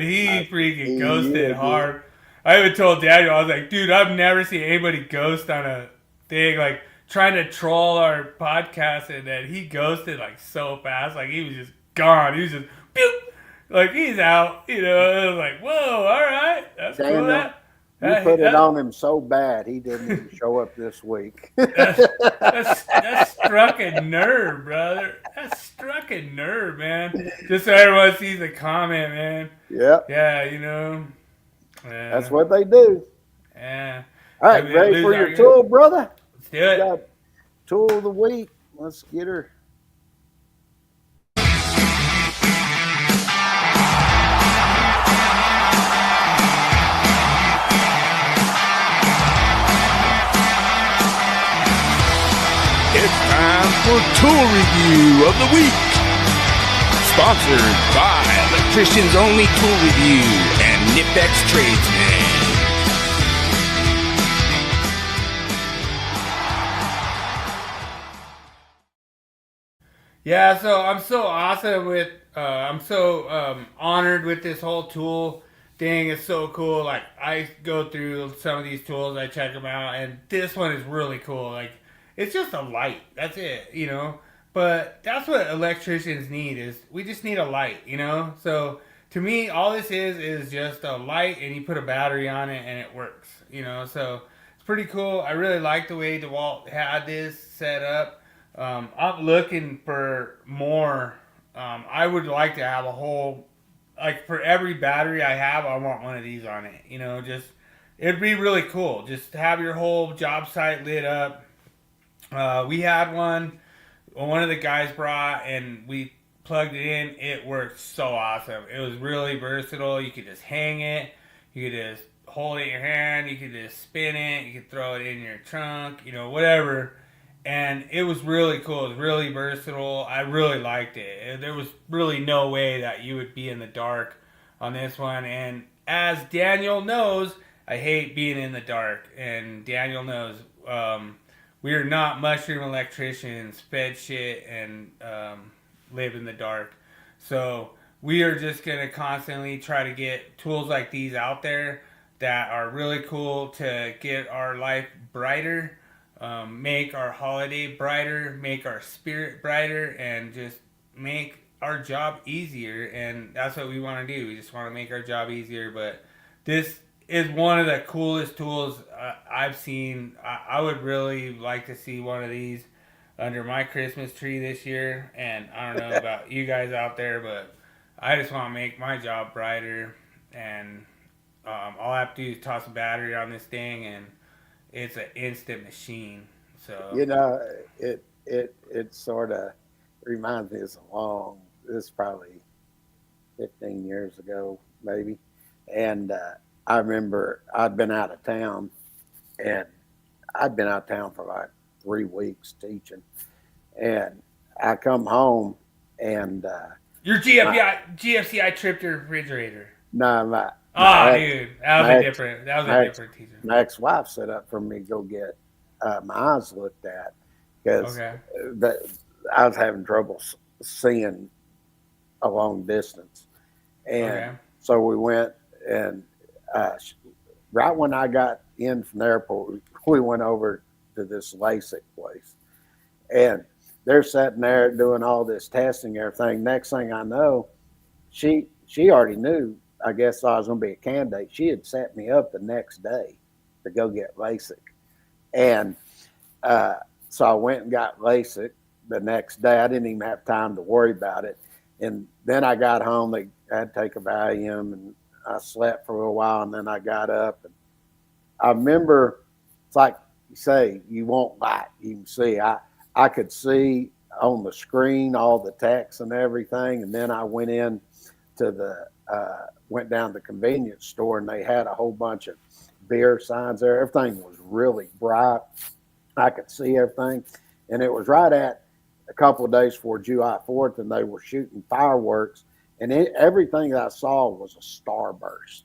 he freaking ghosted hard. I even told Daniel, I was like, dude, I've never seen anybody ghost on a thing, like trying to troll our podcast, and then he ghosted like so fast. Like he was just gone. He was just, boop. Like, he's out, you know. I was like, whoa, all right. That's Daniel, cool. You put it on him so bad, he didn't even show up this week. That struck a nerve, brother. That struck a nerve, man. Just so everyone sees the comment, man. Yep. Yeah, you know. That's what they do. Yeah. All right, ready for your tool, brother? Let's do it. Got tool of the week. Let's get her. It's time for Tool Review of the Week. Sponsored by Electricians Only Tool Review and Nipex Tradesman. Yeah, so I'm so awesome with, I'm so honored with this whole tool thing. It's so cool. Like, I go through some of these tools, I check them out, and this one is really cool. Like, it's just a light. That's it, you know? But that's what electricians need is we just need a light, you know? So to me, all this is just a light, and you put a battery on it, and it works, you know? So it's pretty cool. I really like the way DeWalt had this set up. I'm looking for more. I would like to have a whole, like for every battery I have, I want one of these on it. You know, just it'd be really cool. Just to have your whole job site lit up. We had one of the guys brought, and we plugged it in. It worked so awesome. It was really versatile. You could just hang it. You could just hold it in your hand. You could just spin it. You could throw it in your trunk. You know, whatever. And it was really cool. It was really versatile. I really liked it. There was really no way that you would be in the dark on this one. And as Daniel knows, I hate being in the dark. And Daniel knows we are not mushroom electricians, fed shit, and live in the dark. So we are just going to constantly try to get tools like these out there that are really cool to get our life brighter. Make our holiday brighter, make our spirit brighter, and just make our job easier. And that's what we want to do. We just want to make our job easier. But this is one of the coolest tools I've seen. I would really like to see one of these under my Christmas tree this year. And I don't know about you guys out there, but I just want to make my job brighter. And all I have to do is toss a battery on this thing, and it's an instant machine. So You know, it sort of reminds me of this is probably 15 years ago, maybe. And I remember I'd been out of town, and I'd been out of town for like 3 weeks teaching. And I come home, and your GFCI tripped your refrigerator. no, Dude, that was a different teacher. my ex-wife set up for me to go get my eyes looked at because Okay. I was having trouble seeing a long distance. And Okay. so we went, and right when I got in from the airport, we went over to this LASIK place. And they're sitting there doing all this testing, everything. Next thing I know, she already knew, I guess I was going to be a candidate. She had set me up the next day to go get LASIK. And so I went and got LASIK the next day. I didn't even have time to worry about it. And then I got home. They had to take a Valium, and I slept for a while, and then I got up. And I remember, it's like you say, you want light. You can see. I could see on the screen all the text and everything. And then I went in to went down to the convenience store, and they had a whole bunch of beer signs there. Everything was really bright. I could see everything. And it was right at a couple of days before July 4th, and they were shooting fireworks. And everything that I saw was a starburst.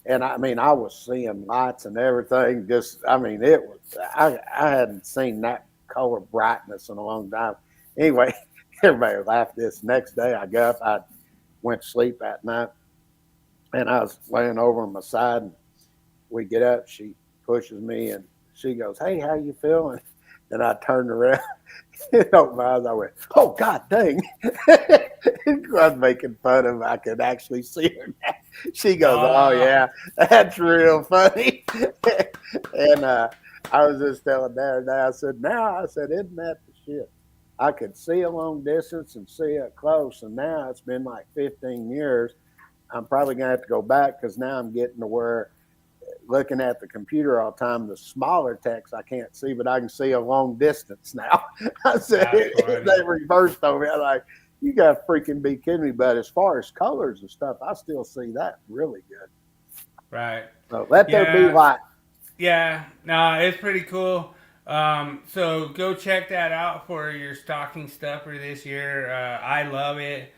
And I mean, I was seeing lights and everything. I hadn't seen that color brightness in a long time. Anyway, everybody laughed. This next day I got up, I went to sleep at night, and I was laying over on my side, and we get up, she pushes me, and she goes, "Hey, how you feeling?" And I turned around and opened my eyes. I went, "Oh, God dang." I was making fun of her. I could actually see her now. She goes, "Oh, yeah, that's real funny." And I was just telling Dad, I said, "Isn't that the shit? I could see a long distance and see it close. And now it's been like 15 years. I'm probably going to have to go back because now I'm getting to where looking at the computer all the time, the smaller text I can't see, but I can see a long distance now." I said, they reversed on me. I'm like, "You got to freaking be kidding me." But as far as colors and stuff, I still see that really good. Right. So let there be light. Yeah. No, it's pretty cool. So go check that out for your stocking stuffer this year. I love it.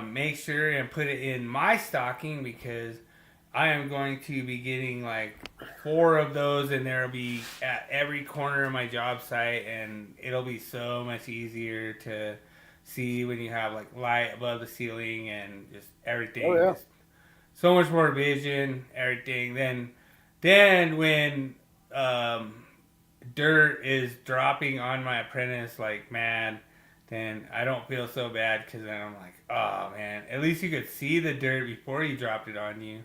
Make sure and put it in my stocking because I am going to be getting like 4 of those, and there'll be at every corner of my job site, and it'll be so much easier to see when you have like light above the ceiling and just everything. Oh, yeah. Just so much more vision, everything. Then when dirt is dropping on my apprentice, like, man, then I don't feel so bad because then I'm like, oh man, at least you could see the dirt before he dropped it on you.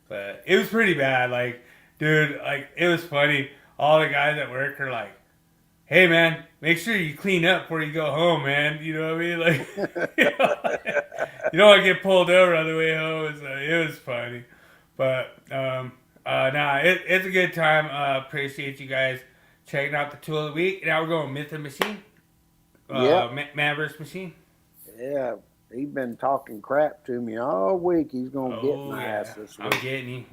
But it was pretty bad. Like, dude, like, it was funny. All the guys at work are like, hey man, make sure you clean up before you go home, man. You know what I mean? Like, you don't want to get pulled over on the way home. So it was funny. But it's a good time. Appreciate you guys checking out the tool of the week. Now we're going myth and machine. Man versus machine. Yeah, he's been talking crap to me all week. He's gonna get my ass this I'm week. getting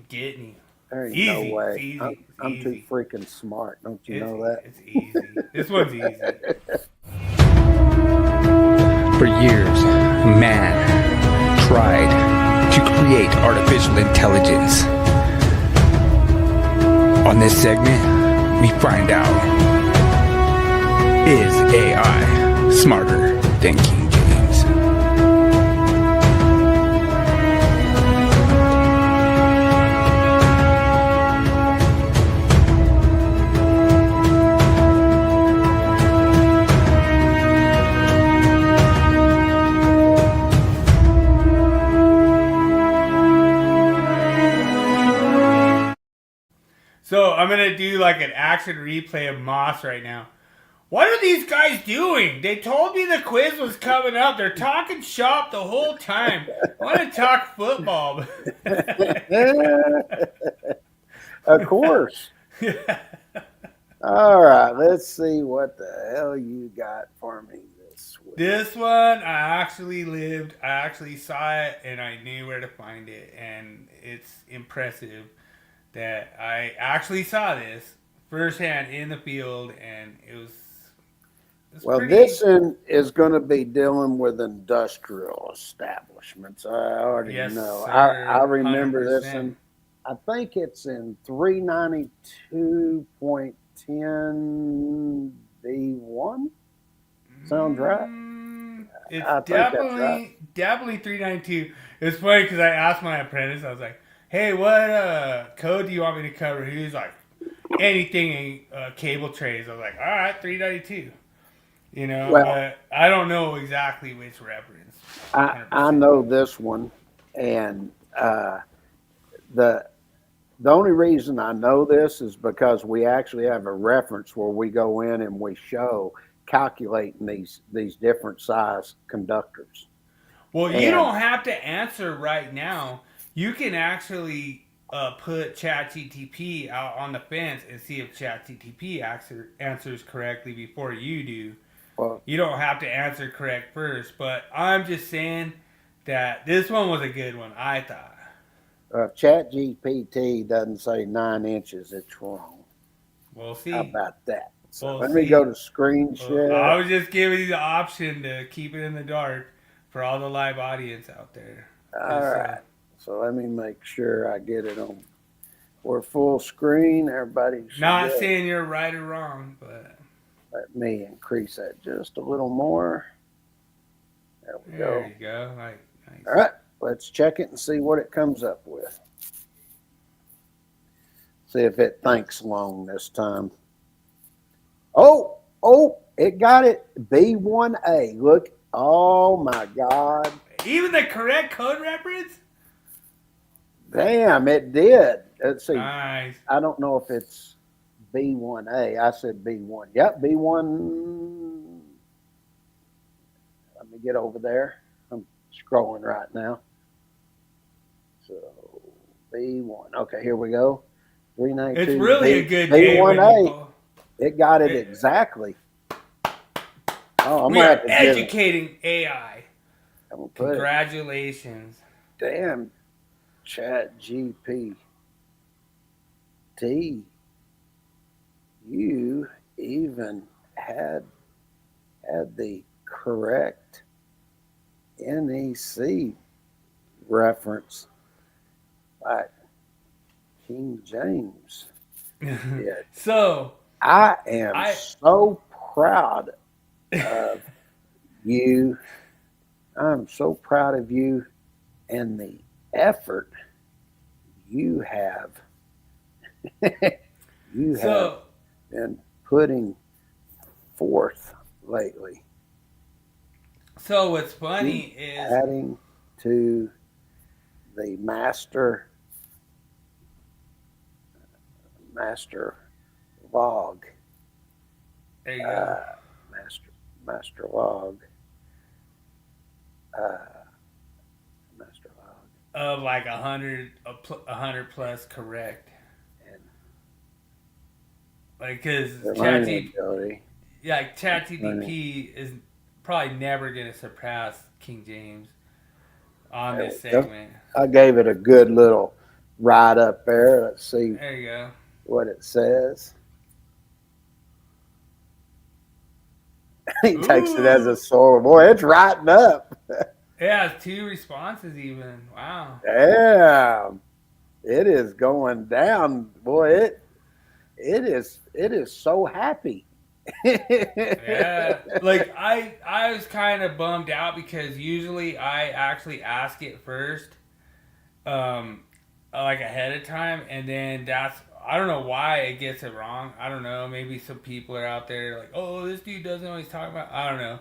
you. There ain't Easy, no way. it's easy, I'm it's too easy. freaking smart. Don't you know that? It's easy. This one's easy. For years, man tried to create artificial intelligence. On this segment, we find out, is AI smarter than King James? So I'm gonna do like an action replay of Moss right now. What are these guys doing? They told me the quiz was coming up. They're talking shop the whole time. I want to talk football. Of course. All right, let's see what the hell you got for me this week. This one, I actually lived. I actually saw it, and I knew where to find it. And it's impressive that I actually saw this firsthand in the field, and it was Well, pretty... this is going to be dealing with industrial establishments. I already Yes, know. sir, I remember 100%. this one. I think it's in 392.10B1. Sounds right. It's I think that's right. definitely 392. It's funny because I asked my apprentice, I was like, hey, what code do you want me to cover? He was like, anything cable trays. I was like, all right, 392. You know, Well, but I don't know exactly which reference. I know this one, and the only reason I know this is because we actually have a reference where we go in and we show calculating these different size conductors. Well, you don't have to answer right now. You can actually put ChatGTP out on the fence and see if ChatGTP answers correctly before you do. Well, You don't have to answer correct first, but I'm just saying that this one was a good one, I thought. ChatGPT doesn't say 9 inches, it's wrong. We'll see. How about that? So We'll let me see. go to screen share. I was just giving you the option to keep it in the dark for all the live audience out there. All right. So let me make sure I get it on. We're full screen. Everybody should Not get it. saying you're right or wrong, but Let me increase that just a little more. There we go. there you go. Like, nice. All right. Let's check it and see what it comes up with. See if it thinks long this time. Oh, it got it. B1A. Look. Oh, my God. Even the correct code reference? Damn, it did. Let's see. Nice. I don't know if it's B1A. I said B1. Yep, B1. Let me get over there. I'm scrolling right now. So B1. Okay, here we go. 392. It's really a good game. B1A. It got it exactly. Oh, I'm We gonna are have to get it. educating AI. I'm gonna put it. Congratulations. Damn, ChatGPT. You even had the correct NEC reference, like King James. Yeah, So, I am so proud of I'm so proud of you and the effort you have been putting forth lately. So what's funny is adding to the master log. there you go. Master log. Master log. Of like 100 plus correct. And Like, because the learning ability. ChatGPT is probably never going to surpass King James on There this we go. segment. I gave it a good little write up there. Let's see There you go. what it says. He takes it as a sword. Boy, it's writing up. Yeah, it's 2 responses even. Wow. Damn. It is going down. Boy, it is so happy. Yeah. Like, I was kind of bummed out because usually I actually ask it first, like ahead of time, and then I don't know why it gets it wrong. I don't know. Maybe some people are out there like, oh, this dude doesn't know what he's talking about. I don't know.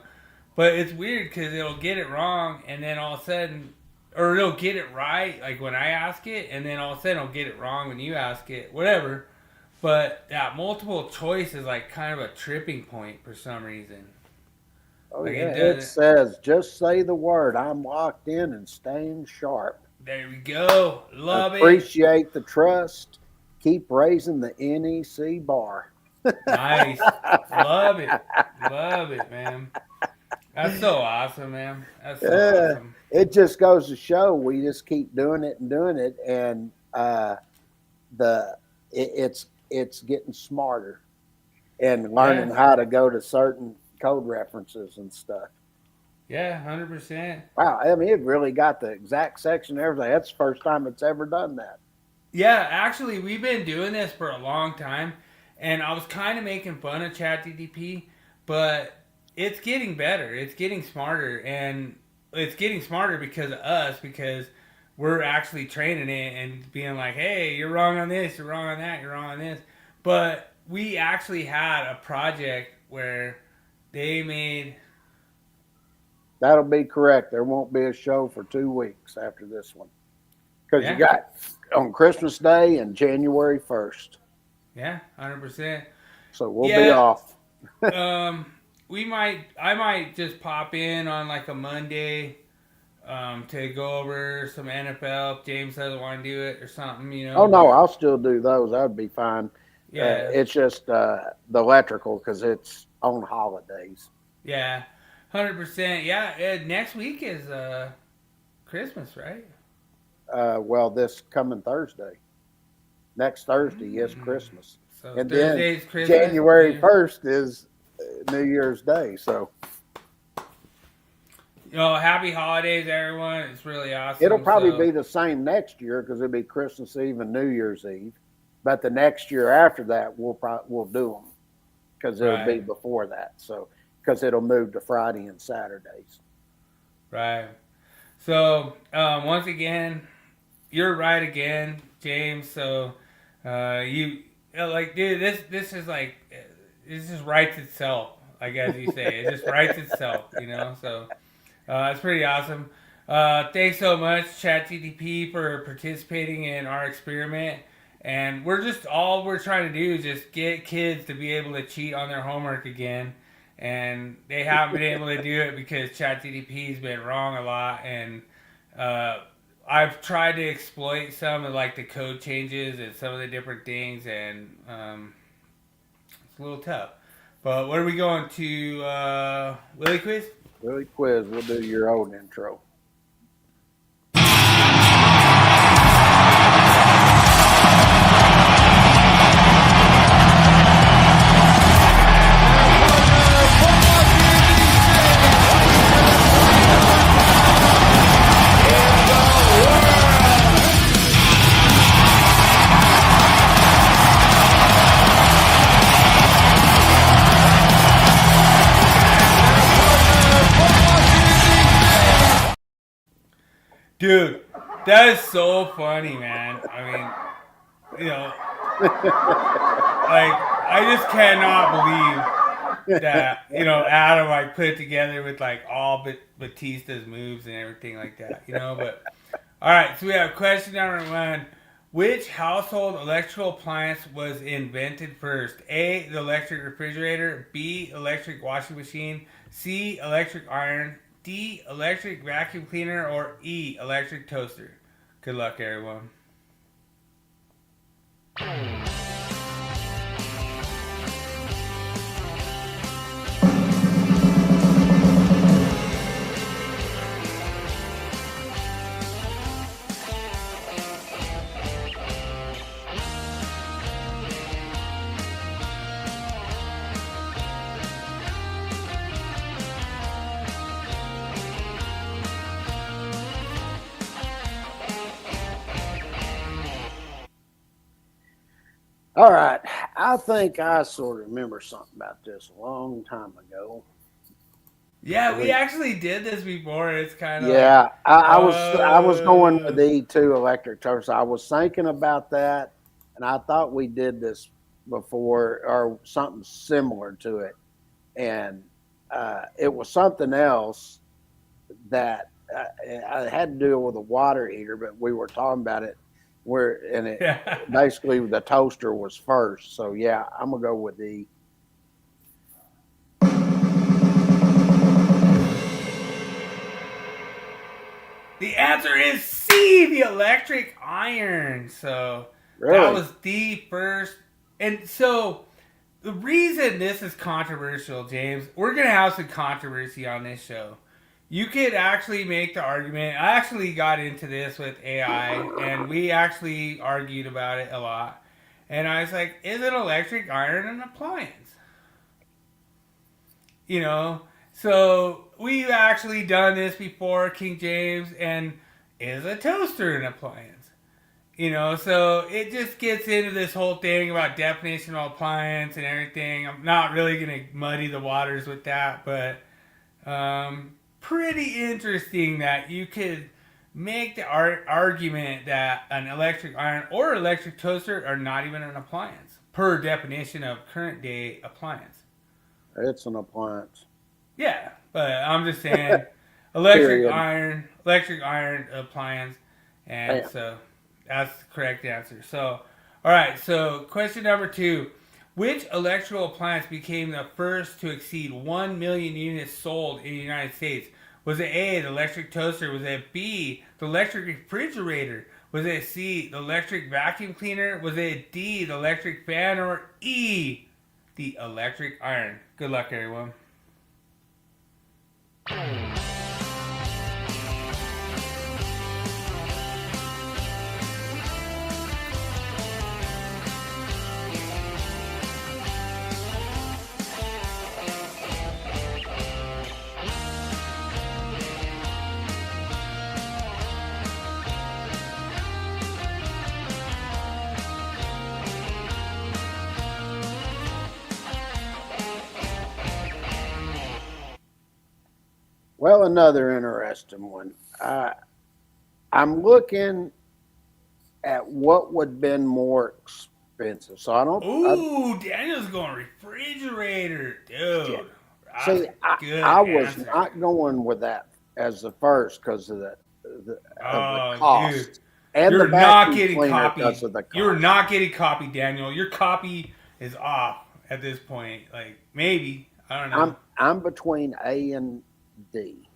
But it's weird because it'll get it wrong, and then all of a sudden, or it'll get it right, like when I ask it, and then all of a sudden it'll get it wrong when you ask it, whatever. But that multiple choice is like kind of a tripping point for some reason. Oh, Like, yeah. it It does- says, just say the word. I'm locked in and staying sharp. There we go. Love it. Appreciate the trust. Keep raising the NEC bar. Nice. Love it. Love it, man. That's so awesome, man. That's so Yeah. awesome. It just goes to show we just keep doing it, and it's getting smarter and learning Yeah. how to go to certain code references and stuff. Yeah, 100%. Wow, I mean, it really got the exact section and everything. That's the first time it's ever done that. Yeah, actually, we've been doing this for a long time, and I was kind of making fun of ChatGPT, but it's getting better. It's getting smarter, and it's getting smarter because of us, because we're actually training it and being like, hey, you're wrong on this, you're wrong on that, you're wrong on this. But we actually had a project where they made... That'll be correct. There won't be a show for 2 weeks after this one. Because Yeah. you got on Christmas Day and January 1st. Yeah, 100%. So we'll be Yeah. off. I might just pop in on like a Monday to go over some NFL if James doesn't want to do it or something, you know. Oh, no, I'll still do those. That'd be fine. Yeah. It's just the electrical because it's on holidays. Yeah. 100%. Yeah, next week is Christmas, right? Well, this coming Thursday. Next Thursday is Christmas. So And Thursday's then Christmas. January yeah. 1st is New Year's Day. So Happy holidays, everyone. It's really awesome. it'll probably So- be the same next year because it'll be Christmas Eve and New Year's Eve. But the next year after that, we'll do them because it'll be Right. before that. So because it'll move to Friday and Saturdays. Right. So once again, you're right again, James. So dude, this is like this just writes itself, like as you say, it just writes itself, you know. So it's pretty awesome. Thanks so much, ChatGPT, for participating in our experiment. And all we're trying to do is just get kids to be able to cheat on their homework again. And they haven't been able to do it because ChatGPT's been wrong a lot. And I've tried to exploit some of like the code changes and some of the different things, and it's a little tough. But what are we going to, Willie Quiz? Willie Quiz, we'll do your own intro. Dude, that is so funny, man. I mean, you know, like, I just cannot believe that, Adam, like, put it together with, like, all Batista's moves and everything like that, but, all right, so we have question number 1. Which household electrical appliance was invented first? A, the electric refrigerator. B, electric washing machine. C, electric iron. D, electric vacuum cleaner. Or E, electric toaster. Good luck, everyone. All right. I think I sort of remember something about this a long time ago. Yeah, we actually did this before. It's kind of Yeah, I was going with the E2 electric toaster. I was thinking about that, and I thought we did this before or something similar to it, and it was something else that I had to do with a water heater, but we were talking about it. Basically the toaster was first. So yeah, I'm gonna go with the. The answer is C, the electric iron. So Really? that was the first. And so the reason this is controversial, James, we're going to have some controversy on this show. You could actually make the argument. I actually got into this with AI, and we actually argued about it a lot. And I was like, is an electric iron an appliance? So we've actually done this before, King James, and is a toaster an appliance? So it just gets into this whole thing about definition of appliance and everything. I'm not really going to muddy the waters with that, but pretty interesting that you could make the argument that an electric iron or electric toaster are not even an appliance, per definition of current day appliance. It's an appliance. Yeah, but I'm just saying electric iron appliance, and so that's the correct answer. So, all right, so question number 2. Which electrical appliance became the first to exceed 1 million units sold in the United States? Was it A, the electric toaster? Was it B, the electric refrigerator? Was it C, the electric vacuum cleaner? Was it D, the electric fan? Or E, the electric iron? Good luck, everyone. Well, another interesting one. I'm looking at what would have been more expensive. So I don't. Ooh, Daniel's going refrigerator, dude. See, I was not going with that as the first because of the cost. Dude. And You're the not vacuum getting cleaner copied. because of the cost. You're not getting copied, Daniel. Your copy is off at this point. Like, maybe. I don't know. I'm between A and D.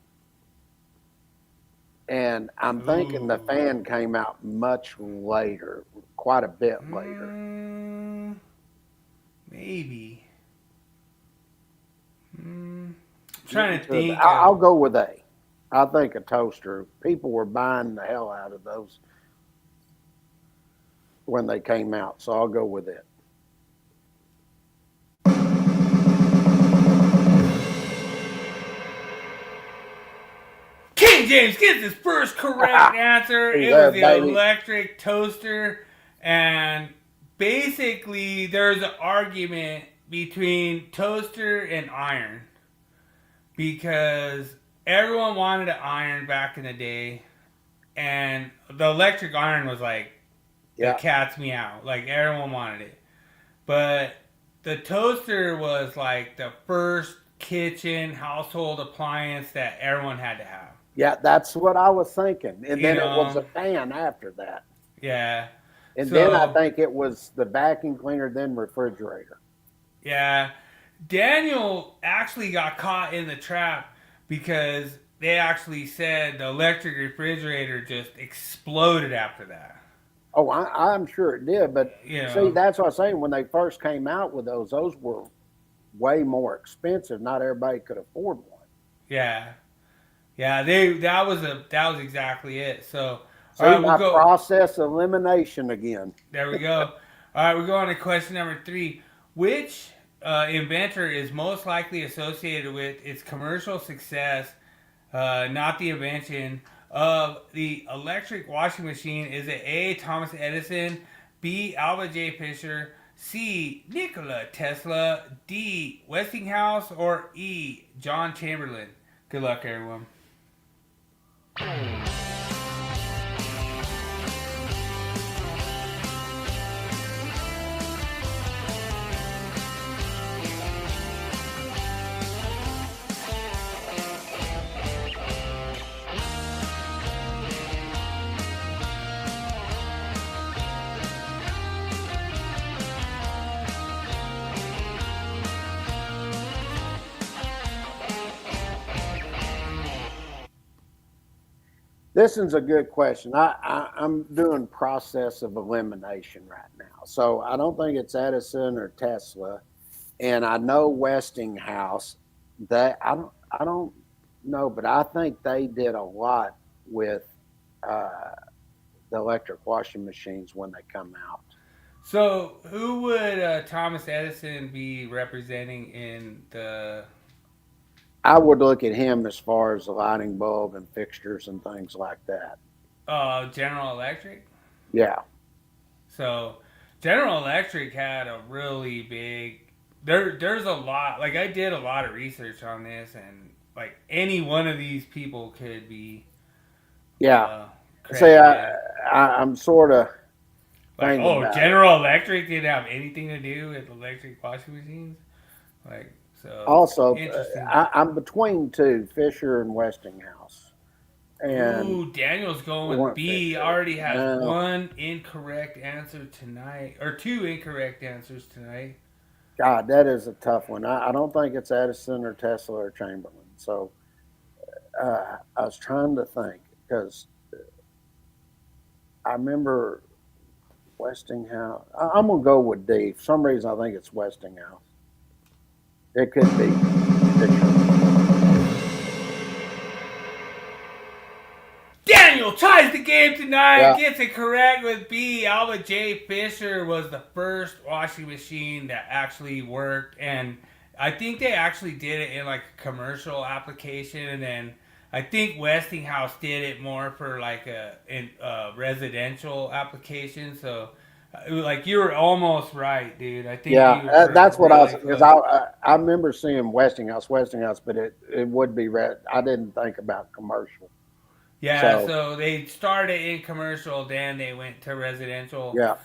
And I'm thinking the fan came out much later, quite a bit later. Maybe. Trying to think. I'll go with A. I think a toaster. People were buying the hell out of those when they came out, so I'll go with it. King James gets his first correct answer. It was the electric toaster. And basically, there's an argument between toaster and iron. Because everyone wanted an iron back in the day. and the electric iron was like Yeah. the cat's meow. Like everyone wanted it, but the toaster was like the first kitchen household appliance that everyone had to have. Yeah, that's what I was thinking. And You then it was know, a fan after that. yeah. And then I So think it was the vacuum cleaner, then refrigerator. yeah, Daniel actually got caught in the trap because they actually said the electric refrigerator just exploded after that. Oh, I'm sure it did. But You see, know, that's what I'm saying. When they first came out with those were way more expensive. Not everybody could afford one. yeah, yeah. That was exactly it. So all See, right, we'll my go. process elimination again. There we go. All right, we're going to question number 3. Which inventor is most likely associated with its commercial success, not the invention, of the electric washing machine? Is it A, Thomas Edison, B, Albert J. Fisher, C, Nikola Tesla, D, Westinghouse, or E, John Chamberlain? Good luck, everyone. This is a good question. I'm doing process of elimination right now. So I don't think it's Edison or Tesla. And I know Westinghouse. That I don't know, but I think they did a lot with uh, the electric washing machines when they come out. So, who would Thomas Edison be representing in the I would look at him as far as the lighting bulb and fixtures and things like that. General Electric? Yeah. So, General Electric had a really big. There's a lot. Like I did a lot of research on this, and like any one of these people could be Yeah. uh, See, credited. I'm sort of Like, thinking oh, about it. General Electric didn't have anything to do with electric washing machines. Like, so Also, interesting. I'm between two, Fisher and Westinghouse. And Ooh, Daniel's going we with weren't B. Fisher. Already has No, one incorrect answer tonight, or 2 incorrect answers tonight. God, that is a tough one. I don't think it's Edison or Tesla or Chamberlain. So I was trying to think because I remember Westinghouse. I'm going to go with D. For some reason, I think it's Westinghouse. It could be Fisher. Daniel ties the game tonight. Yeah. Gets it correct with B. Albert J. Fisher was the first washing machine that actually worked, and I think they actually did it in like a commercial application, and then I think Westinghouse did it more for like a residential application. So, like you were almost right, dude. I think Yeah, you were that's what I was, really because close. I remember seeing Westinghouse, but it would be red. I didn't think about commercial. Yeah, So, so they started in commercial, then they went to residential. yeah.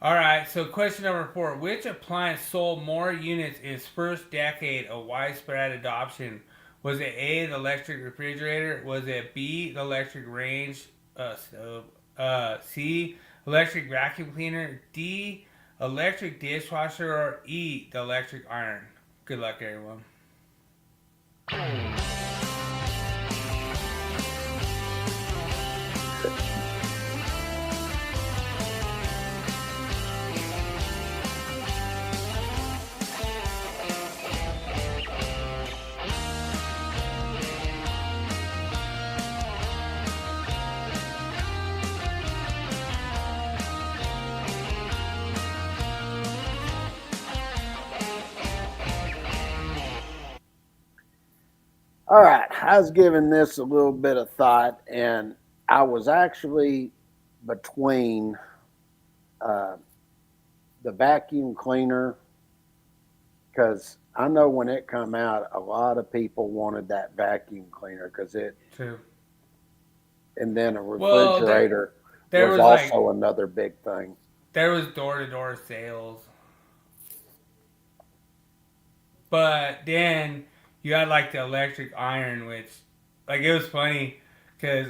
All right, so question number 4. Which appliance sold more units in its first decade of widespread adoption? Was it A, the electric refrigerator? Was it B, the electric range stove? C, electric vacuum cleaner? D, electric dishwasher? Or E, the electric iron? Good luck, everyone. All right. I was giving this a little bit of thought, and I was actually between uh, the vacuum cleaner, because I know when it come out, a lot of people wanted that vacuum cleaner because it True. And then a Well, refrigerator there was was like also another big thing. there was door-to-door sales, but then you had like the electric iron, which like it was funny because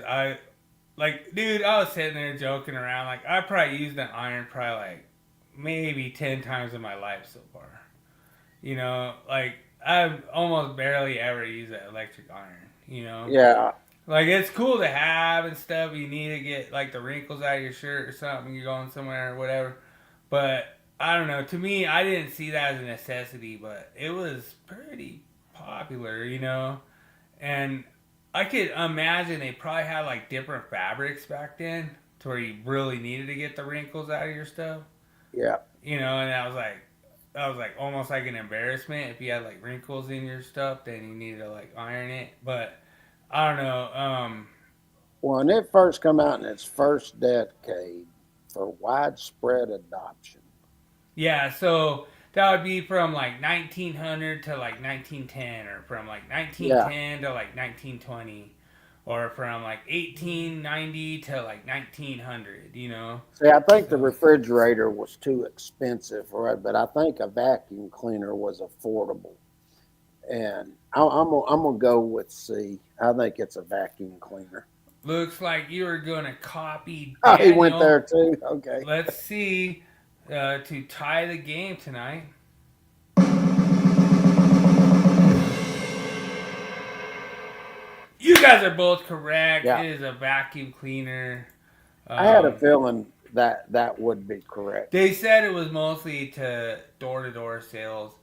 dude, I was sitting there joking around. Like I probably used an iron probably like maybe 10 times in my life so far. You know, like I've almost barely ever used an electric iron. You know, Yeah. like it's cool to have and stuff. You need to get like the wrinkles out of your shirt or something. You're going somewhere or whatever. But I don't know. To me, I didn't see that as a necessity, but it was pretty popular, you know. And I could imagine they probably had like different fabrics back then, to where you really needed to get the wrinkles out of your stuff, Yeah. you know. And that was like almost like an embarrassment if you had like wrinkles in your stuff, then you needed to like iron it. But I don't know. When it first come out in its first decade for widespread adoption. Yeah, so that would be from like 1900 to like 1910, or from like 1910 to like 1920, or from like 1890 to like 1900, you know? See, I think the refrigerator was too expensive for it, but I think a vacuum cleaner was affordable. And I'm gonna go with C. I think it's a vacuum cleaner. Looks like you were going to copy Oh, Daniel. he went there too? Okay. Let's see to tie the game tonight. You guys are both correct. Yeah. It is a vacuum cleaner. I had a feeling that would be correct. They said it was mostly to door-to-door sales.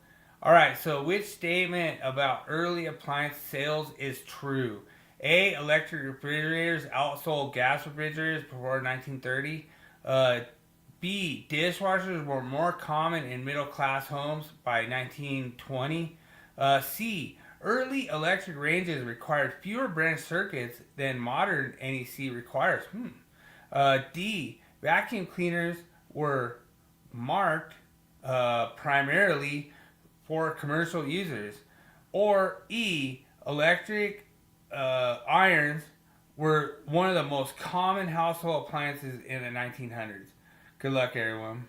All right, so which statement about early appliance sales is true? A, electric refrigerators outsold gas refrigerators before 1930. B, dishwashers were more common in middle-class homes by 1920. C, early electric ranges required fewer branch circuits than modern NEC requires. D, vacuum cleaners were marked primarily for commercial users. Or E, electric irons were one of the most common household appliances in the 1900s. Good luck, everyone.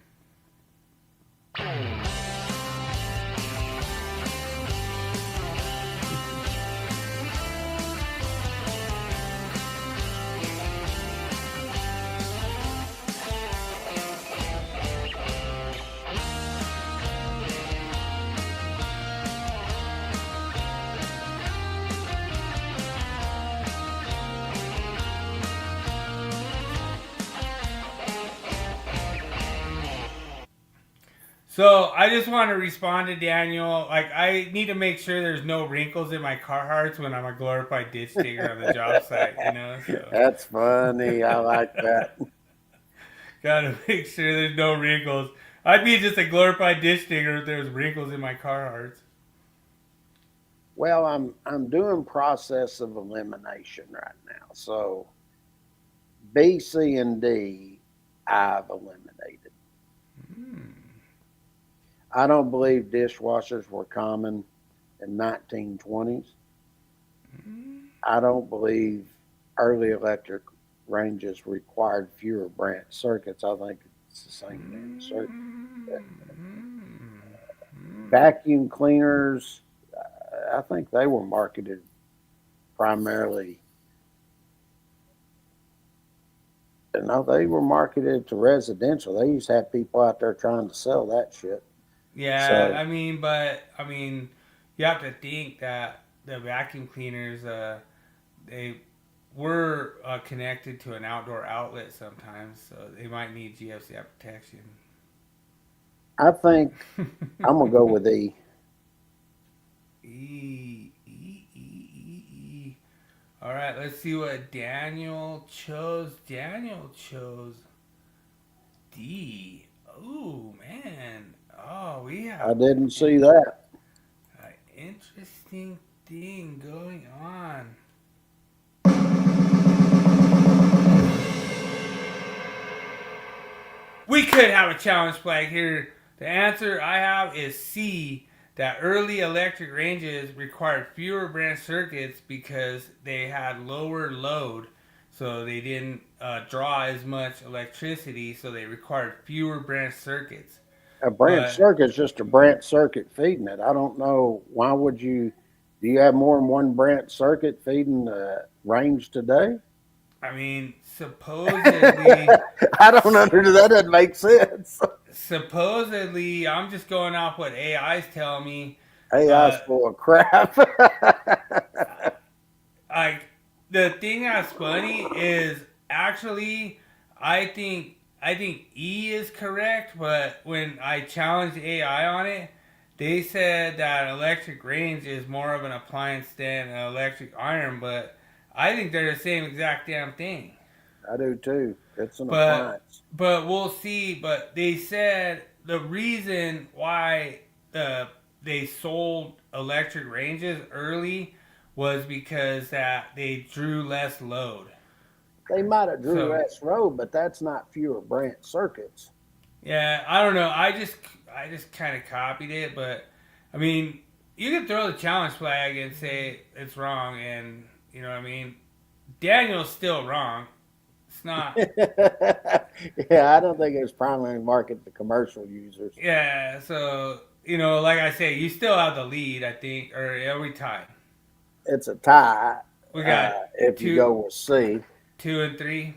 So I just want to respond to Daniel. Like, I need to make sure there's no wrinkles in my Carhartts when I'm a glorified ditch digger on the job site, you know? So That's funny. I like that. gotta make sure there's no wrinkles. I'd be just a glorified ditch digger if there was wrinkles in my Carhartts. Well, I'm doing process of elimination right now. So B, C, and D I've eliminated. I don't believe dishwashers were common in 1920s. I don't believe early electric ranges required fewer branch circuits. I think it's the same damn circuit. Vacuum cleaners, I think they were marketed primarily. No, they were marketed to residential. They used to have people out there trying to sell that shit. Yeah, So- I mean, you have to think that the vacuum cleaners, they were connected to an outdoor outlet sometimes, so they might need GFCI protection. I think I'm gonna go with E. All right, let's see what Daniel chose. Daniel chose D. Oh man. Oh, we have I didn't see that. an interesting thing going on. We could have a challenge flag here. The answer I have is C, that early electric ranges required fewer branch circuits because they had lower load. so they didn't draw as much electricity, so they required fewer branch circuits. A branch circuit is just a branch circuit feeding it. I don't know, why would you, do you have more than one branch circuit feeding the range today? I mean, supposedly, I don't understand. That doesn't make sense. supposedly, I'm just going off what AI's telling me. AI's full of crap. Like, the thing that's funny is actually, I think E is correct, but when I challenged AI on it, they said that electric range is more of an appliance than an electric iron, but I think they're the same exact damn thing. I do too. It's an appliance. But we'll see. But they said the reason why they sold electric ranges early was because that they drew less load. They might have drew less load, but that's not fewer branch circuits. Yeah, I don't know. I just kind of copied it, but I mean, you can throw the challenge flag and say it's wrong, and you know what I mean. Daniel's still wrong. It's not. Yeah, I don't think it's primarily marketed to commercial users. Yeah, so you know, like I say, you still have the lead, I think, or are we tied? It's a tie. We got if you go with C. 2 and 3.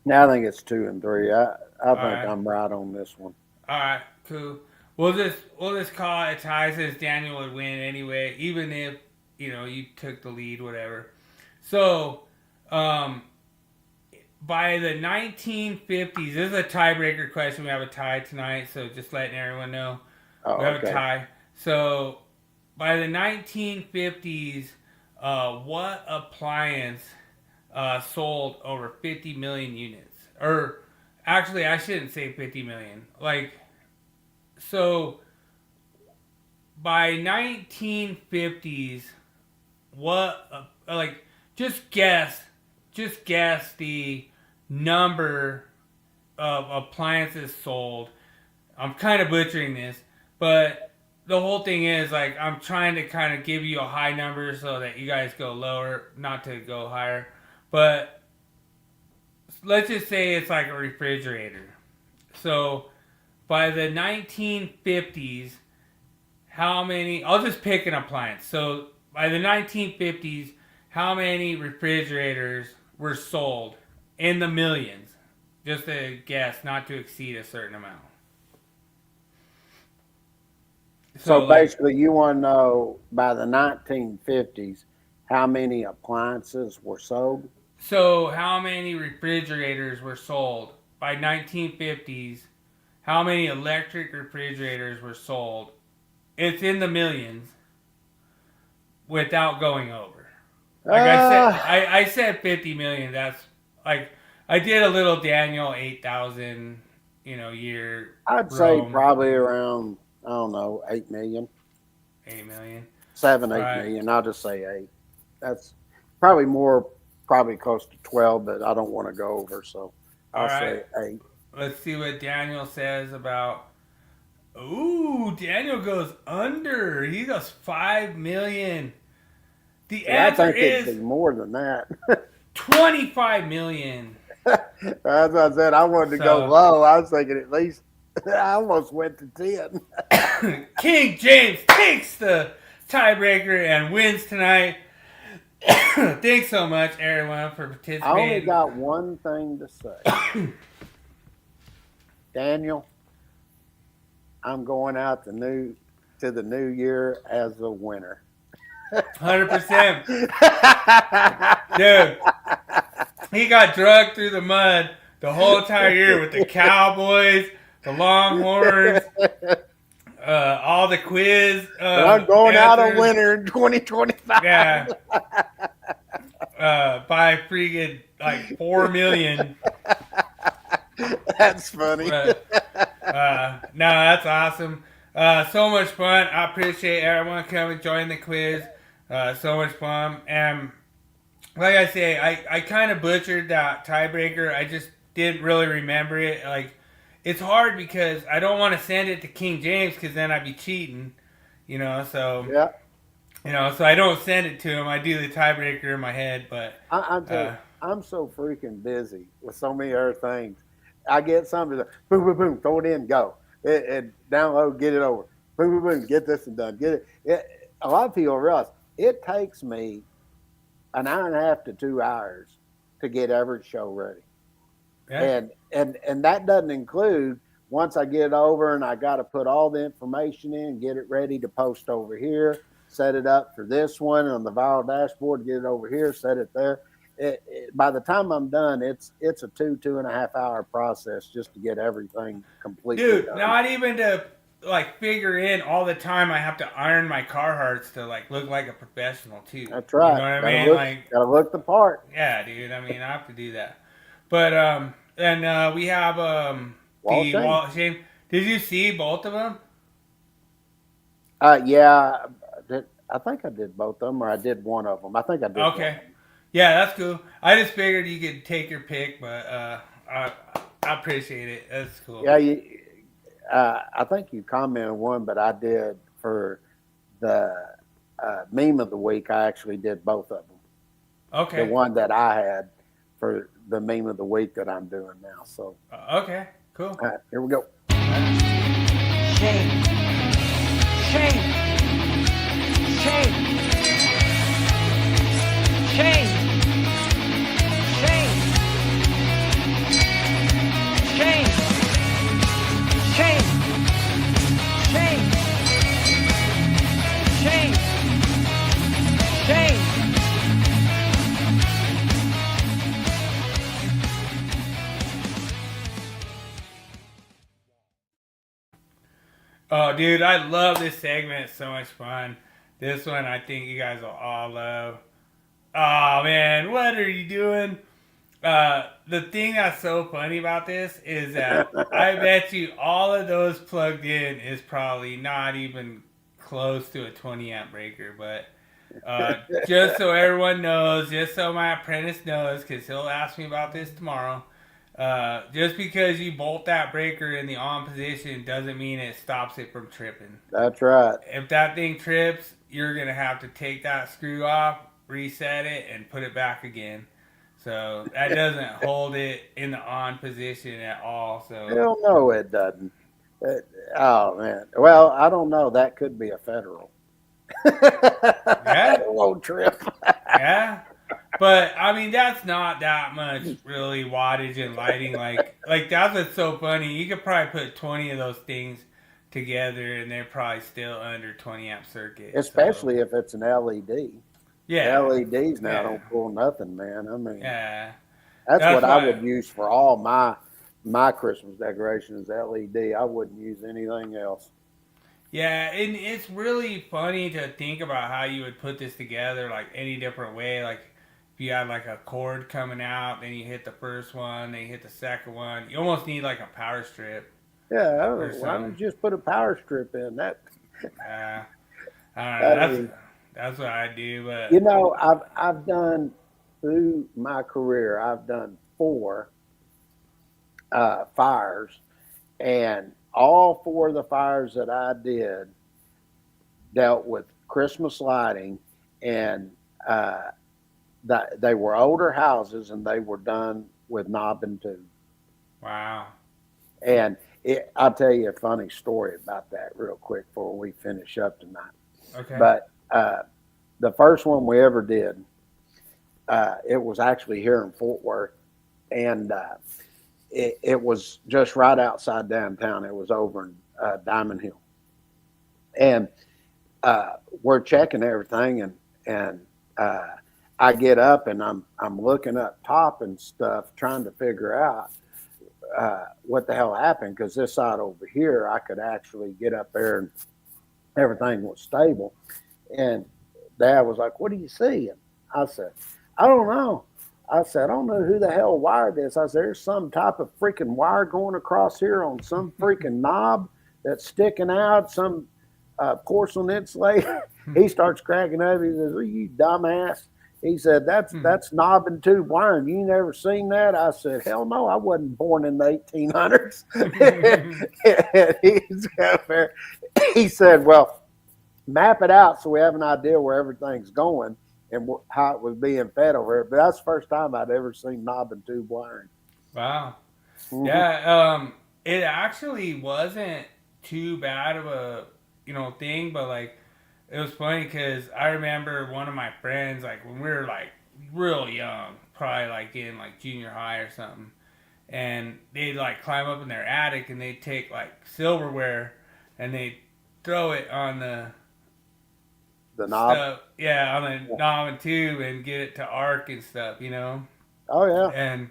Now I think it's 2 and 3. I think right. I'm right on this one. All right, cool. We'll just call it a tie since Daniel would win anyway, even if you know you took the lead, whatever. So, by the 1950s, this is a tiebreaker question. We have a tie tonight, so just letting everyone know we have a tie. So, by the 1950s, what appliance sold over 50 million units? Or actually, I shouldn't say 50 million. Like, so by 1950s, what just guess the number of appliances sold. I'm kind of butchering this, but the whole thing is like I'm trying to kind of give you a high number so that you guys go lower, not to go higher. But let's just say it's like a refrigerator. So by the 1950s, how many? I'll just pick an appliance. So by the 1950s, how many refrigerators were sold in the millions? Just a guess, not to exceed a certain amount. So basically, you want to know by the 1950s how many appliances were sold? So how many refrigerators were sold by 1950s? How many electric refrigerators were sold? It's in the millions without going over. Like I said 50 million. That's like I did a little Daniel 8,000, year. I'd say probably around, I don't know, 8 million. 8 million. 7, 8 million. I'll just say 8. That's probably close to 12, but I don't want to go over, so I'll say 8. Let's see what Daniel says about. Ooh, Daniel goes under. He goes 5 million. The answer I think is it'd be more than that. 25 million. As I said, I wanted to go low. I was thinking at least I almost went to 10. King James takes the tiebreaker and wins tonight. Thanks so much, everyone, for participating. I only got one thing to say. Daniel, I'm going out to the new year as a winner. 100%. Dude, he got drugged through the mud the whole entire year with the Cowboys, the Longhorns, all the quiz. I'm going out a winner in 2025. Yeah. By freaking like 4 million. That's funny. No, that's awesome. So much fun. I appreciate everyone coming, join the quiz. So much fun. And like I say, I kind of butchered that tiebreaker. I just didn't really remember it. Like, it's hard because I don't want to send it to King James because then I'd be cheating, so. Yeah. So I don't send it to him. I do the tiebreaker in my head, but. I'm telling you, I'm so freaking busy with so many other things. I get something, boom, boom, boom, throw it in, go. And download, get it over. Boom, boom, boom, get this and done. A lot of people realize it takes me an hour and a half to 2 hours to get every show ready. Yeah. And that doesn't include once I get it over and I got to put all the information in, get it ready to post over here, set it up for this one on the viral dashboard, get it over here, set it there. By the time I'm done, it's a 2.5 hour process just to get everything completely Dude, done. not even to like figure in all the time I have to iron my Carhartts to like look like a professional too. That's right. You know what I mean? Gotta look the part. Yeah, dude. I mean, I have to do that. But and we have Wall the shame. wall of shame. Did you see both of them? Yeah, I think I did both of them, or I did one of them. I think I did. Okay. Yeah, that's cool. I just figured you could take your pick, but I appreciate it. That's cool. Yeah, I think you commented one, but I did for the meme of the week. I actually did both of them. Okay. The one that I had for the meme of the week that I'm doing now. So Okay. Cool. all right, here we go. Shame. Shame. Shame. Shame. Shame. Shame. Shame. Shame. Shame. Shame. Oh, dude, I love this segment. It's so much fun. This one, I think you guys will all love. Oh, man, what are you doing? The thing that's so funny about this is that I bet you all of those plugged in is probably not even close to a 20 amp breaker. But just so everyone knows, just so my apprentice knows, because he'll ask me about this tomorrow. Just because you bolt that breaker in the on position doesn't mean it stops it from tripping. That's right. If that thing trips, you're going to have to take that screw off, reset it, and put it back again. So that doesn't hold it in the on position at all. So Hell no, it doesn't. Oh man. Well, I don't know. That could be a federal. Yeah. It won't trip. Yeah. But I mean, that's not that much really wattage and lighting. Like that's what's so funny. You could probably put 20 of those things together, and they're probably still under 20 amp circuit. Especially if it's an LED. Yeah. LEDs now Yeah. don't pull nothing, man. I mean, Yeah. that's what why- I would use for all my Christmas decorations. LED. I wouldn't use anything else. Yeah, and it's really funny to think about how you would put this together, like any different way. Like if you had like a cord coming out, then you hit the first one, then you hit the second one. You almost need like a power strip. Yeah, Or why don't you just put a power strip in that? I don't know. I mean, That's what I do. But you know, I've done through my career. I've done 4 fires, and all 4 of the fires that I did dealt with Christmas lighting, and that they were older houses, and they were done with knob and tube. wow. And I'll tell you a funny story about that real quick before we finish up tonight. Okay. But the first one we ever did, it was actually here in Fort Worth, and it was just right outside downtown. It was over in Diamond Hill, and we're checking everything, and I get up and I'm looking up top and stuff, trying to figure out what the hell happened, because this side over here I could actually get up there and everything was stable. And Dad was like, "What do you see?" And I said, "I don't know." I said, "I don't know who the hell wired this." I said, "There's some type of freaking wire going across here on some freaking knob that's sticking out, some porcelain insulator." He starts cracking up. He says, "Well, you dumbass." He said, that's knob and tube wiring. You never seen that?" I said, "Hell no, I wasn't born in the 1800s. He said, "Well, map it out so we have an idea where everything's going, and how it was being fed over here. But that's the first time I'd ever seen knob and tube wiring. Wow. Mhm. Yeah. It actually wasn't too bad of a thing, but like it was funny because I remember one of my friends, like when we were like real young, probably like in like junior high or something, and they'd like climb up in their attic and they'd take like silverware and they'd throw it on the knob. stuff, yeah, on the knob and tube and get it to arc and stuff, Oh yeah. and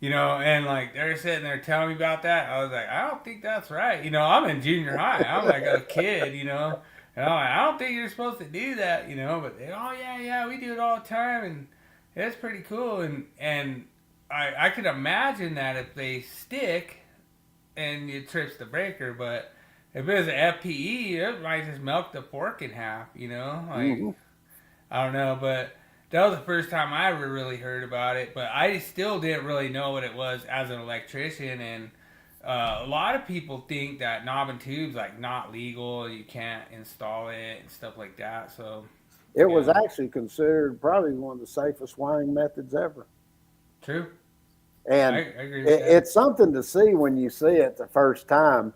and like they're sitting there telling me about that. I was like, I don't think that's right. I'm in junior high. I'm like a kid, and I'm like, I don't think you're supposed to do that, But they, oh yeah, we do it all the time, and it's pretty cool. And I could imagine that if they stick, and it trips the breaker, but if it was an FPE, it might just melt the fork in half, Like I don't know, but. That was the first time I ever really heard about it, but I still didn't really know what it was as an electrician. And a lot of people think that knob and tube's like not legal, you can't install it and stuff like that. So it was actually considered probably one of the safest wiring methods ever. True. And I agree with that. it's something to see when you see it the first time.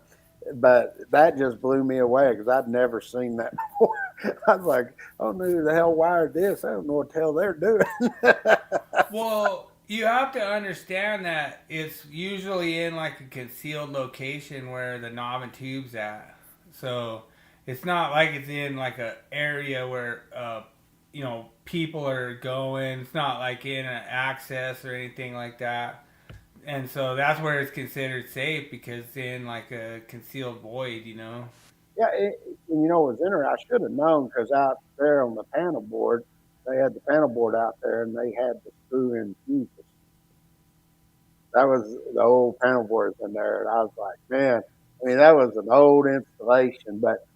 But that just blew me away because I'd never seen that before. I was like, I don't know who the hell wired this. I don't know what the hell they're doing. Well, you have to understand that it's usually in like a concealed location where the knob and tube's at. So it's not like it's in like a area where people are going. It's not like in an access or anything like that. And so that's where it's considered safe because it's in like a concealed void, Yeah, what's interesting, I should have known because out there on the panel board, they had the panel board out there and they had the screw-in fuses. That was the old panel boards in there, and I was like, man, I mean, that was an old installation, but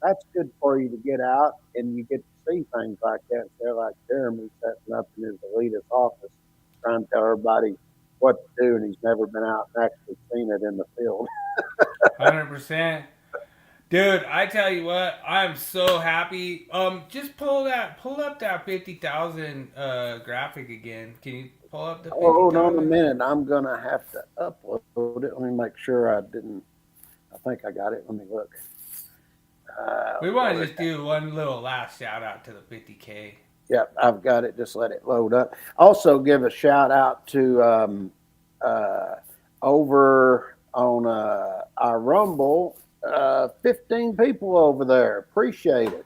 that's good for you to get out and you get to see things like that. They're like Jeremy setting up in his elitist office, trying to tell everybody what to do, and he's never been out and actually seen it in the field. 100%. Dude, I tell you what, I'm so happy. Just pull up that 50,000 graphic again. Can you pull up the 50,000? Hold on a minute. I'm gonna have to upload it. Let me make sure I didn't. I think I got it. Let me look. We want to just do one little last shout out to the 50K. Yep, I've got it. Just let it load up. Also, give a shout out to over on our Rumble. 15 people over there. Appreciate it.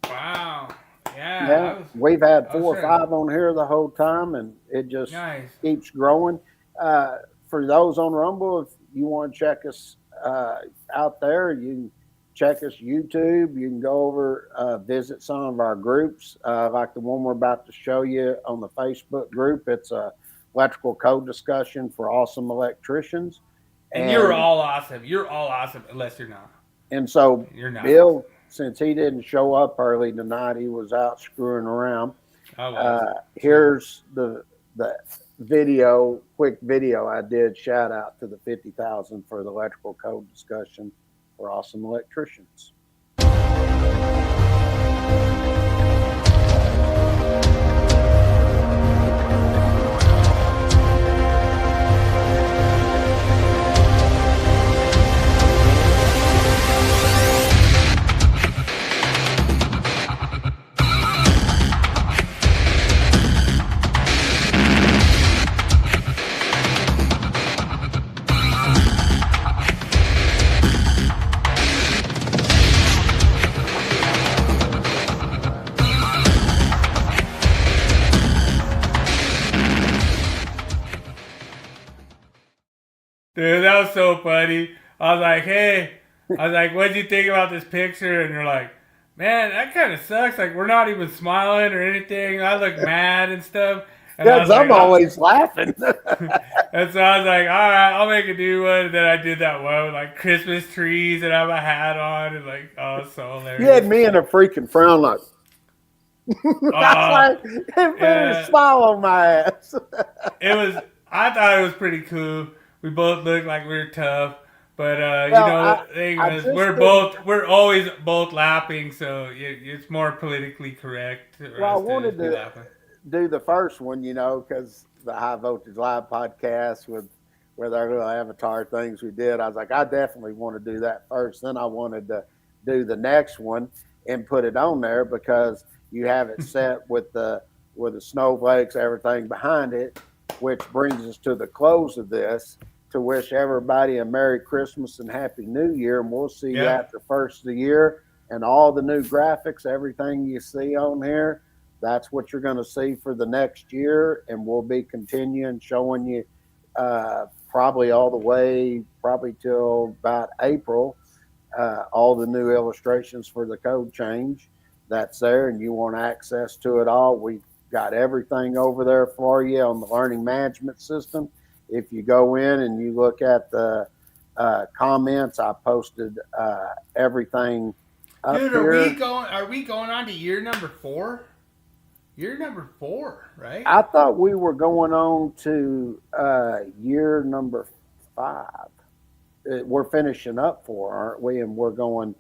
Wow. Yeah. We've had 4 or 5 on here the whole time, and it just keeps growing. For those on Rumble, if you want to check us out there, you can check us YouTube. You can go over, visit some of our groups, like the one we're about to show you on the Facebook group. It's a electrical code discussion for awesome electricians. And you're all awesome. You're all awesome, unless you're not. And so you're not. Bill, since he didn't show up early tonight, he was out screwing around. Here's the video, quick video I did. Shout out to the 50,000 for the electrical code discussion for awesome electricians. Dude, that was so funny. I was like, hey, what'd you think about this picture? And you're like, man, that kind of sucks. Like, we're not even smiling or anything. I look mad and stuff. And because I'm always laughing. And so I was like, all right, I'll make a new one. And then I did that one with like Christmas trees and I have a hat on and like, oh, it's so hilarious. You had me in a freaking frown like, I was like, smile on my ass. I thought it was pretty cool. We both looked like we were tough. But Well, the thing I is, just we're always both laughing, so it's more politically correct for Well, I us to wanted just be to laughing. do the first one, because the High Voltage Live podcast with our little avatar things we did. I was like, I definitely want to do that first. Then I wanted to do the next one and put it on there because you have it set with the snowflakes, everything behind it, which brings us to the close of this. To wish everybody a Merry Christmas and Happy New Year, and we'll see you Yeah. after first of the year. And all the new graphics, everything you see on here, that's what you're going to see for the next year. And we'll be continuing showing you probably all the way, probably till about April, all the new illustrations for the code change that's there. And you want access to it all, we got everything over there for you on the learning management system. If you go in and you look at the comments, I posted everything up Dude, here. are we going on to year number 4? Year number 4, right? I thought we were going on to year number 5. We're finishing up 4, aren't we? And we're going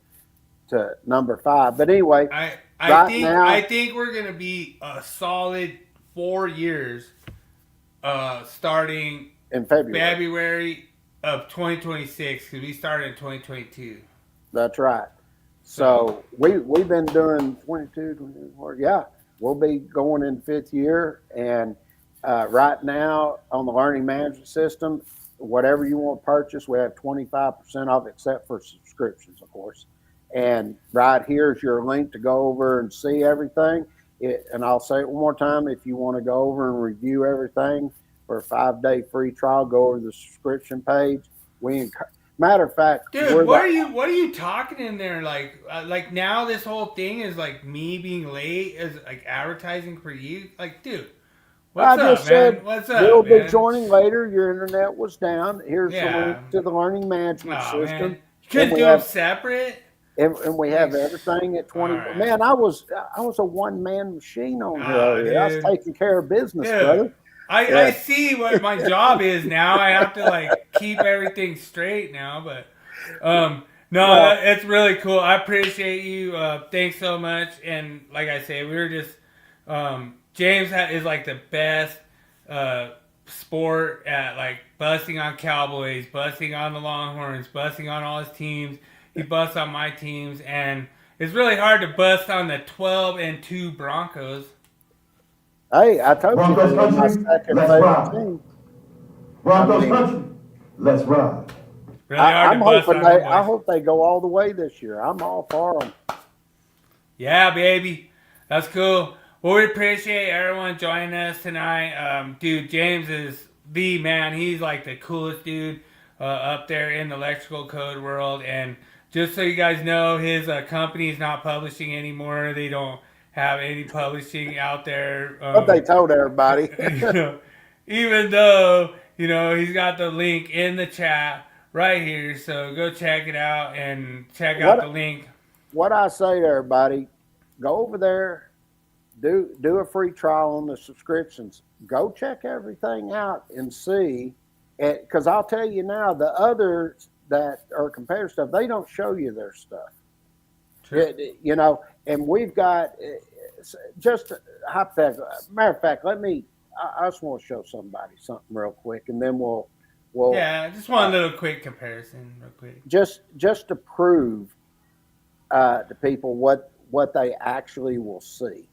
to number 5. But anyway, I think we're gonna be a solid 4 years, starting in February. February of 2026 because we started in 2022. That's right. So we've been doing 22, 24. Yeah, we'll be going in 5th year. And right now on the learning management system, whatever you want to purchase, we have 25% off, except for subscriptions, of course. And right here is your link to go over and see everything. And I'll say it one more time: if you want to go over and review everything for a 5-day free trial, go over the subscription page. Matter of fact, dude, what are you talking in there? Like now this whole thing is like me being late is like advertising for you. Like, dude, what's up, man? What's up, we'll man? be joining later. Your internet was down. Here's the link to the learning management system. Man. You couldn't do them separate. And we have everything at 20. Right. Man, I was a one-man machine on here. I was taking care of business, brother. I see what my job is now. I have to like keep everything straight now, but it's really cool. I appreciate you. Thanks so much. And like I say, we were just James is like the best sport at like busting on Cowboys, busting on the Longhorns, busting on all his teams. He busts on my teams, and it's really hard to bust on the 12-2 Broncos. Hey, I told you this was my second favorite team. Broncos country, let's ride. Really hard to bust on them boys. I hope they go all the way this year. I'm all for them. Yeah, baby. That's cool. Well, we appreciate everyone joining us tonight. Dude, James is the man. He's like the coolest dude up there in the electrical code world. And just so you guys know, his company is not publishing anymore. They don't have any publishing out there. But they told everybody. Even though, he's got the link in the chat right here. So go check it out and check out the link. What I say to everybody, go over there, do a free trial on the subscriptions. Go check everything out and see. Because I'll tell you now, the others that are competitor stuff, they don't show you their stuff. Sure. And we've got just hypothetical. Matter of fact, I just want to show somebody something real quick, and then we'll just one little quick comparison, real quick. Just to prove to people what they actually will see.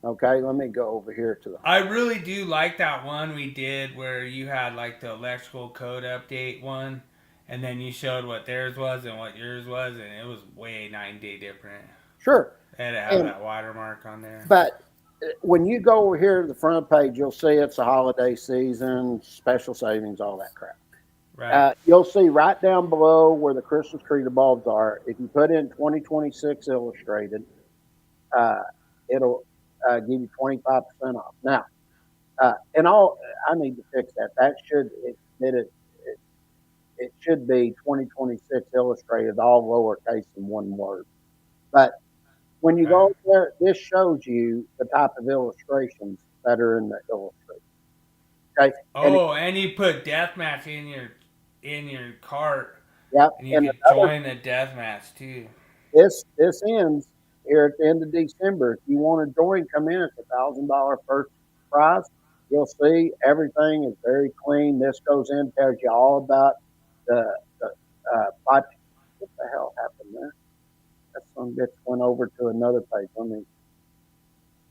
Okay, let me go over here to the. I really do like that one we did where you had like the electrical code update one, and then you showed what theirs was and what yours was, and it was way 9-day different. Sure. It had to have that watermark on there. But when you go over here to the front page, you'll see it's a holiday season, special savings, all that crap. Right. You'll see right down below where the Christmas tree bulbs are. If you put in 2026 illustrated, it'll give you 25% off. Now, I need to fix that. It should be 2026 illustrated, all lowercase in one word. But when you go there, this shows you the type of illustrations that are in the illustration. Okay. And you put deathmatch in your cart Yep. And you And can another, join the death match too. this ends here at the end of December. If you want to join, come in. It's $1,000 first prize. You'll see everything is very clean. This goes in, tells you all about the pot. What the hell happened there? That some bitch went over to another page. Let me,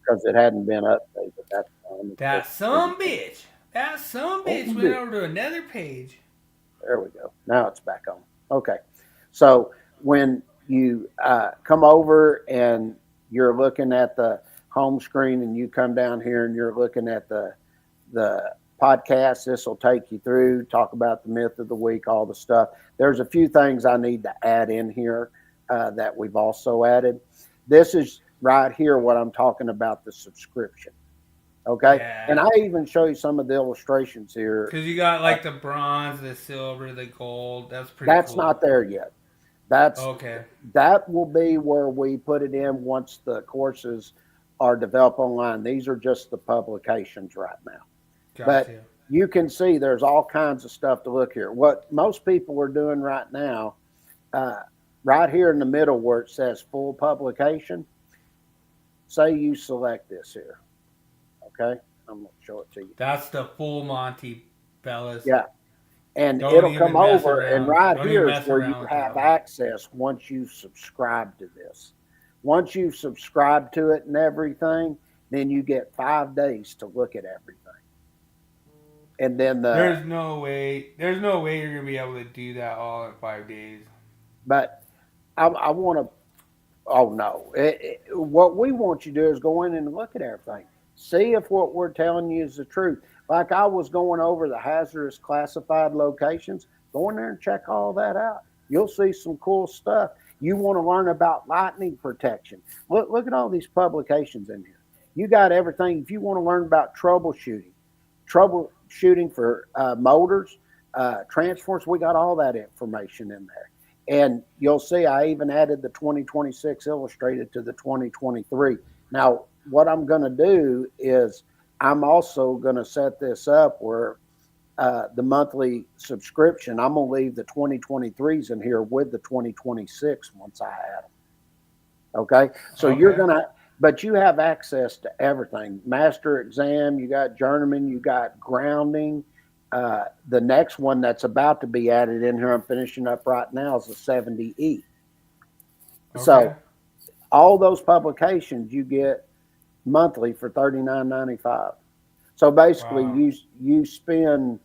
because it hadn't been updated. That's fine. That some bitch. That some bitch went over to another page. There we go. Now it's back on. Okay. So when you come over and you're looking at the home screen and you come down here and you're looking at the podcast, this will take you through, talk about the myth of the week, all the stuff. There's a few things I need to add in here that we've also added. This is right here what I'm talking about, the subscription. Okay. Yeah. And I even show you some of the illustrations here. Because you got like the bronze, the silver, the gold. That's pretty That's cool. not there yet. That's okay. That will be where we put it in once the courses are developed online. These are just the publications right now. Gotcha. But you can see there's all kinds of stuff to look here. What most people are doing right now, right here in the middle where it says full publication, say you select this here. Okay, I'm going to show it to you. That's the full Monty, fellas. Yeah. And Don't it'll even come mess over, around. and right Don't here even is mess where around you with have that one. access once you subscribe to this. Once you've subscribed to it and everything, then you get 5 days to look at everything. And then there's no way you're gonna be able to do that all in 5 days. But I want to. Oh no! What we want you to do is go in and look at everything. See if what we're telling you is the truth. Like I was going over the hazardous classified locations. Go in there and check all that out. You'll see some cool stuff. You want to learn about lightning protection. Look at all these publications in here. You got everything. If you want to learn about troubleshooting for motors, transformers, we got all that information in there. And you'll see I even added the 2026 illustrated to the 2023. Now, what I'm going to do is I'm also going to set this up where the monthly subscription, I'm going to leave the 2023s in here with the 2026 once I add them. Okay? So Okay. you're going to, but you have access to everything. Master exam, you got journeyman, you got grounding. The next one that's about to be added in here, I'm finishing up right now, is the 70E. Okay. So all those publications you get monthly for $39.95. So basically, Wow. you spend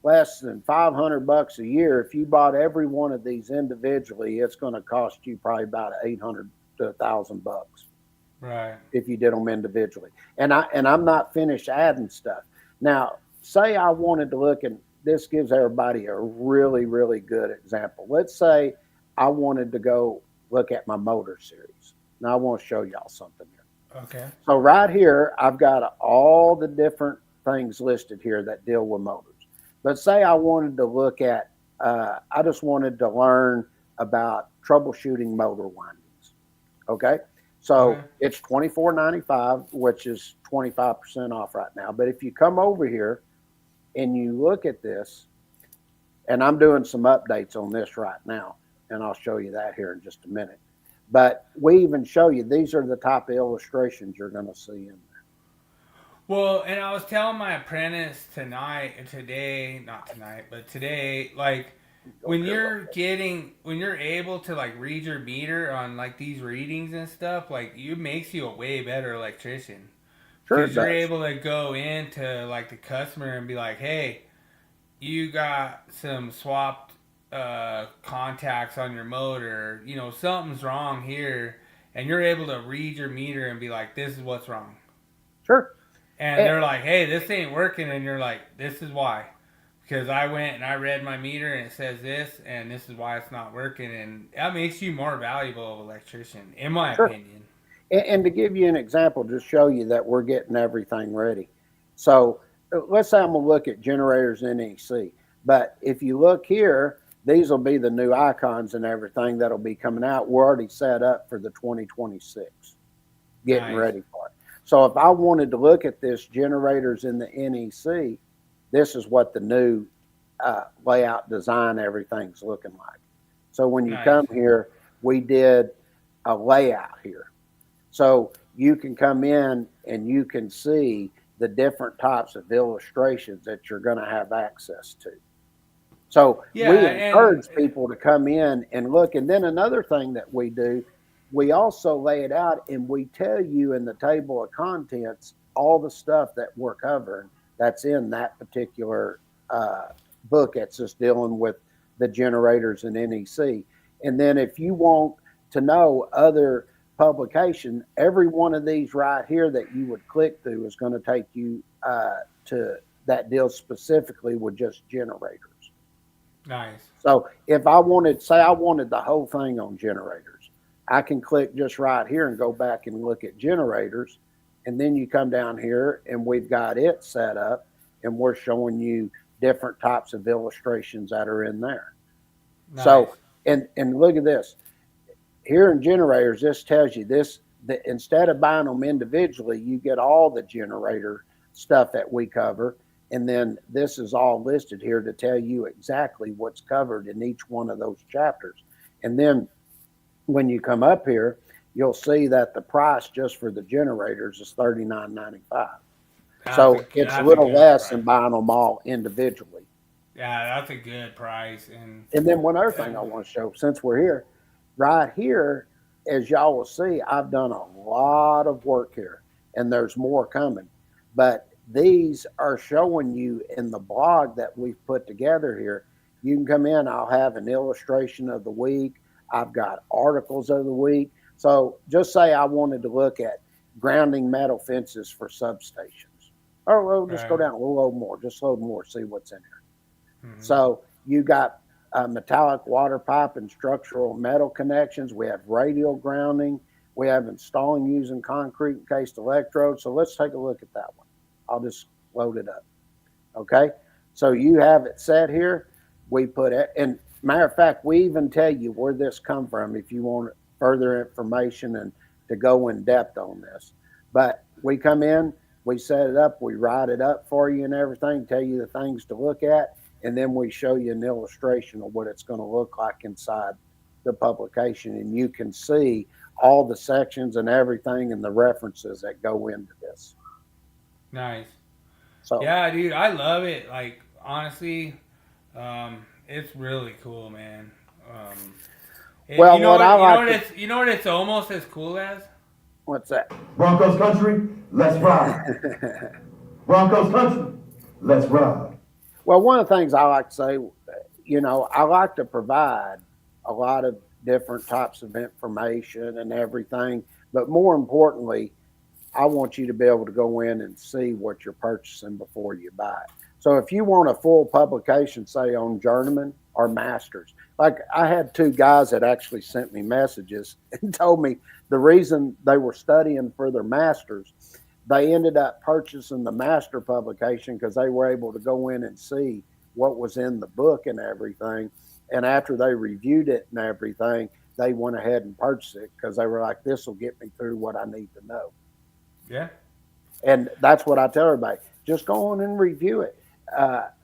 less than $500 a year. If you bought every one of these individually, it's going to cost you probably about $800 to $1,000 Right. if you did them individually. And I'm not finished adding stuff. Now, say I wanted to look, and this gives everybody a really, really good example. Let's say I wanted to go look at my motor series. Now I want to show y'all something here. Okay. So right here, I've got all the different things listed here that deal with motors. But say I wanted to look at, I just wanted to learn about troubleshooting motor windings. Okay. So Okay. it's $24.95, which is 25% off right now. But if you come over here and you look at this, and I'm doing some updates on this right now, and I'll show you that here in just a minute. But we even show you, these are the type of illustrations you're going to see in there. Well, and I was telling my apprentice today, like when you're able to like read your meter on like these readings and stuff, like it makes you a way better electrician. Sure it Because you're does. able to go into like the customer and be like, hey, you got some swapped contacts on your motor, you know, something's wrong here, and you're able to read your meter and be like, this is what's wrong. Sure. And they're like, hey, this ain't working, and you're like, this is why. Because I went and I read my meter and it says this, and this is why it's not working, and that makes you more valuable of an electrician, in my Sure. opinion. And to give you an example, to show you that we're getting everything ready. So let's say I'm going to look at generators NEC. But if you look here, these will be the new icons and everything that'll be coming out. We're already set up for the 2026, getting Nice. ready for it. So if I wanted to look at this generators in the NEC, this is what the new layout design, everything's looking like. So when you Nice. come here, we did a layout here. So you can come in and you can see the different types of illustrations that you're going to have access to. So Yeah, we and encourage people to come in and look. And then another thing that we do, we also lay it out and we tell you in the table of contents all the stuff that we're covering that's in that particular book that's just dealing with the generators and NEC. And then if you want to know other publication, every one of these right here that you would click through is going to take you to that deals specifically with just generators. nice. So if I wanted, say I wanted the whole thing on generators, I can click just right here and go back and look at generators. And then you come down here and we've got it set up and we're showing you different types of illustrations that are in there. Nice. So, and look at this. Here in generators, this tells you this, that instead of buying them individually, you get all the generator stuff that we cover. And then this is all listed here to tell you exactly what's covered in each one of those chapters. And then when you come up here, you'll see that the price just for the generators is $39.95. So it's a little less than buying them all individually. Yeah, that's a good price. And then one other thing I want to show, since we're here, right here, as y'all will see, I've done a lot of work here and there's more coming. But these are showing you in the blog that we've put together here. You can come in, I'll have an illustration of the week. I've got articles of the week. So just say I wanted to look at grounding metal fences for substations. Or we'll just go down, we'll load more, just load more, see what's in here. Mm-hmm. So you got metallic water pipe and structural metal connections. We have radial grounding. We have installing using concrete encased electrodes. So let's take a look at that one. I'll just load it up. Okay. So you have it set here. We put it, and matter of fact, we even tell you where this come from if you want further information and to go in depth on this. But we come in, we set it up, we write it up for you and everything, tell you the things to look at, and then we show you an illustration of what it's going to look like inside the publication. And you can see all the sections and everything and the references that go into this. Nice. So yeah, dude, I love it. Like, honestly, it's really cool, man. Well, you know what I like you know what it's almost as cool as? What's that? Broncos country, let's ride. Broncos country, let's ride. Well, one of the things I like to say, you know, I like to provide a lot of different types of information and everything, but more importantly, I want you to be able to go in and see what you're purchasing before you buy it. So if you want a full publication, say on journeyman or masters, like I had two guys that actually sent me messages and told me the reason they were studying for their masters, they ended up purchasing the master publication because they were able to go in and see what was in the book and everything. And after they reviewed it and everything, they went ahead and purchased it because they were like, this will get me through what I need to know. Yeah. And that's what I tell everybody. Just go on and review it.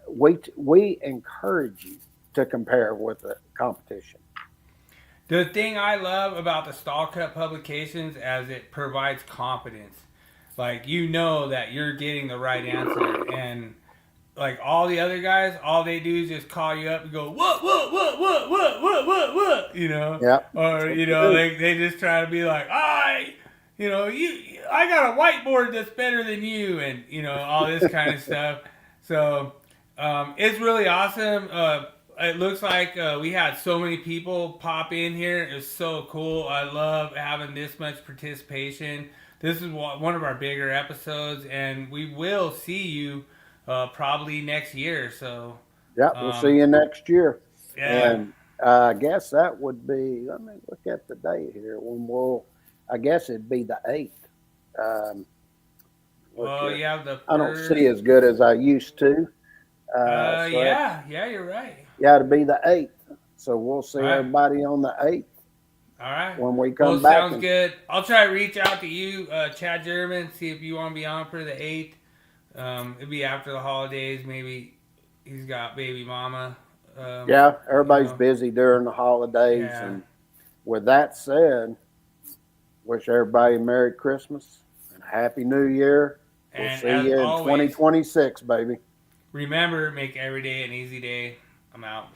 We encourage you to compare with the competition. The thing I love about the Stall Cut publications is it provides confidence. Like, you know that you're getting the right answer. And like all the other guys, all they do is just call you up and go, what, you know? Yeah. Or, you know, they just try to be like, I got a whiteboard that's better than you, and, you know, all this kind of stuff. So, it's really awesome. It looks like we had so many people pop in here. It's so cool. I love having this much participation. This is one of our bigger episodes, and we will see you probably next year. So, yeah, we'll see you next year. Yeah. And I guess that would be, let me look at the date here. I guess it'd be the 8th. Well, you have the first... I don't see as good as I used to. Yeah, you're right. Yeah, it'll be the 8th. So we'll see everybody on the 8th. All right. When we come back. Sounds good. I'll try to reach out to you, Chad German, see if you want to be on for the 8th. It'll be after the holidays. Maybe he's got baby mama Yeah, everybody's know. busy during the holidays. Yeah. And with that said, wish everybody a Merry Christmas and a Happy New Year. We'll And see as you in always, 2026, baby. remember, make every day an easy day. I'm out.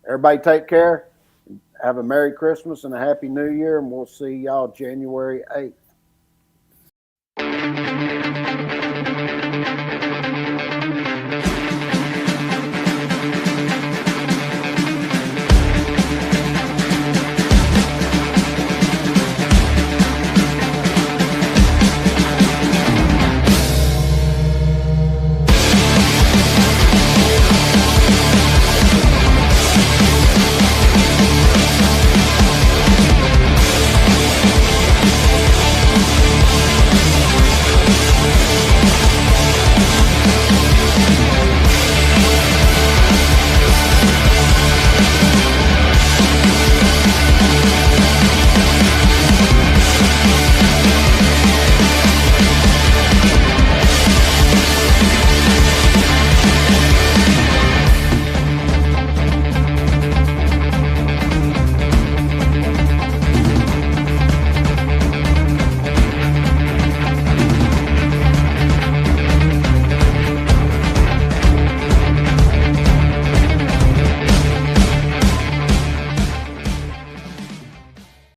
Everybody take care. Have a Merry Christmas and a Happy New Year, and we'll see y'all January 8th.